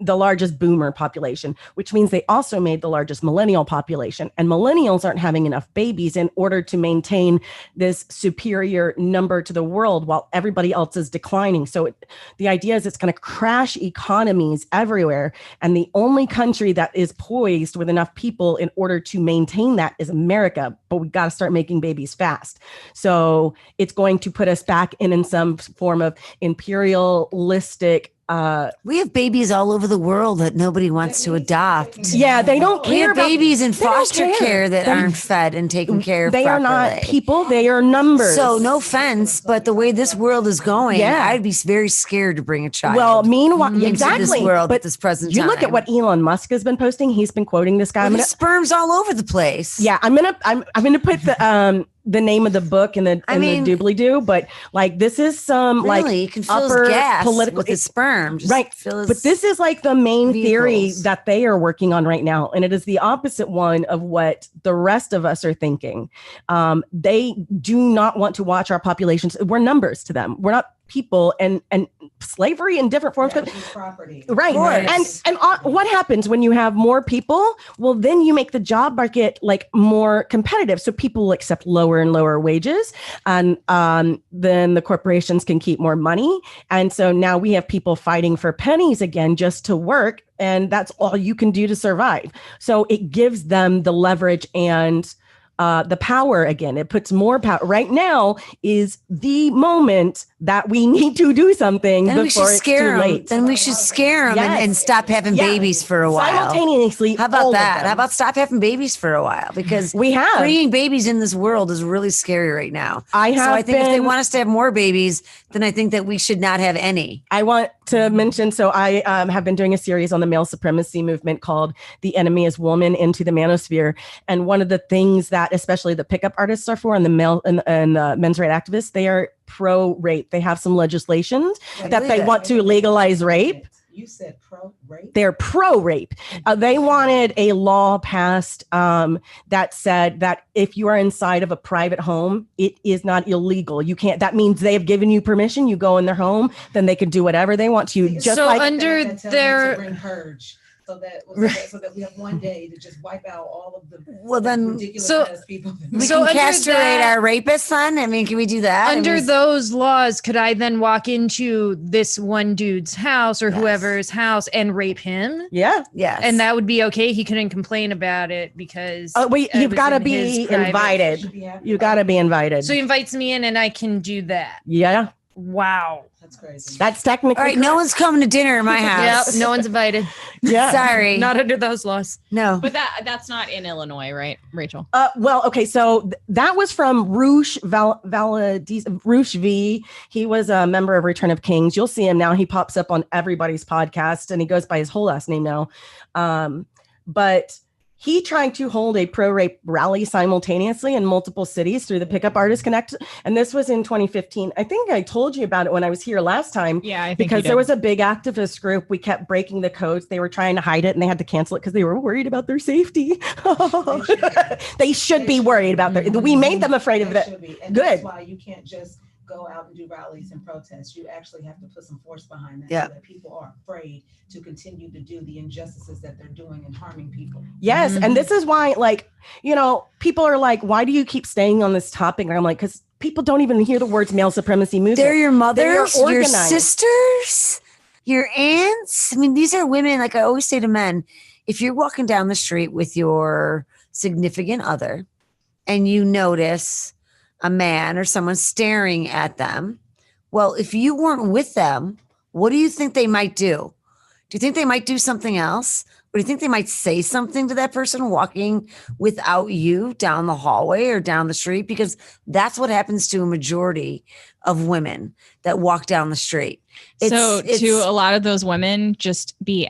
S2: the largest boomer population, which means they also made the largest millennial population, and millennials aren't having enough babies in order to maintain this superior number to the world while everybody else is declining. So the idea is it's going to crash economies everywhere. And the only country that is poised with enough people in order to maintain that is America, but we got to start making babies fast. So it's going to put us back in some form of imperialistic.
S6: We have babies all over the the world that nobody wants to adopt.
S2: Yeah, they don't
S6: We
S2: care
S6: have
S2: about
S6: babies in
S2: they don't
S6: foster care that
S2: They-
S6: aren't fed and taken care of
S2: They are not
S6: properly.
S2: people, they are numbers.
S6: So no offense, but the way this world is going,
S2: Yeah.
S6: I'd be very scared to bring a child.
S2: Well, meanwhile,
S6: into
S2: exactly.
S6: this world
S2: but
S6: at this present
S2: you
S6: time.
S2: look at what Elon Musk has been posting. He's been quoting this guy.
S6: Well,
S2: I'm gonna,
S6: there's sperms all over the place.
S2: yeah, I'm gonna put the name of the book in the the doobly doo, but like this is some
S6: Really,
S2: like
S6: you can fill his
S2: upper
S6: gas
S2: political
S6: with his sperm. Just
S2: right.
S6: fill his
S2: But this is like the main theory
S6: vehicles.
S2: that they are working on right now, and it is the opposite one of what the rest of us are thinking. They do not want to watch our populations. We're numbers to them. We're not people, and slavery in different forms.
S5: Property.
S2: Right. And what happens when you have more people? Well, then you make the job market like more competitive. So people will accept lower and lower wages, and then the corporations can keep more money. And so now we have people fighting for pennies again just to work. And that's all you can do to survive. So it gives them the leverage and the power again. It puts more power. Right now is the moment that we need to do something
S6: Then we
S2: before
S6: should
S2: it's
S6: scare
S2: too
S6: them.
S2: late.
S6: Then we should scare them
S2: Yes.
S6: and stop having
S2: Yeah.
S6: babies for a while.
S2: Simultaneously,
S6: How
S2: all
S6: about
S2: of
S6: that?
S2: them.
S6: How about stop having babies for a while? Because
S2: we have
S6: bringing babies in this world is really scary right now. So
S2: I
S6: think if they
S2: been-
S6: want us to have more babies, then I think that we should not have any.
S2: I want to mention, so I have been doing a series on the male supremacy movement called The Enemy is Woman into the Manosphere. And one of the things that especially the pickup artists are for and the male and men's right activists, they are pro-rape. They have some legislation that they want to legalize rape.
S5: You said pro-rape?
S2: They're pro-rape. They wanted a law passed that said that if you are inside of a private home, it is not illegal. You can't. That means they have given you permission. You go in their home, then they can do whatever they want to you. Just
S9: So
S2: like
S9: under
S5: That tells
S9: their-
S5: them to bring purge. So that we have one day to just wipe out all of the ridiculous ass people.
S6: We
S9: So
S6: can
S9: under
S6: castrate
S9: that-
S6: our rapists, son. I mean, can we do that? I
S9: Under
S6: mean,
S9: those laws, could I then walk into this one dude's house or whoever's house and rape him?
S2: Yeah.
S6: Yes.
S9: And that would be okay. He couldn't complain about it because
S2: you've got to be invited. You got to be invited.
S9: So he invites me in and I can do that.
S2: Yeah.
S9: Wow.
S5: That's crazy.
S2: That's technically
S6: all right. No one's coming to dinner at my house.
S9: Yep, no one's invited.
S2: Yeah.
S6: Sorry.
S9: Not under those laws.
S6: No.
S10: But that's not in Illinois, right, Rachel?
S2: Well, okay, so that was from Roosh Roosh V. He was a member of Return of Kings. You'll see him now. He pops up on everybody's podcast, and he goes by his whole last name now. But he tried to hold a pro-rape rally simultaneously in multiple cities through the Pickup Artist Connect. And this was in 2015. I think I told you about it when I was here last time.
S10: Yeah, I think
S2: because
S10: you
S2: there
S10: did.
S2: was a big activist group. We kept breaking the codes. They were trying to hide it and they had to cancel it because they were worried about their safety. They should be worried about their, we made them afraid of that.
S5: And
S2: Good.
S5: that's why you can't just go out and do rallies and protests. You actually have to put some force behind that so that people are afraid to continue to do the injustices that they're doing and harming people.
S2: Yes. And this is why, like, you know, people are like, why do you keep staying on this topic? And I'm like, because people don't even hear the words male supremacy movement.
S6: They're your mothers,
S2: They are
S6: your
S2: organized.
S6: sisters, your aunts. I mean, these are women. Like I always say to men, if you're walking down the street with your significant other and you notice a man or someone staring at them, well, if you weren't with them, what do you think they might do? Do you think they might do something else? Or do you think they might say something to that person walking without you down the hallway or down the street? Because that's what happens to a majority of women that walk down the street.
S10: So to a lot of those women, just be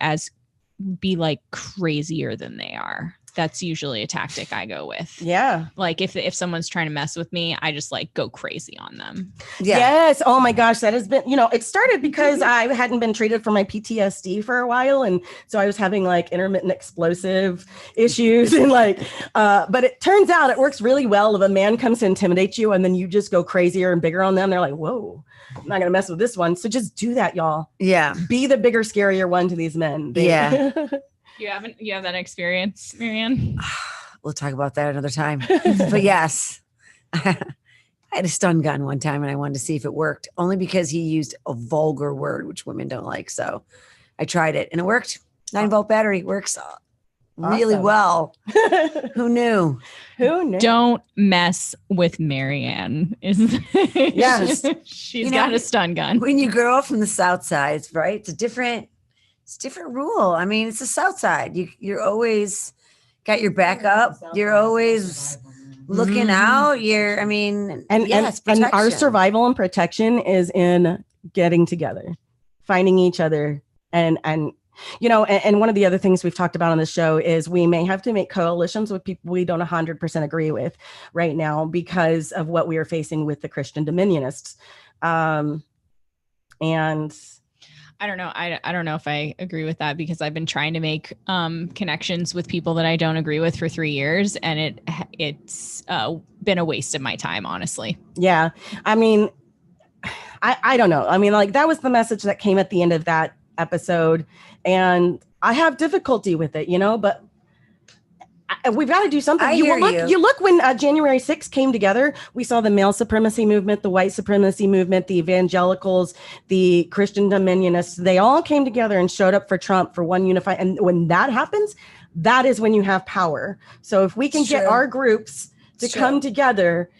S10: like crazier than they are. That's usually a tactic I go with.
S2: Yeah.
S10: Like if someone's trying to mess with me, I just like go crazy on them.
S6: Yeah.
S2: Yes. Oh my gosh. That has been, you know, it started because I hadn't been treated for my PTSD for a while. And so I was having like intermittent explosive issues and like, but it turns out it works really well if a man comes to intimidate you and then you just go crazier and bigger on them. They're like, whoa, I'm not going to mess with this one. So just do that, y'all.
S6: Yeah.
S2: Be the bigger, scarier one to these men.
S6: Yeah.
S10: You have that experience, Maryann?
S6: We'll talk about that another time. But yes, I had a stun gun one time and I wanted to see if it worked, only because he used a vulgar word, which women don't like. So I tried it and it worked. 9-volt battery works really
S2: Awesome.
S6: well. Who knew?
S2: Who knew?
S10: Don't mess with Maryann.
S2: Yes.
S10: She's got a stun gun.
S6: When you grow up from the South Side, right? It's a different It's a different rule. I mean, it's the South Side. You're always got your back up. You're always looking out.
S2: And our survival and protection is in getting together, finding each other, and one of the other things we've talked about on the show is we may have to make coalitions with people we don't 100% agree with right now because of what we are facing with the Christian Dominionists. And
S10: I don't know. I don't know if I agree with that because I've been trying to make connections with people that I don't agree with for 3 years, and it's been a waste of my time, honestly.
S2: Yeah, I mean, I don't know. I mean, like that was the message that came at the end of that episode, and I have difficulty with it, but we've got to do something. You look when January 6th came together, we saw the male supremacy movement, the white supremacy movement, the evangelicals, the Christian Dominionists. They all came together and showed up for Trump for one unified. And when that happens, that is when you have power. So if we can get our groups to come together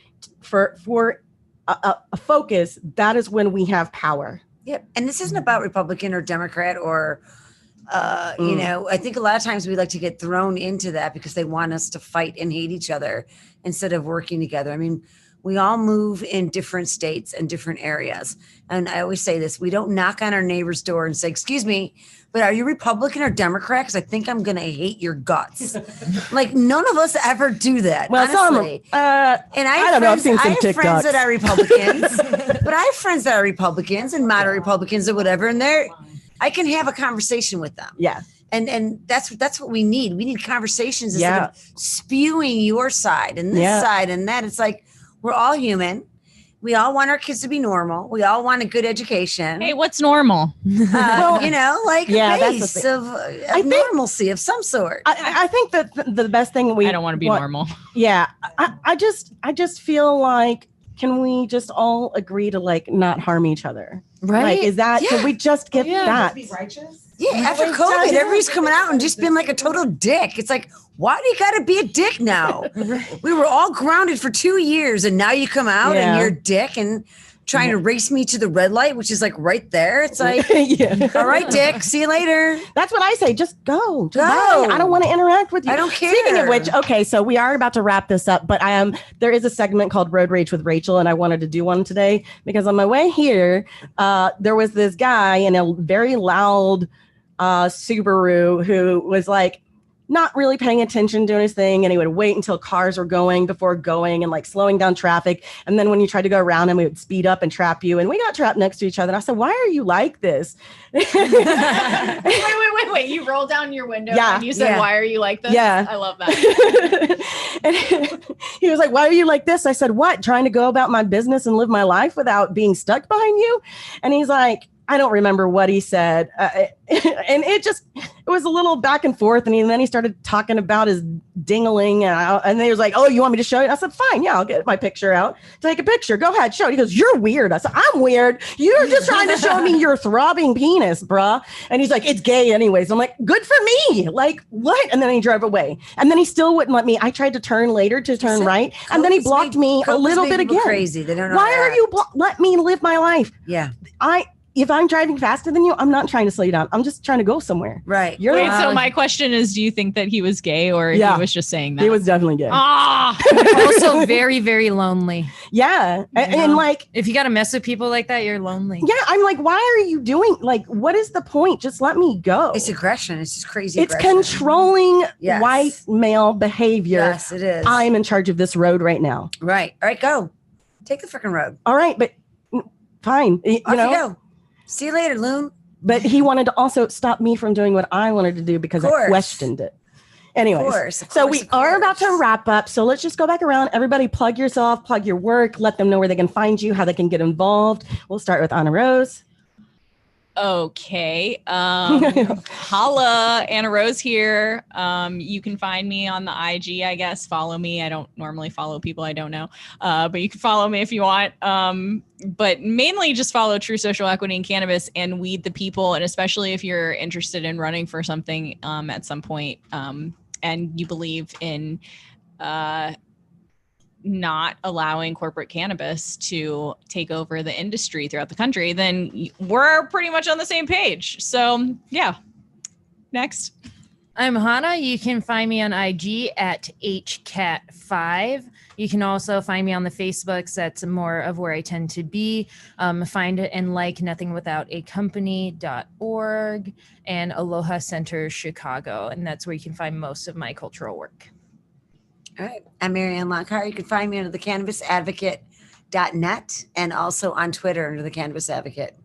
S2: for a focus, that is when we have power.
S6: Yep. And this isn't about Republican or Democrat or I think a lot of times we like to get thrown into that because they want us to fight and hate each other instead of working together. I mean, we all move in different states and different areas. And I always say this, we don't knock on our neighbor's door and say, excuse me, but are you Republican or Democrat? Because I think I'm going to hate your guts. Like none of us ever do that, honestly. And I don't know, I've seen some TikToks. I have friends that are Republicans, but I have friends that are Republicans and moderate Republicans or whatever. And I can have a conversation with them.
S2: Yeah.
S6: And that's what we need. We need conversations instead of spewing your side and this side and that. It's like, we're all human. We all want our kids to be normal. We all want a good education.
S10: Hey, what's normal?
S6: A base of normalcy of some sort.
S2: I think that the best thing
S10: I don't want to be normal.
S2: Yeah. I just feel like, can we just all agree to like not harm each other? Right. Like, can we just get that?
S5: Be righteous?
S6: Yeah. After COVID, everybody's coming out and just being like a total dick. It's like, why do you got to be a dick now? We were all grounded for 2 years and now you come out and you're a dick and trying to race me to the red light, which is like right there. It's like, all right, dick, see you later.
S2: That's what I say. Just go. I don't want to interact with you.
S6: I don't care.
S2: Speaking of which, okay, so we are about to wrap this up, but there is a segment called Road Rage with Rachel, and I wanted to do one today because on my way here, there was this guy in a very loud Subaru who was like, not really paying attention, doing his thing, and he would wait until cars were going before going and like slowing down traffic. And then when you tried to go around him, he would speed up and trap you. And we got trapped next to each other. And I said, why are you like this?
S10: Wait. You rolled down your window and you said, why are you like this?
S2: Yeah.
S10: I love that.
S2: And he was like, why are you like this? I said, what? Trying to go about my business and live my life without being stuck behind you? And he's like, I don't remember what he said. And it was a little back and forth. And then he started talking about his dingling. And then he was like, oh, you want me to show you? And I said, fine. Yeah, I'll get my picture out. Take a picture. Go ahead. Show it. He goes, you're weird. I said, I'm weird. You're just trying to show me your throbbing penis, bruh. And he's like, it's gay anyways. I'm like, good for me. Like, what? And then he drove away. And then he still wouldn't let me. I tried to turn later to turn right. And then he blocked me a little bit again.
S6: Crazy. They don't know.
S2: Why are you let me live my life?
S6: Yeah.
S2: If I'm driving faster than you, I'm not trying to slow you down. I'm just trying to go somewhere.
S6: Right.
S10: So my question is, do you think that he was gay or he was just saying that?
S2: He was definitely gay.
S9: Also very, very lonely.
S2: Yeah. And like,
S9: if you got to mess with people like that, you're lonely.
S2: Yeah. I'm like, why are you doing, like, what is the point? Just let me go.
S6: It's aggression. It's just crazy.
S2: It's controlling white male behavior.
S6: Yes, it is.
S2: I'm in charge of this road right now.
S6: Right. All right, go. Take the freaking road.
S2: All right. But fine. You
S6: go. See you later, Loon.
S2: But he wanted to also stop me from doing what I wanted to do because I questioned it. Anyways, so we are about to wrap up. So let's just go back around. Everybody plug yourself, plug your work, let them know where they can find you, how they can get involved. We'll start with Anna Rose.
S10: Okay. Holla, Anna Rose here. You can find me on the IG, I guess. Follow me. I don't normally follow people I don't know, but you can follow me if you want. But mainly just follow True Social Equity and Cannabis and Weed the People. And especially if you're interested in running for something at some point and you believe in not allowing corporate cannabis to take over the industry throughout the country, then we're pretty much on the same page. So yeah, Next.
S9: I'm Hannah. You can find me on IG at HCAT5. You can also find me on the Facebooks. That's more of where I tend to be. Find and like nothingwithoutacompany.org and Aloha Center Chicago. And that's where you can find most of my cultural work.
S6: All right. I'm Maryann Loncar. You can find me under the cannabisadvocate.net and also on Twitter under the Cannabis Advocate.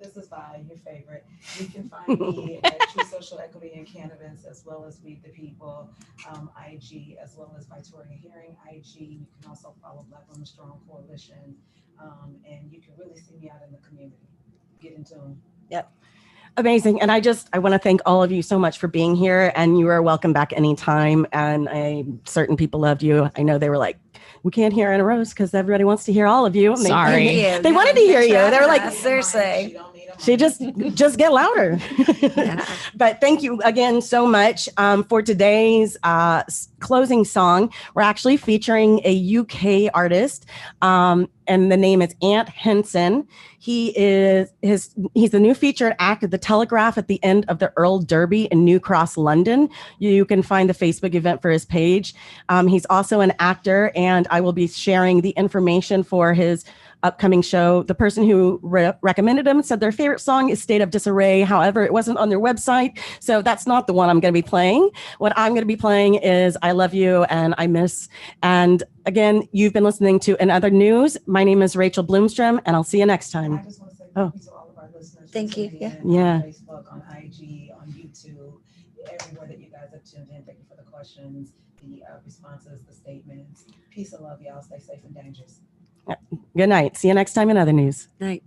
S5: This is Vi, your favorite. You can find me at True Social Equity in Cannabis, as well as Weed the People, IG, as well as Vitoria Herring, IG. You can also follow Black Women Strong Coalition, and you can really see me out in the community. Get into them.
S2: Yep. Amazing. And I want to thank all of you so much for being here, and you are welcome back anytime. And certain people loved you. I know they were like, we can't hear Anna Rose because everybody wants to hear all of you.
S10: Sorry.
S2: They wanted to hear you. They were like,
S6: seriously.
S2: She just get louder. But thank you again so much for today's closing song. We're actually featuring a UK artist, and the name is Ant Henson. He's the new featured act at the Telegraph at the end of the Earl Derby in New Cross, London. You can find the Facebook event for his page. He's also an actor, and I will be sharing the information for his upcoming show. The person who recommended him said their favorite song is State of Disarray. However, it wasn't on their website, so that's not the one I'm going to be playing. What I'm going to be playing is I Love You and I Miss. And again, you've been listening to Another News. My name is Rachel Bloomstrom, and I'll see you next time.
S5: I just want to say thank you to all of our listeners.
S6: Thank you.
S5: Yeah.
S2: Yeah.
S5: On Facebook, on IG, on YouTube, everywhere that you guys have tuned in. Thank you for the questions, the responses, the statements. Peace and love, y'all. Stay safe and dangerous.
S2: Good night. See you next time in Other News.
S6: Night.